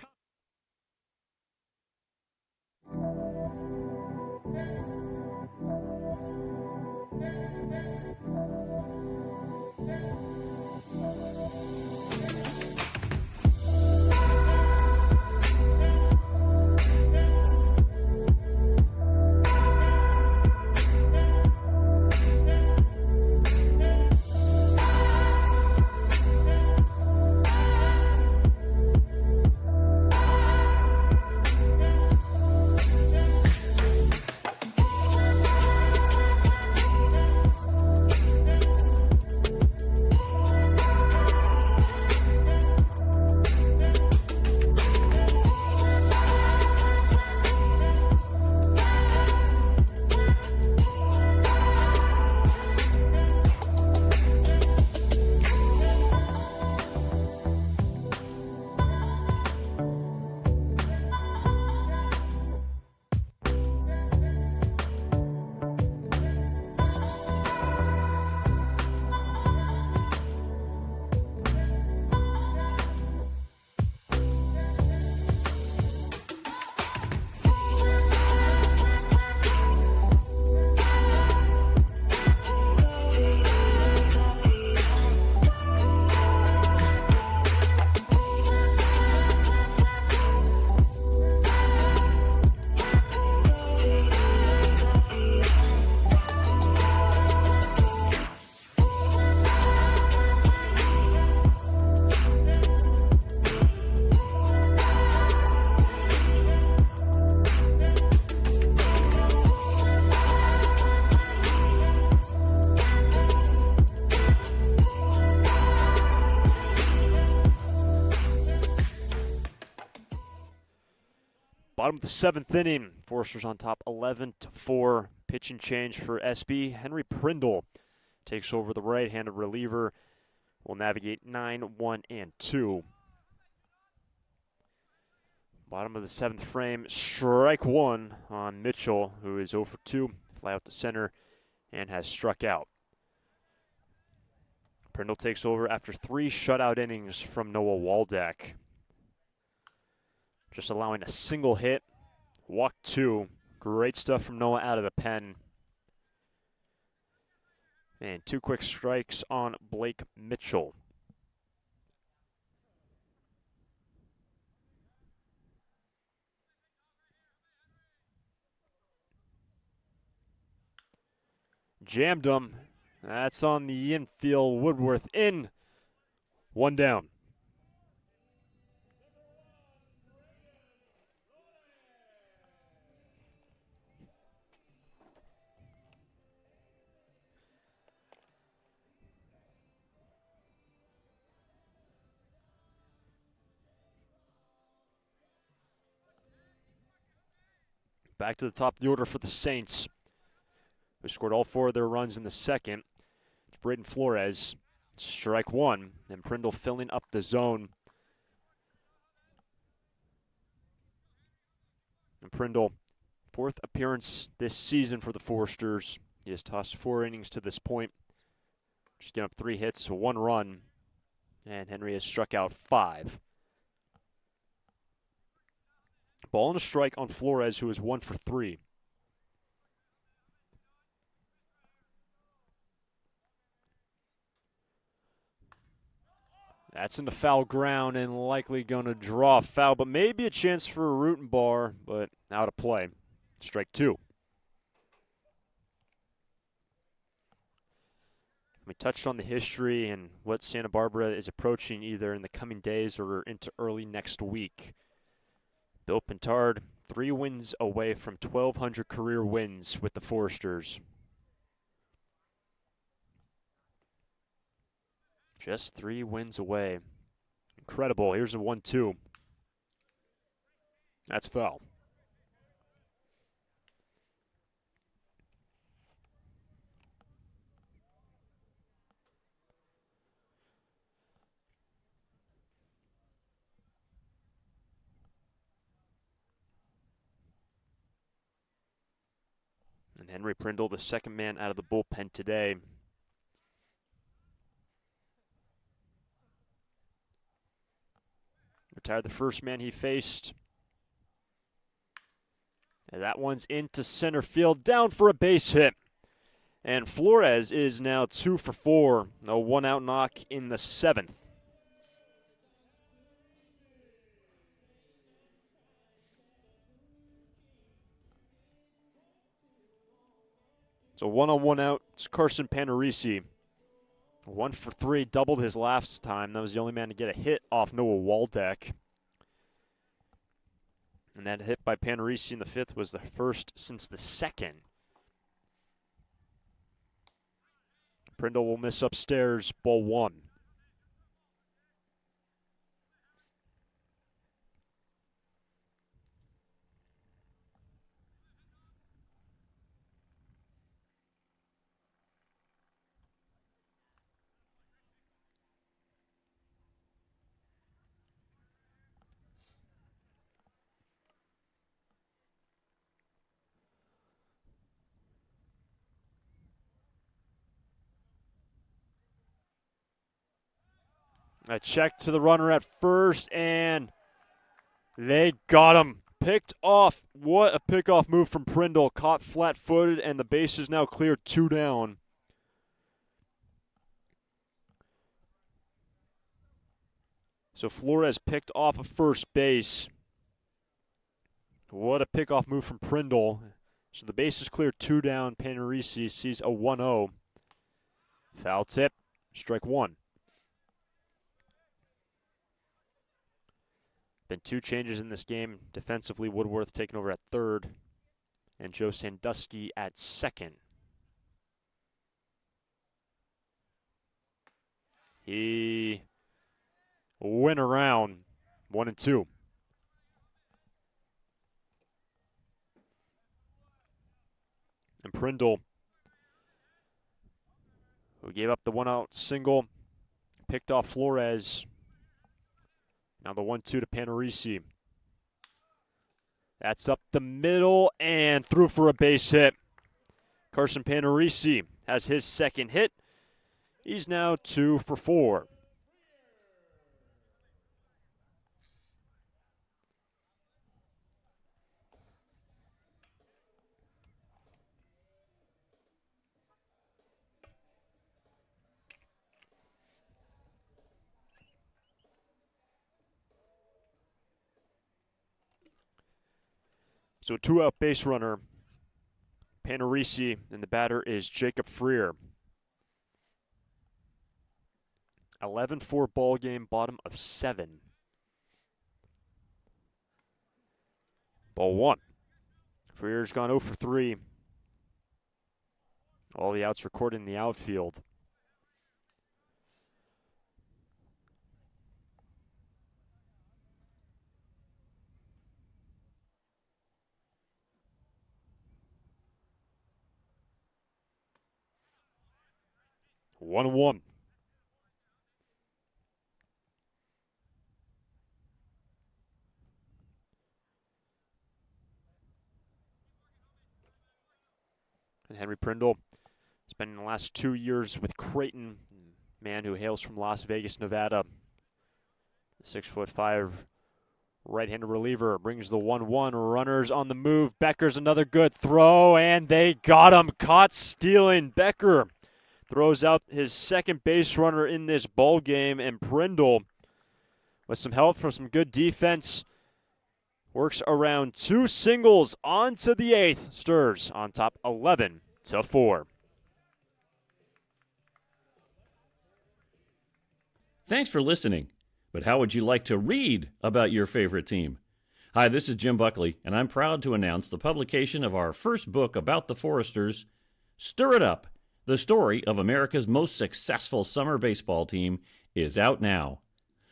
Bottom of the 7th inning, Foresters on top 11-4. Pitching change for SB. Henry Prindle takes over the right-handed reliever. Will navigate 9, 1, and 2. Bottom of the 7th frame, strike one on Mitchell, who is 0 for 2. Fly out to center and has struck out. Prindle takes over after 3 shutout innings from Noah Waldeck. Just allowing a single hit, walk 2. Great stuff from Noah out of the pen. And 2 quick strikes on Blake Mitchell. Jammed him. That's on the infield. Woodworth in. 1 down. Back to the top of the order for the Saints, who scored all 4 of their runs in the second. It's Braden Flores, strike 1, and Prindle filling up the zone. And Prindle, 4th appearance this season for the Foresters. He has tossed 4 innings to this point. Just getting up 3 hits, 1 run, and Henry has struck out 5. Ball and a strike on Flores, who is 1 for 3. That's in the foul ground and likely going to draw a foul, but maybe a chance for a root and bar, but out of play. Strike 2. We touched on the history and what Santa Barbara is approaching either in the coming days or into early next week. Bill Pintard, 3 wins away from 1,200 career wins with the Foresters. Just 3 wins away. Incredible. Here's a 1-2. That's foul. And Henry Prindle, the second man out of the bullpen today. Retired the first man he faced. And that one's into center field, down for a base hit. And Flores is now 2 for 4. A 1-out knock in the 7th. So 1-on-1 out, it's Carson Panarisi. 1 for 3, doubled his last time. That was the only man to get a hit off Noah Waldeck. And that hit by Panarisi in the 5th was the first since the 2nd. Prindle will miss upstairs, ball 1. A check to the runner at first, and they got him. Picked off. What a pickoff move from Prindle. Caught flat-footed, and the base is now clear, 2 down. So Flores picked off of first base. What a pickoff move from Prindle. So the base is clear, 2 down. Panarisi sees a 1-0. Foul tip, strike 1. Been 2 changes in this game. Defensively, Woodworth taking over at 3rd, and Joe Sandusky at 2nd. He went around 1-2. And Prindle, who gave up the one-out single, picked off Flores. Now the 1-2 to Panarisi. That's up the middle and through for a base hit. Carson Panarisi has his second hit. He's now 2 for 4. So 2-out base runner, Panarisi, and the batter is Jacob Freer. 11-4 ball game, bottom of 7. Ball 1. Freer's gone 0 for 3. All the outs recorded in the outfield. One. And Henry Prindle, spending the last 2 years with Creighton, man who hails from Las Vegas, Nevada. 6'5" right-handed reliever brings the 1-1. Runners on the move. Becker's another good throw, and they got him. Caught stealing. Becker throws out his second base runner in this ball game, and Prindle, with some help from some good defense, works around 2 singles onto the 8th. Sturs on top 11-4. Thanks for listening. But how would you like to read about your favorite team? Hi, this is Jim Buckley, and I'm proud to announce the publication of our first book about the Foresters, Stir It Up. The story of America's most successful summer baseball team is out now.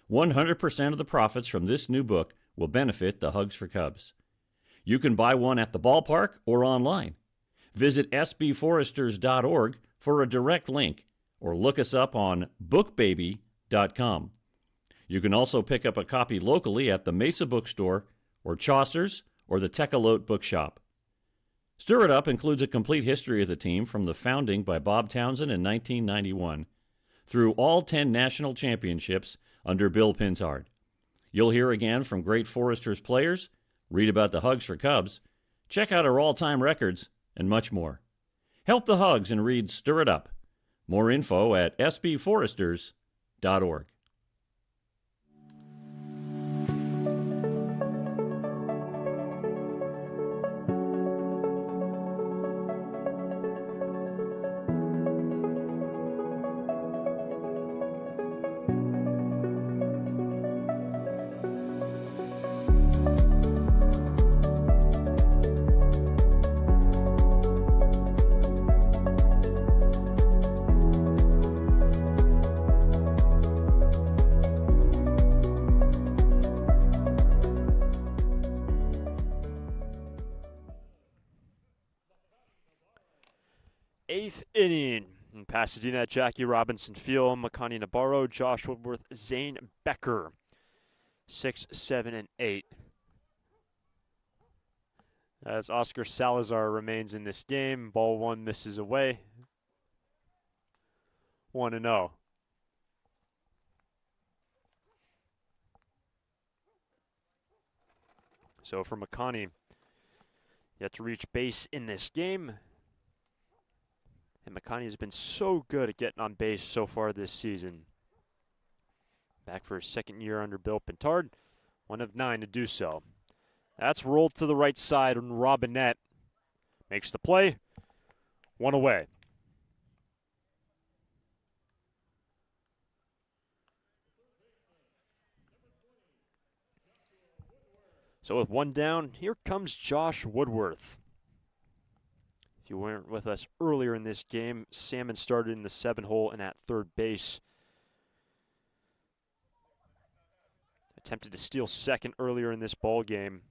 100% of the profits from this new book will benefit the Hugs for Cubs. You can buy one at the ballpark or online. Visit sbforesters.org for a direct link, or look us up on bookbaby.com. You can also pick up a copy locally at the Mesa Bookstore or Chaucer's or the Tecolote Bookshop. Stir It Up includes a complete history of the team from the founding by Bob Townsend in 1991 through all 10 national championships under Bill Pintard. You'll hear again from great Foresters players, read about the Hugs for Cubs, check out our all-time records, and much more. Help the Hugs and read Stir It Up. More info at sbforesters.org. Eighth inning in Pasadena at Jackie Robinson Field. Makani Nabarro, Josh Woodworth, Zane Becker. 6, 7, and 8. As Oscar Salazar remains in this game. Ball 1 misses away. 1-0. So for Makani, yet to reach base in this game. And Makani has been so good at getting on base so far this season. Back for his second year under Bill Pintard, 1 of 9 to do so. That's rolled to the right side, and Robinette makes the play. 1 away. So with 1 down, here comes Josh Woodworth. If you weren't with us earlier in this game, Salmon started in the 7-hole and at third base. Attempted to steal second earlier in this ball game.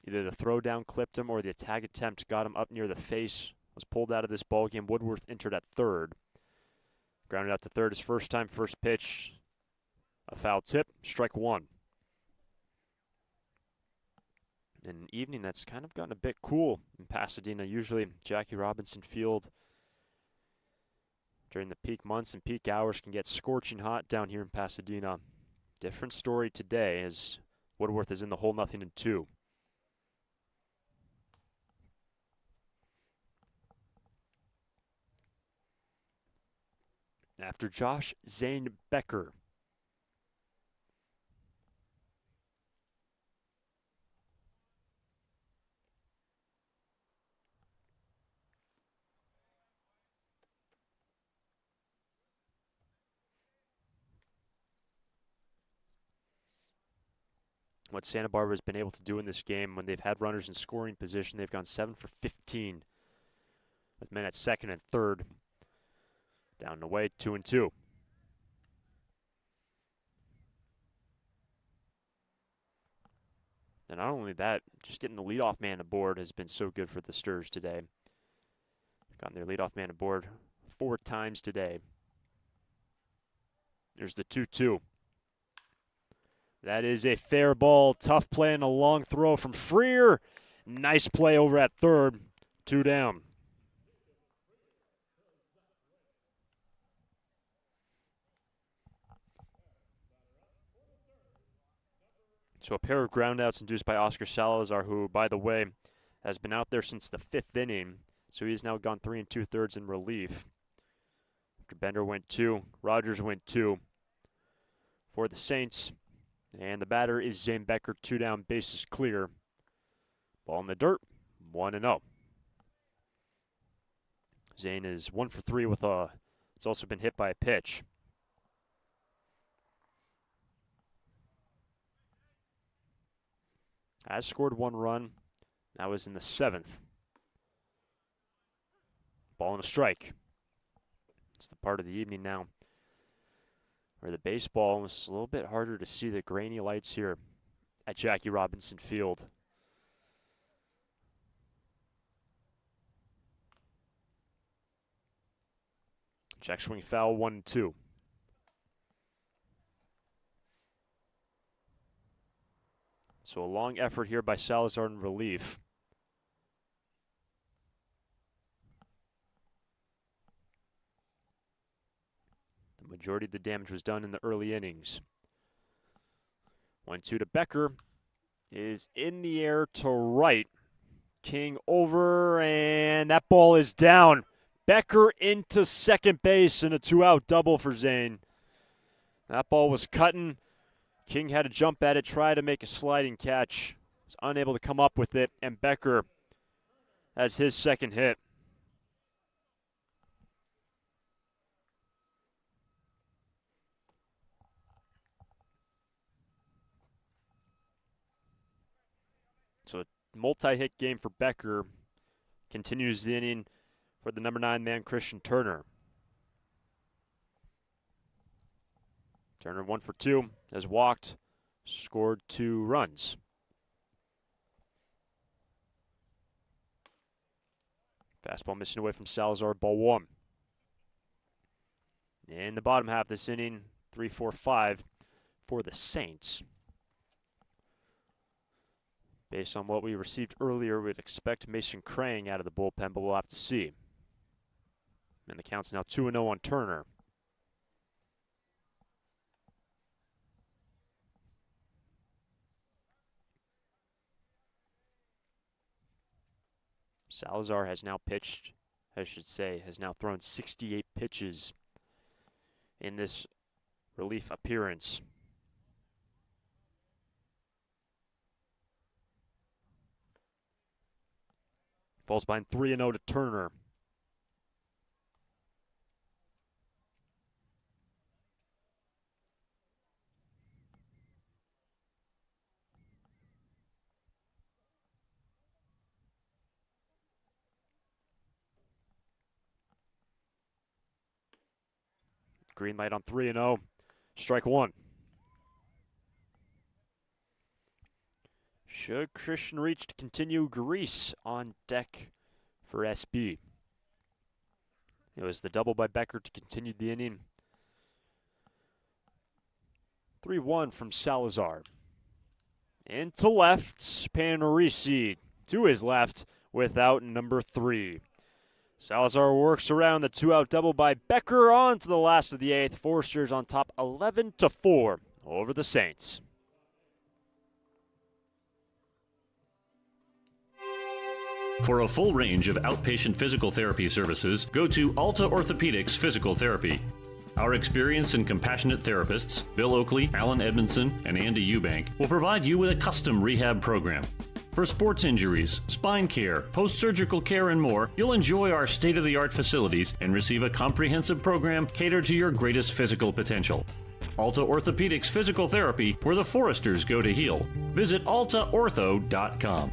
Either the throw down clipped him or the tag attempt got him up near the face. Was pulled out of this ball game. Woodworth entered at third. Grounded out to third his first time, first pitch. A foul tip, strike one. In an evening that's kind of gotten a bit cool in Pasadena. Usually Jackie Robinson Field during the peak months and peak hours can get scorching hot down here in Pasadena. Different story today as Woodworth is in the hole 0-2. After Josh Zane Becker. What Santa Barbara has been able to do in this game when they've had runners in scoring position, they've gone 7 for 15 with men at second and third. Down and away, 2-2. And not only that, just getting the leadoff man aboard has been so good for the Sturs today. Gotten their leadoff man aboard 4 times today. There's the 2-2. That is a fair ball. Tough play and a long throw from Freer. Nice play over at third. 2 down. So a pair of groundouts induced by Oscar Salazar, who, by the way, has been out there since the 5th inning. So he's now gone 3 2/3 in relief. After Bender went 2, Rogers went 2 for the Saints. And the batter is Zane Becker, 2 down, bases clear. Ball in the dirt, 1-0. Zane is 1 for 3 with he's also been hit by a pitch. Has scored 1 run. That was in the 7th. Ball and a strike. It's the part of the evening now where the baseball is a little bit harder to see the grainy lights here at Jackie Robinson Field. Check swing foul, 1-2. So a long effort here by Salazar in relief. The majority of the damage was done in the early innings. 1-2 to Becker. Is in the air to right. King over, and that ball is down. Becker into second base and a 2-out double for Zane. That ball was cutting. King had to jump at it, try to make a sliding catch. Was unable to come up with it, and Becker has his second hit. So a multi-hit game for Becker. Continues the inning for the number 9 man, Christian Turner. Turner 1 for 2, has walked, scored 2 runs. Fastball missing away from Salazar, ball 1. In the bottom half of this inning, 3-4-5 for the Saints. Based on what we received earlier, we'd expect Mason Crane out of the bullpen, but we'll have to see. And the count's now 2-0 on Turner. Salazar has now pitched, I should say, has now thrown 68 pitches in this relief appearance. Falls behind 3-0 to Turner. Green light on 3-0. Strike 1. Should Christian reach to continue? Grease on deck for SB. It was the double by Becker to continue the inning. 3-1 from Salazar. Into left, Panarisi to his left without number 3. Salazar works around the 2-out double by Becker on to the last of the 8th. Foresters on top 11-4 over the Saints. For a full range of outpatient physical therapy services, go to Alta Orthopedics Physical Therapy. Our experienced and compassionate therapists, Bill Oakley, Alan Edmondson, and Andy Eubank, will provide you with a custom rehab program. For sports injuries, spine care, post-surgical care, and more, you'll enjoy our state-of-the-art facilities and receive a comprehensive program catered to your greatest physical potential. Alta Orthopedics Physical Therapy, where the Foresters go to heal. Visit altaortho.com.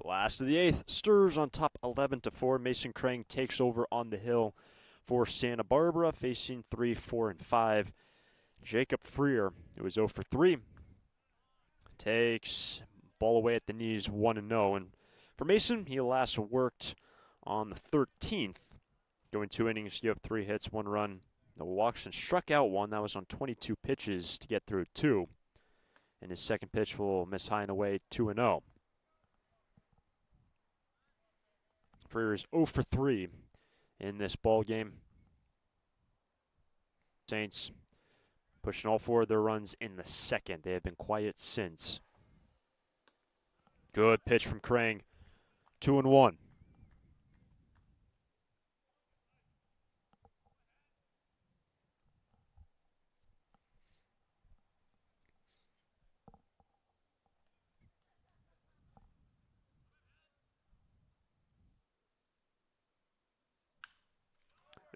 Last of the 8th, Sturs on top 11-4. Mason Crane takes over on the hill for Santa Barbara, facing 3, 4, and 5. Jacob Freer, who was 0 for 3, takes ball away at the knees, 1-0. And for Mason, he last worked on the 13th. Going 2 innings, you have 3 hits, 1 run, no walks, and struck out 1. That was on 22 pitches to get through 2. And his second pitch will miss high and away, 2-0. Freer is 0 for 3 in this ball game. Saints pushing all 4 of their runs in the second. They have been quiet since. Good pitch from Krang. 2-1.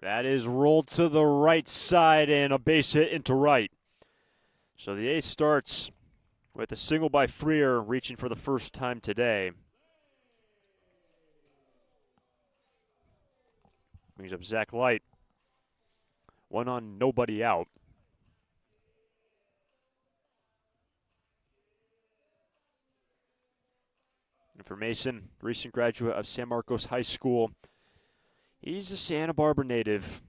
That is rolled to the right side and a base hit into right. So the 8th starts with a single by Freer, reaching for the first time today. Brings up Zach Light. 1 on, nobody out. And for Mason, recent graduate of San Marcos High School, he's a Santa Barbara native,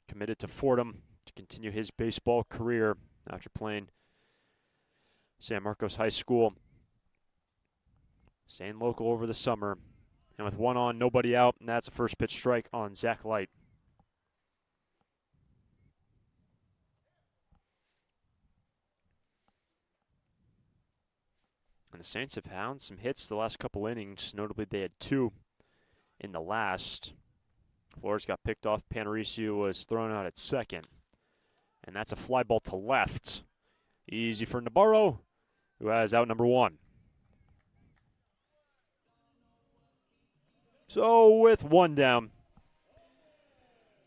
committed to Fordham to continue his baseball career after playing San Marcos High School. Staying local over the summer. And with 1 on, nobody out, and that's a first pitch strike on Zach Light. And the Saints have found some hits the last couple innings. Notably, they had 2 in the last. Flores got picked off. Panarisi was thrown out at second. And that's a fly ball to left. Easy for Navarro, who has out number 1. So with 1 down,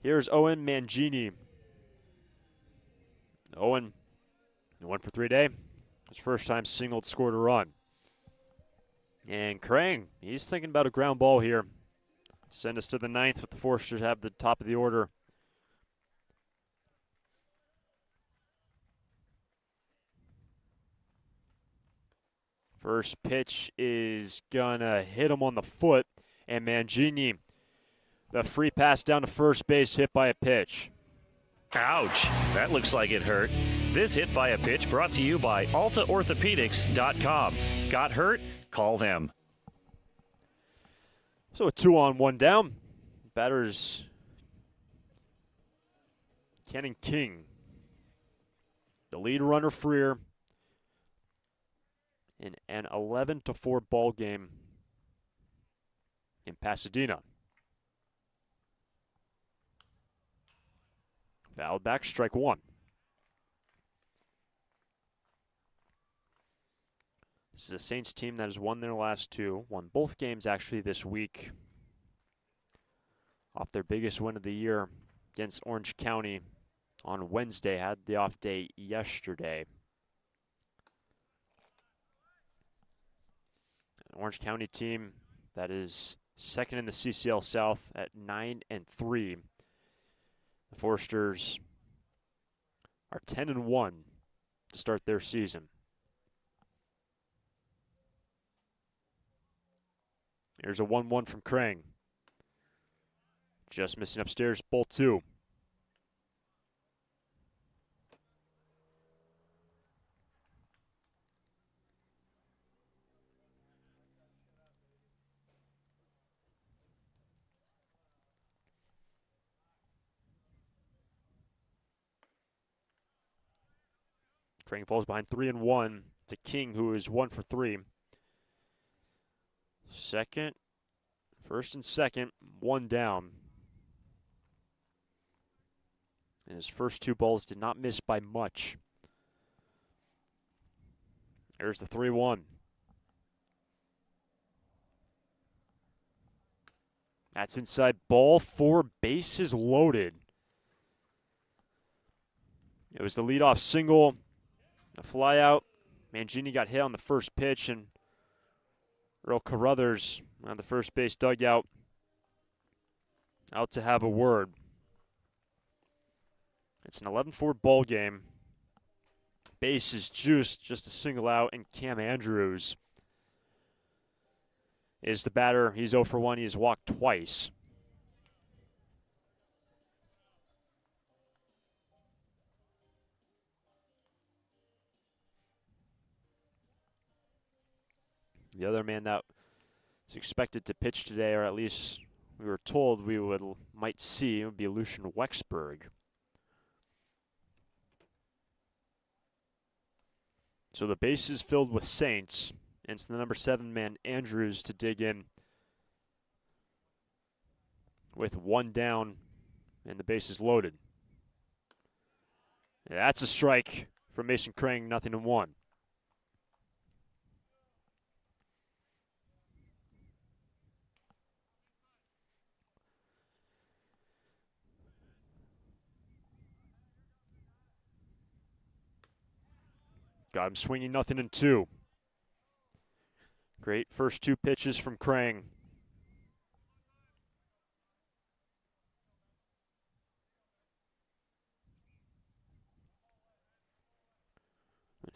here's Owen Mangini. Owen, 1 for 3 day. His first time singled, scored a run. And Krang, he's thinking about a ground ball here. Send us to the 9th with the Foresters have the top of the order. First pitch is gonna hit him on the foot, and Mangini, the free pass down to first base, hit by a pitch. Ouch, that looks like it hurt. This Hit by a Pitch brought to you by AltaOrthopedics.com. Got hurt? Call them. So a 2-on-1 down. Batters Ken and King. The lead runner Freer in an 11-4 ball game in Pasadena. Fouled back, strike one. This is a Saints team that has won their last two, won both games actually this week. Off their biggest win of the year against Orange County on Wednesday, had the off day yesterday. An Orange County team that is second in the CCL South at 9-3. The Foresters are 10-1 to start their season. Here's a 1-1 from Krang. Just missing upstairs, ball two. Krang falls behind 3-1 to King, who is 1 for 3. First and second, one down. And his first two balls did not miss by much. There's the 3-1. That's inside ball four, bases loaded. It was the leadoff single, a fly out. Mangini got hit on the first pitch, and Earl Carruthers on the first base dugout out to have a word. It's an 11-4 ball game. Base is juiced, just a single out, and Cam Andrews is the batter. He's 0 for 1. He has walked twice. The other man that is expected to pitch today, or at least we were told we might see, would be Lucian Wexberg. So the base is filled with Saints, and it's the number 7 man, Andrews, to dig in with one down, and the base is loaded. Yeah, that's a strike from Mason Krang, 0-1. Got him swinging 0-2. Great first two pitches from Krang.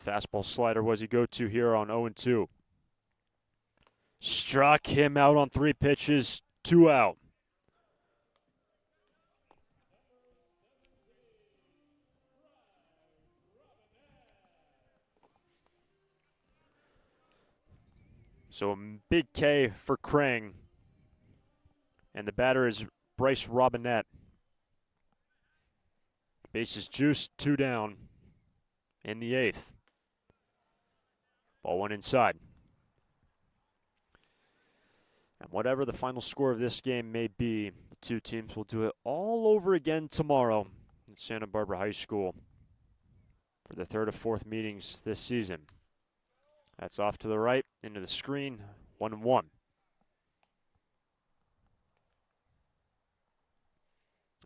Fastball slider was he go-to here on 0-2. Struck him out on 3 pitches, 2 out. So a big K for Krang. And the batter is Bryce Robinette. Base is juiced, 2 down in the 8th. Ball 1 inside. And whatever the final score of this game may be, the two teams will do it all over again tomorrow at Santa Barbara High School for the 3rd of 4th meetings this season. That's off to the right, into the screen, 1-1.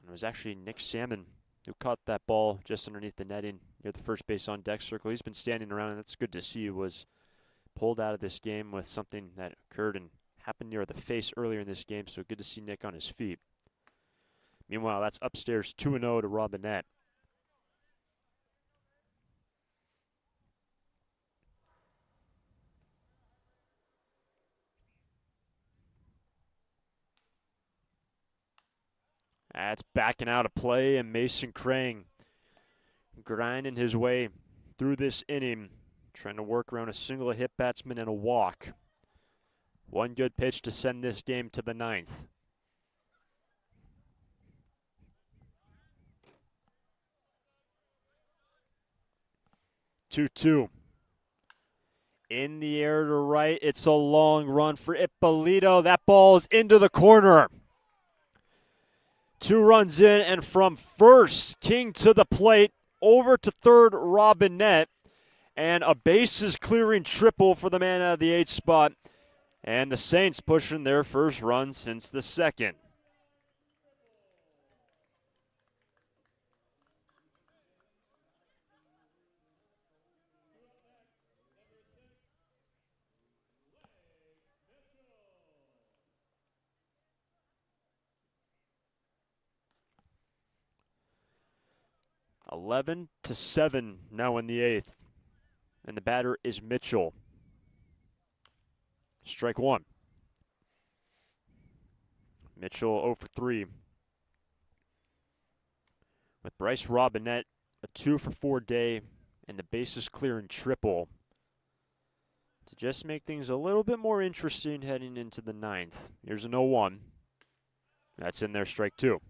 It was actually Nick Salmon who caught that ball just underneath the netting near the first base on deck circle. He's been standing around, and that's good to see. He was pulled out of this game with something that occurred and happened near the face earlier in this game, so good to see Nick on his feet. Meanwhile, that's upstairs 2-0 to Robinette. That's backing out of play, and Mason Crane grinding his way through this inning, trying to work around a single hit batsman and a walk. One good pitch to send this game to the ninth. Two. In the air to right. It's a long run for Ippolito. That ball is into the corner. 2 runs in, and from first, King to the plate, over to third, Robinette, and a bases clearing triple for the man out of the 8th spot. And the Saints pushing their first run since the second. Eleven to 7 now in the 8th. And the batter is Mitchell. Strike 1. Mitchell 0 for 3. With Bryce Robinette, a 2 for 4 day, and the bases clearing triple to just make things a little bit more interesting heading into the 9th. Here's an 0-1. That's in there, strike 2.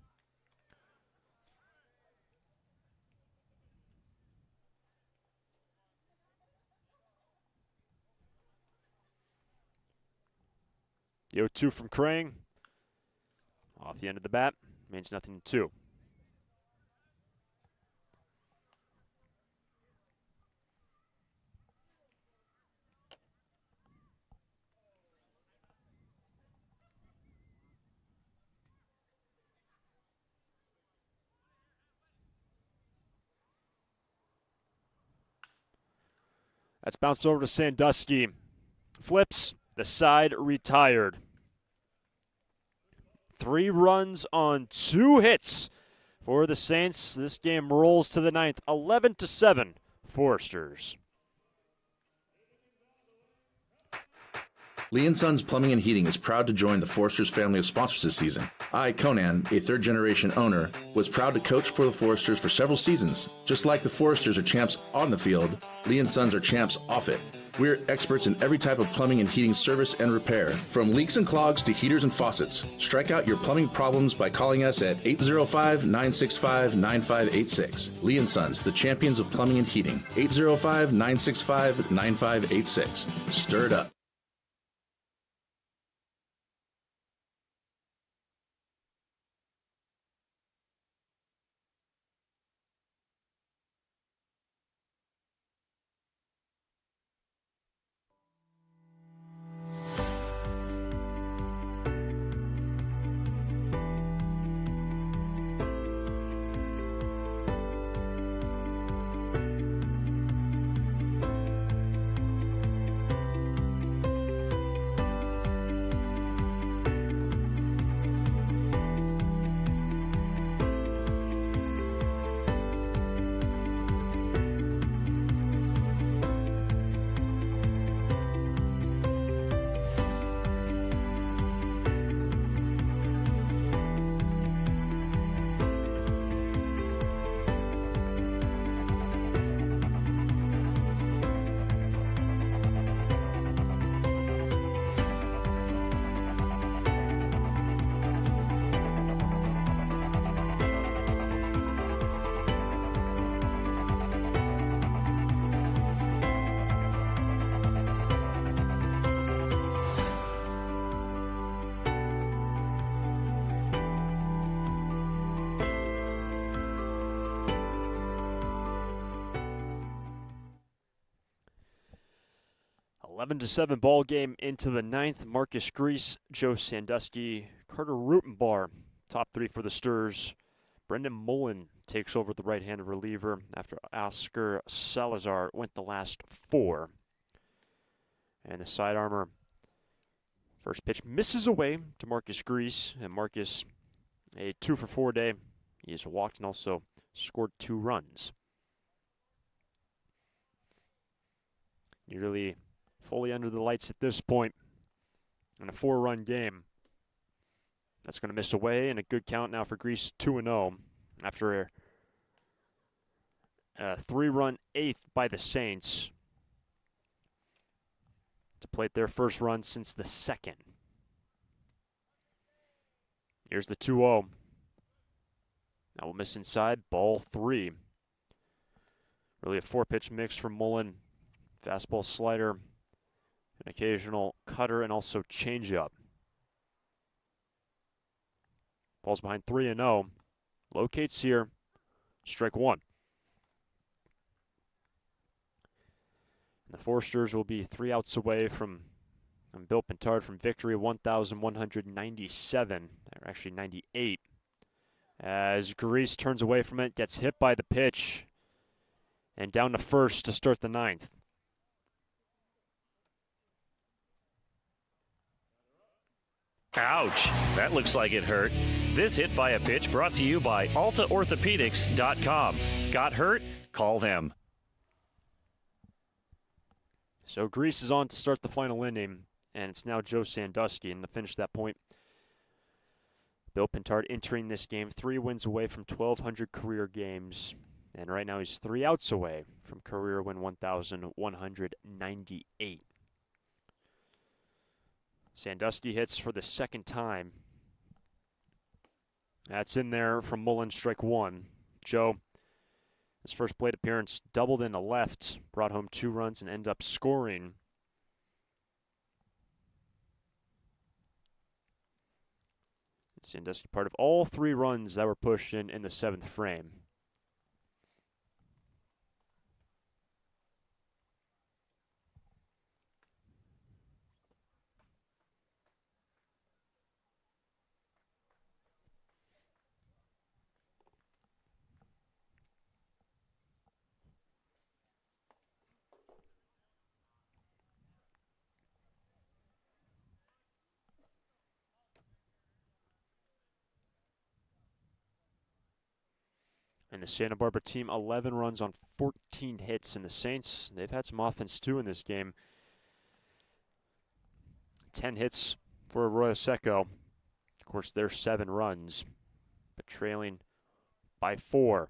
The 0-2 from Crane. Off the end of the bat. Means nothing to 2. That's bounced over to Sandusky. Flips. The side retired. 3 runs on 2 hits for the Saints. This game rolls to the 9th. 11 to 7. Foresters. Lee & Sons Plumbing and Heating is proud to join the Foresters family of sponsors this season. I, Conan, a third-generation owner, was proud to coach for the Foresters for several seasons. Just like the Foresters are champs on the field, Lee & Sons are champs off it. We're experts in every type of plumbing and heating service and repair, from leaks and clogs to heaters and faucets. Strike out your plumbing problems by calling us at 805-965-9586. Lee & Sons, the champions of plumbing and heating. 805-965-9586. Stir it up. Eleven to 7 ball game into the 9th. Marcus Grease, Joe Sandusky, Carter Rutenbar, top 3 for the Sturs. Brendan Mullen takes over the right-handed reliever after Oscar Salazar went the last 4. And the side armor, first pitch misses away to Marcus Grease, and Marcus, a 2 for 4 day. He has walked and also scored 2 runs. Nearly fully under the lights at this point in a 4-run game. That's going to miss away, and a good count now for Greece, 2-0 after a 3-run eighth by the Saints to plate their first run since the second. Here's the 2-0. Now we'll miss inside, ball 3. Really a 4-pitch mix from Mullen. Fastball, slider, an occasional cutter, and also changeup. Ball's behind 3-0. Locates here. Strike 1. And the Forsters will be 3 outs away from Bill Pintard from victory, 1,197, or actually 98. As Grease turns away from it, gets hit by the pitch, and down to first to start the 9th. Ouch, that looks like it hurt. This hit by a pitch brought to you by AltaOrthopedics.com. Got hurt? Call them. So Grease is on to start the final inning, and it's now Joe Sandusky. And to finish that point, Bill Pintard entering this game 3 wins away from 1,200 career games. And right now he's 3 outs away from career win 1,198. Sandusky hits for the second time. That's in there from Mullen, strike 1. Joe, his first plate appearance, doubled in the left, brought home 2 runs and ended up scoring. Sandusky part of all 3 runs that were pushed in the 7th frame. And the Santa Barbara team, 11 runs on 14 hits. And the Saints, they've had some offense too in this game. 10 hits for Arroyo Seco. Of course, they're 7 runs, but trailing by 4.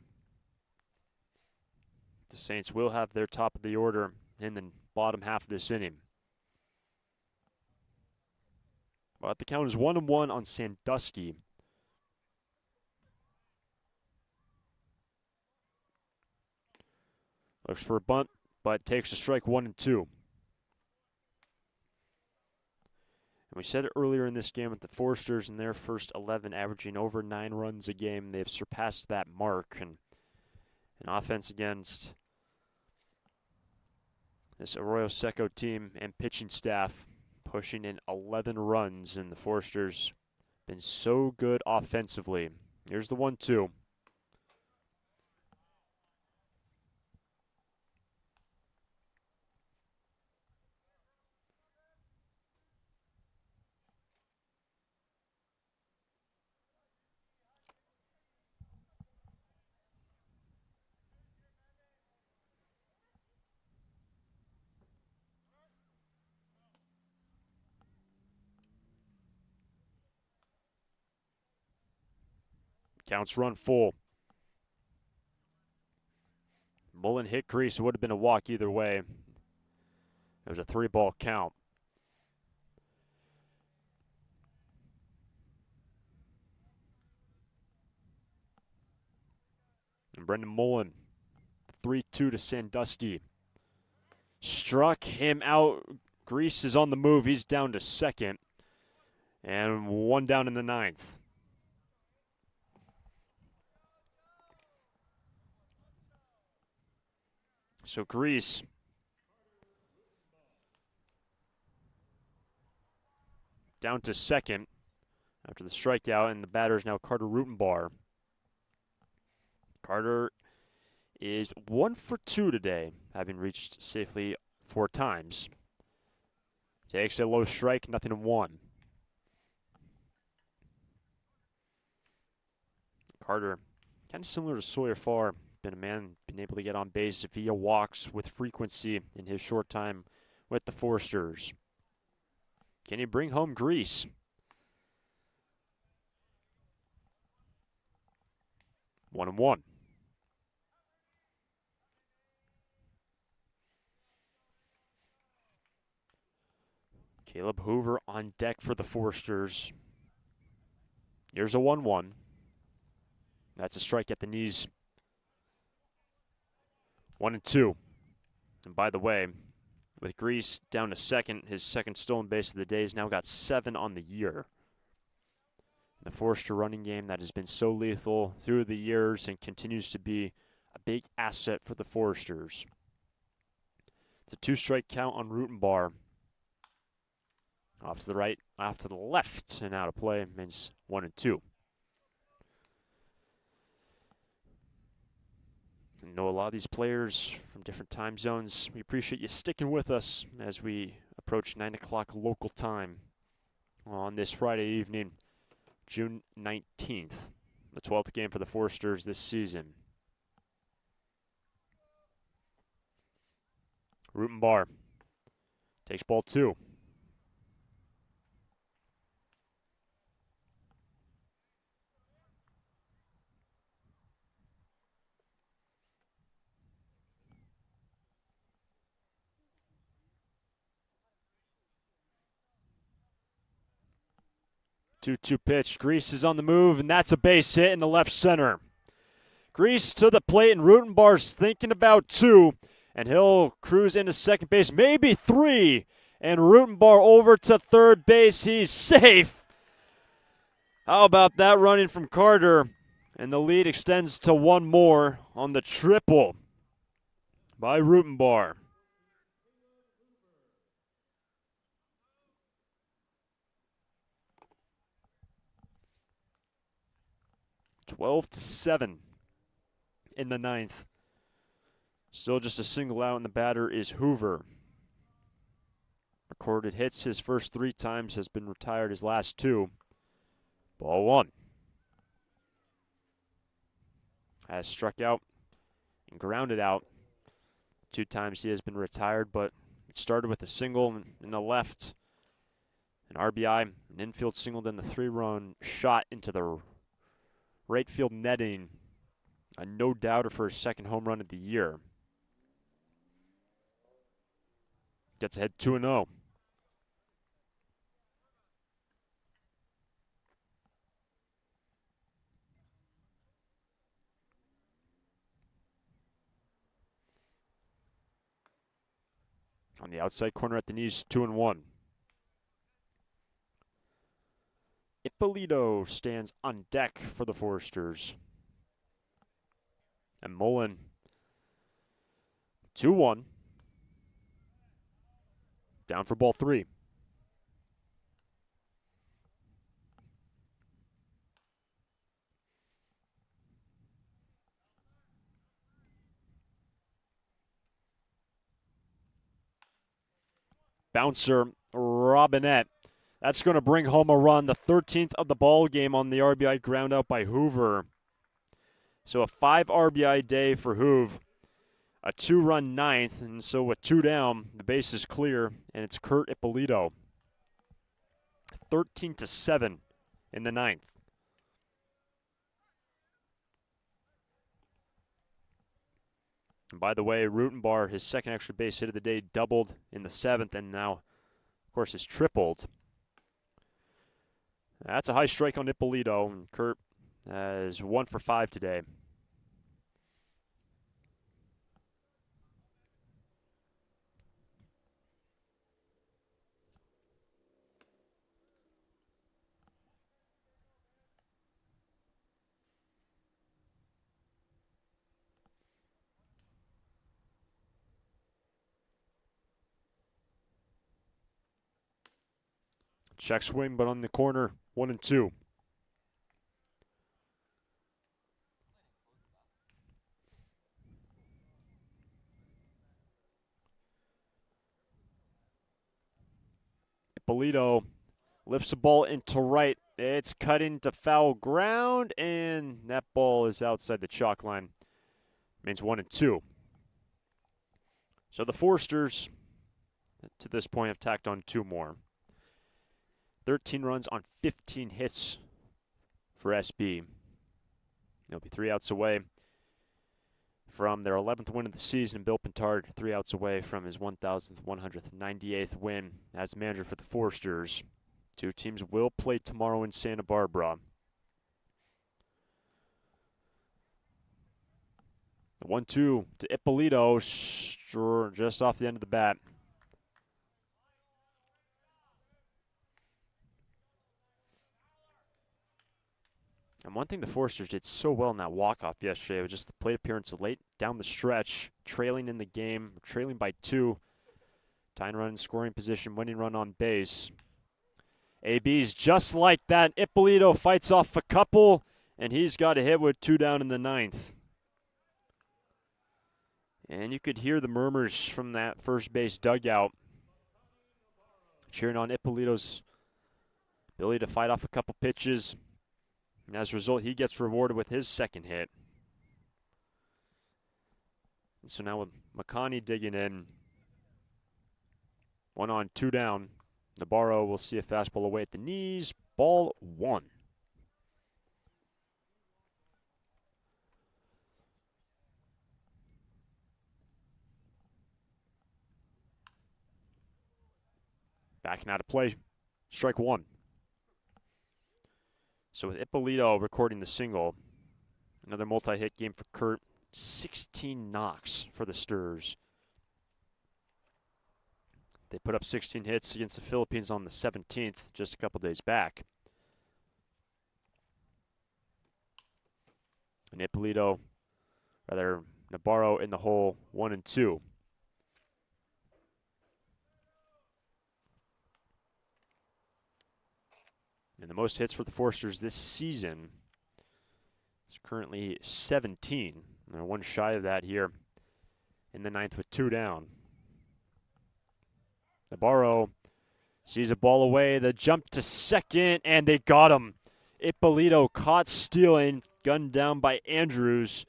The Saints will have their top of the order in the bottom half of this inning. But the count is 1-1 on Sandusky. Looks for a bunt, but takes a strike 1 and 2. And we said it earlier in this game with the Forsters in their first 11 averaging over 9 runs a game. They've surpassed that mark. And an offense against this Arroyo Seco team and pitching staff pushing in 11 runs. And the Forsters been so good offensively. Here's the 1-2. Counts run full. Mullen hit Grease. It would have been a walk either way. It was a 3-ball count. And Brendan Mullen, 3-2 to Sandusky. Struck him out. Grease is on the move. He's down to second. And 1 down in the 9th. So Grease down to second after the strikeout, and the batter is now Carter Rutenbar. Carter is 1 for 2 today, having reached safely 4 times. Takes a low strike, 0-1. Carter, kind of similar to Sawyer Farr. Been a man been able to get on base via walks with frequency in his short time with the Forsters. Can he bring home Grease? 1-1. Caleb Hoover on deck for the Forsters. Here's a 1-1. That's a strike at the knees. 1-2. And by the way, with Grease down to second, his second stolen base of the day, has now got 7 on the year. The Forster running game that has been so lethal through the years and continues to be a big asset for the Forsters. It's a 2-strike count on Rutenbar. Off to the right, off to the left, and out of play means 1-2. I know a lot of these players from different time zones. We appreciate you sticking with us as we approach 9 o'clock local time on this Friday evening, June 19th, the 12th game for the Forsters this season. Rutenbar takes ball 2. Two-two pitch. Grease is on the move, and that's a base hit in the left center. Grease to the plate, and Rutenbar's thinking about 2, and he'll cruise into second base, maybe 3, and Rutenbar over to third base. He's safe. How about that running from Carter? And the lead extends to 1 more on the triple by Rutenbar. (12-7) in the 9th. Still just a single out, and the batter is Hoover. Recorded hits his first 3 times, has been retired his last 2. Ball 1. Has struck out and grounded out 2 times. He has been retired, but it started with a single in the left, an RBI, an infield single, then the 3-run shot into the right field netting. A no-doubter for his second home run of the year. Gets ahead 2-0. On the outside corner at the knees, 2-1. Ippolito stands on deck for the Forsters. And Mullen, 2-1. Down for ball 3. Bouncer, Robinette. That's going to bring home a run, the 13th of the ball game on the RBI ground out by Hoover. So a 5 RBI day for Hoove, a 2-run 9th, and so with 2 down, the base is clear, and it's Kurt Ippolito. 13-7 in the 9th. And by the way, Rutenbar, his second extra base hit of the day, doubled in the 7th, and now, of course, is tripled. That's a high strike on Ippolito, and Kurt has 1 for 5 today. Check swing, but on the corner, 1-2. Ippolito lifts the ball into right. It's cut into foul ground, and that ball is outside the chalk line. Means 1-2. So the Forsters, to this point, have tacked on 2 more. 13 runs on 15 hits for SB. They'll be 3 outs away from their 11th win of the season. Bill Pintard 3 outs away from his 1,198th win as manager for the Foresters. Two teams will play tomorrow in Santa Barbara. The 1-2 to Ippolito, just off the end of the bat. And one thing the Foresters did so well in that walk-off yesterday was just the plate appearance late down the stretch, trailing in the game, trailing by 2, tying run in scoring position, winning run on base. AB's just like that. Ippolito fights off a couple, and he's got a hit with 2 down in the 9th. And you could hear the murmurs from that first base dugout cheering on Ippolito's ability to fight off a couple pitches. And as a result, he gets rewarded with his second hit. And so now with McConney digging in, 1 on, 2 down. Navarro will see a fastball away at the knees. Ball 1. Backing out of play. Strike 1. So with Ippolito recording the single, another multi-hit game for Kurt. 16 knocks for the Sturs. They put up 16 hits against the Philippines on the 17th, just a couple days back. And Navarro in the hole, 1 and 2. And the most hits for the Foresters this season is currently 17. They're 1 shy of that here in the 9th with 2 down. Navarro sees a ball away. The jump to second, and they got him. Ippolito caught stealing, gunned down by Andrews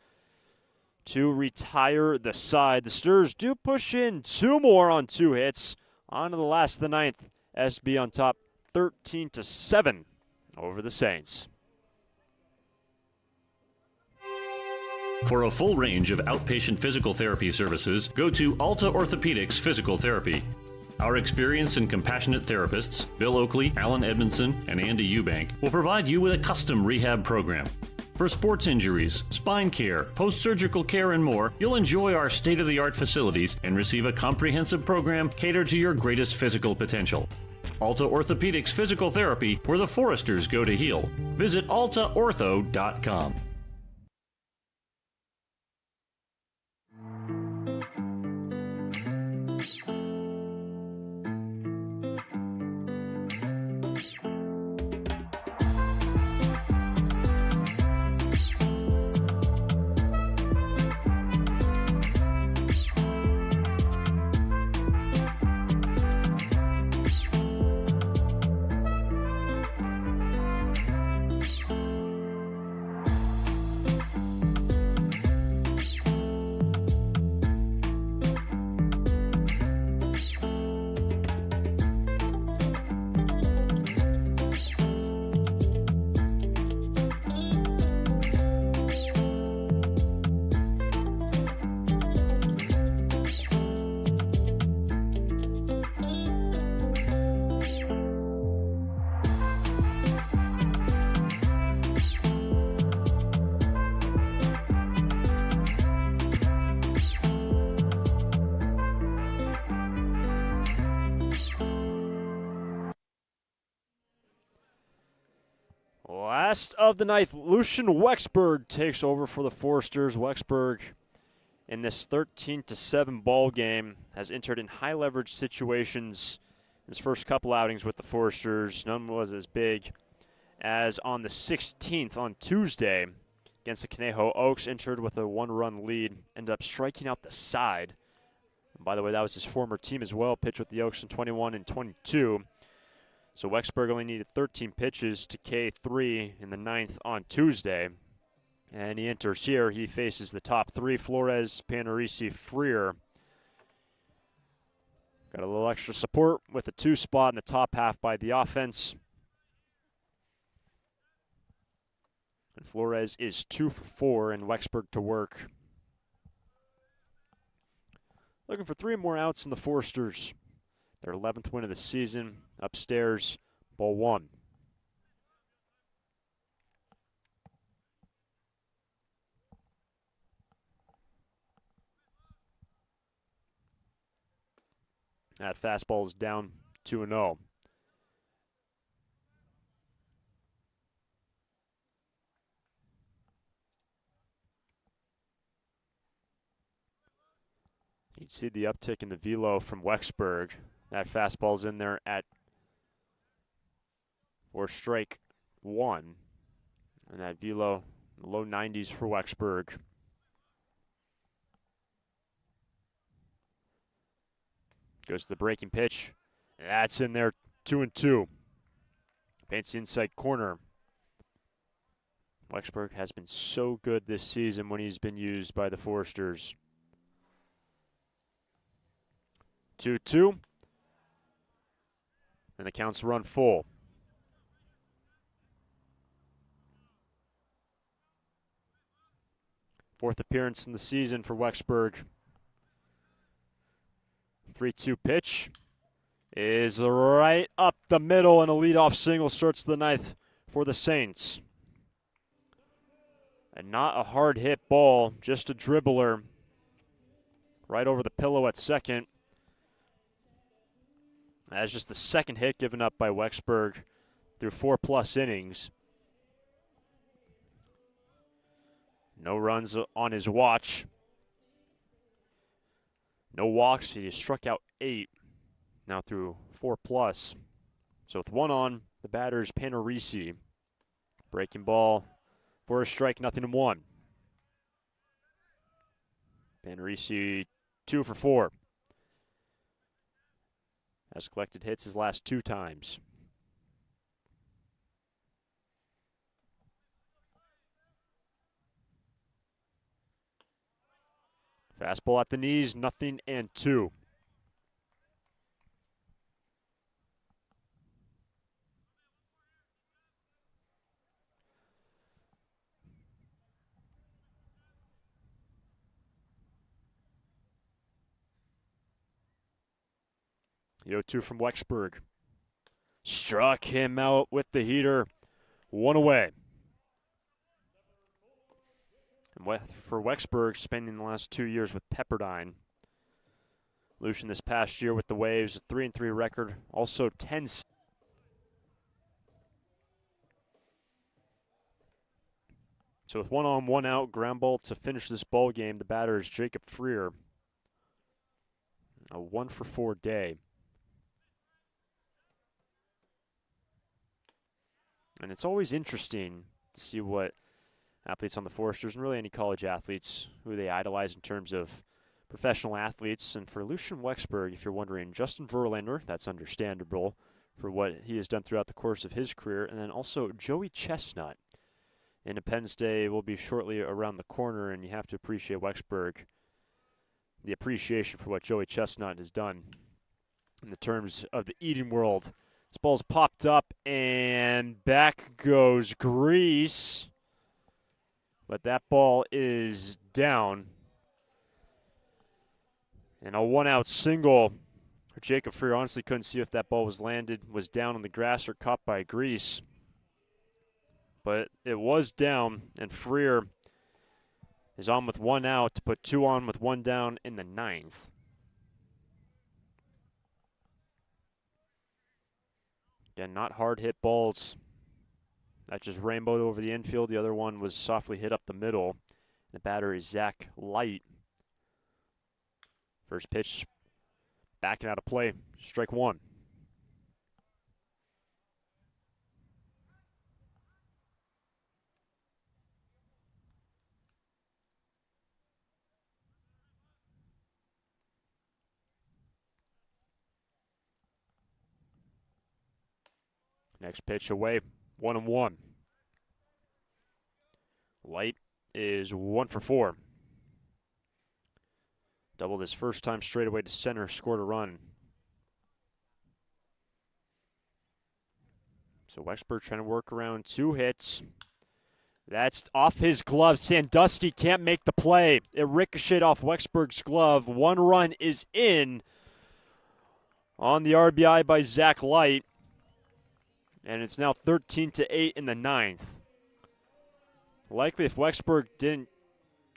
to retire the side. The Sturs do push in 2 more on 2 hits. On to the last of the 9th. SB on top, 13-7 over the Saints. For a full range of outpatient physical therapy services, go to Alta Orthopedics Physical Therapy. Our experienced and compassionate therapists, Bill Oakley, Alan Edmondson, and Andy Eubank, will provide you with a custom rehab program. For sports injuries, spine care, post-surgical care, and more, you'll enjoy our state-of-the-art facilities and receive a comprehensive program catered to your greatest physical potential. Alta Orthopedics Physical Therapy, where the Foresters go to heal. Visit altaortho.com. Last of the 9th, Lucian Wexberg takes over for the Foresters. Wexberg, in this 13-7 ball game, has entered in high leverage situations in his first couple outings with the Foresters. None was as big as on the 16th on Tuesday against the Conejo Oaks. Entered with a 1-run lead, ended up striking out the side. And by the way, that was his former team as well. Pitched with the Oaks in 21 and 22. So Wexberg only needed 13 pitches to K3 in the 9th on Tuesday. And he enters here. He faces the top 3, Flores, Panarisi, Freer. Got a little extra support with a 2 spot in the top half by the offense. And Flores is 2 for 4, and Wexburg to work. Looking for 3 more outs in the Forsters. Their 11th win of the season. Upstairs, ball 1. That fastball is down 2-0. You'd see the uptick in the velo from Wexburg. That fastball's in there for strike 1. And that velo, low 90s for Wexburg. Goes to the breaking pitch. That's in there, 2-2. Paints the inside corner. Wexburg has been so good this season when he's been used by the Forsters. 2-2. And the count's run full. Fourth appearance in the season for Wexburg. 3-2 pitch is right up the middle, and a leadoff single starts the ninth for the Saints. And not a hard hit ball, just a dribbler right over the pillow at second. That's just the second hit given up by Wexburg through 4+ innings. No runs on his watch. No walks. He just struck out 8 now through 4+. So with 1 on, the batter's Panarisi. Breaking ball for a strike, 0-1. Panarisi 2 for 4. Has collected hits his last 2 times. Fastball at the knees, 0-2. The 0-2 from Wexburg. Struck him out with the heater. 1 away. And for Wexburg, spending the last 2 years with Pepperdine. Lucian this past year with the Waves, a 3-3 record. Also 10. So with 1 on, 1 out, ground ball to finish this ball game, the batter is Jacob Freer. A 1 for 4 day. And it's always interesting to see what athletes on the Foresters, and really any college athletes, who they idolize in terms of professional athletes. And for Lucian Wexburg, if you're wondering, Justin Verlander, that's understandable for what he has done throughout the course of his career. And then also Joey Chestnut. Independence Day will be shortly around the corner, and you have to appreciate Wexburg, the appreciation for what Joey Chestnut has done in the terms of the eating world. This ball's popped up, and back goes Grease. But that ball is down. And a 1-out single for Jacob Freer. Honestly couldn't see if that ball was down on the grass or caught by Grease. But it was down, and Freer is on with 1 out to put 2 on with 1 down in the 9th. Again, not hard hit balls. That just rainbowed over the infield. The other one was softly hit up the middle. The batter is Zach Light. First pitch, backing out of play. Strike 1. Next pitch away, 1-1. Light is 1 for 4. Doubled his first time straight away to center, scored a run. So Wexburg trying to work around 2 hits. That's off his glove. Sandusky can't make the play. It ricocheted off Wexberg's glove. 1 run is in on the RBI by Zach Light. And it's now 13-8 in the 9th. Likely if Wexberg didn't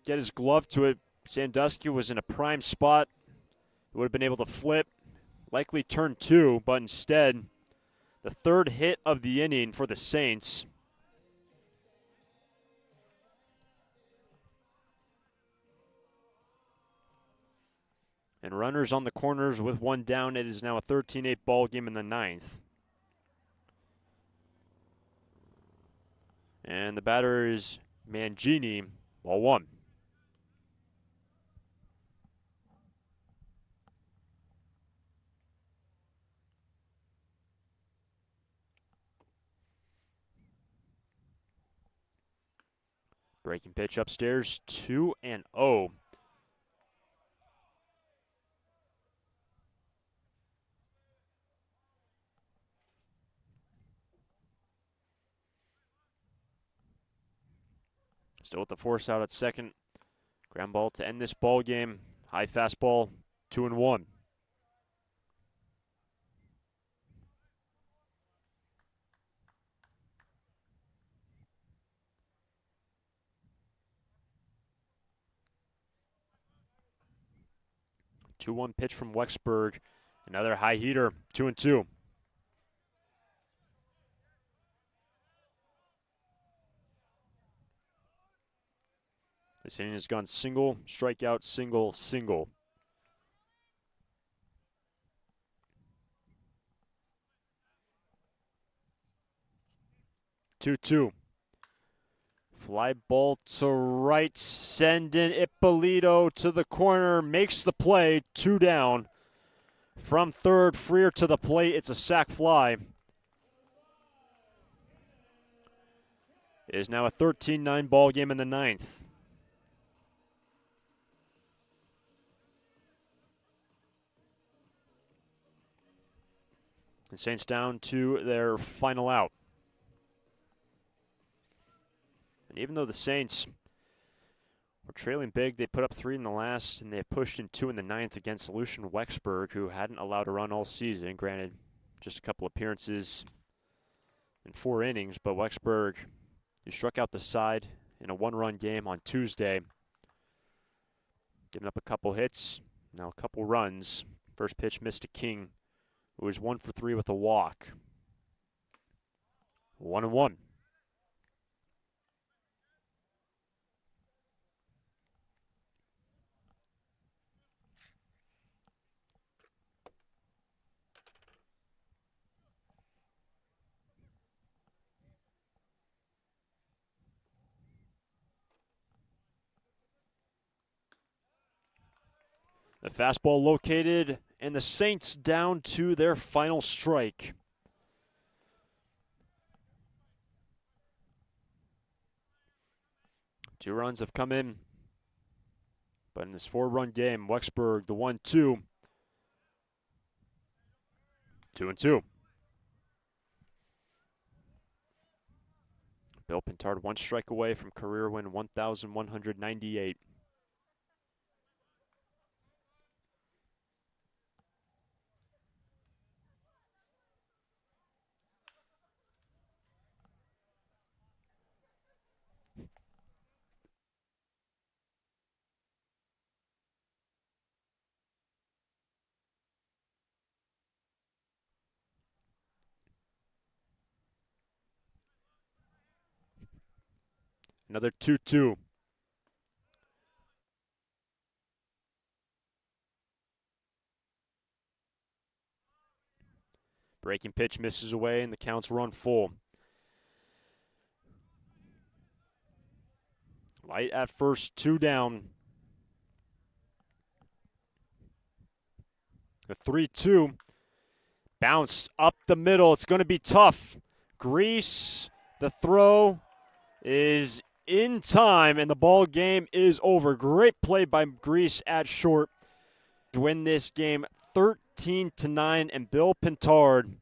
get his glove to it, Sandusky was in a prime spot. He would have been able to flip, likely turn 2, but instead, the 3rd hit of the inning for the Saints. And runners on the corners with 1 down. It is now a 13-8 ball game in the 9th. And the batter is Mangini, ball 1. Breaking pitch upstairs, 2-0. Still with the force out at second. Ground ball to end this ball game. High fastball, 2-1. Two-one pitch from Wexberg. Another high heater, 2-2. This inning has gone single, strikeout, single, single. Two-two. Fly ball to right, send in Ippolito to the corner, makes the play, 2 down. From third, Freer to the plate, it's a sac fly. It is now a 13-9 ball game in the 9th. The Saints down to their final out. And even though the Saints were trailing big, they put up 3 in the last, and they pushed in 2 in the 9th against Lucian Wexberg, who hadn't allowed a run all season. Granted, just a couple appearances in 4 innings, but Wexberg, he struck out the side in a 1-run game on Tuesday, giving up a couple hits, now a couple runs. First pitch missed to King, who was 1 for 3 with a walk. 1-1. The fastball located, and the Saints down to their final strike. Two runs have come in, but in this 4-run game, Wexberg, the 1-2. 2-2. Bill Pintard 1 strike away from career win 1,198. Another 2-2. Breaking pitch misses away, and the count's run full. Light at first, 2 down. The 3-2. Bounced up the middle. It's going to be tough. Grease, the throw is in time, and the ball game is over. Great play by Grease at short to win this game 13-9, and Bill Pintard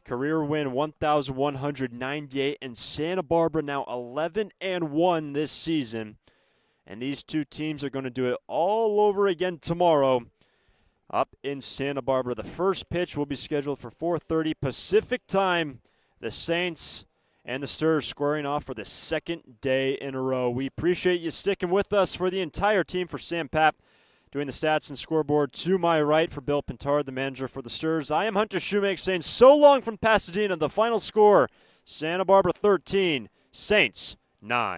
Career win 1,198, and Santa Barbara now 11-1 this season. And these two teams are going to do it all over again tomorrow up in Santa Barbara. The first pitch will be scheduled for 4:30 Pacific time. The Saints and the Sturs squaring off for the second day in a row. We appreciate you sticking with us. For the entire team, for Sam Papp doing the stats and scoreboard to my right, for Bill Pintard, the manager for the Sturs, I am Hunter Shoemake saying so long from Pasadena. The final score, Santa Barbara 13, Saints 9.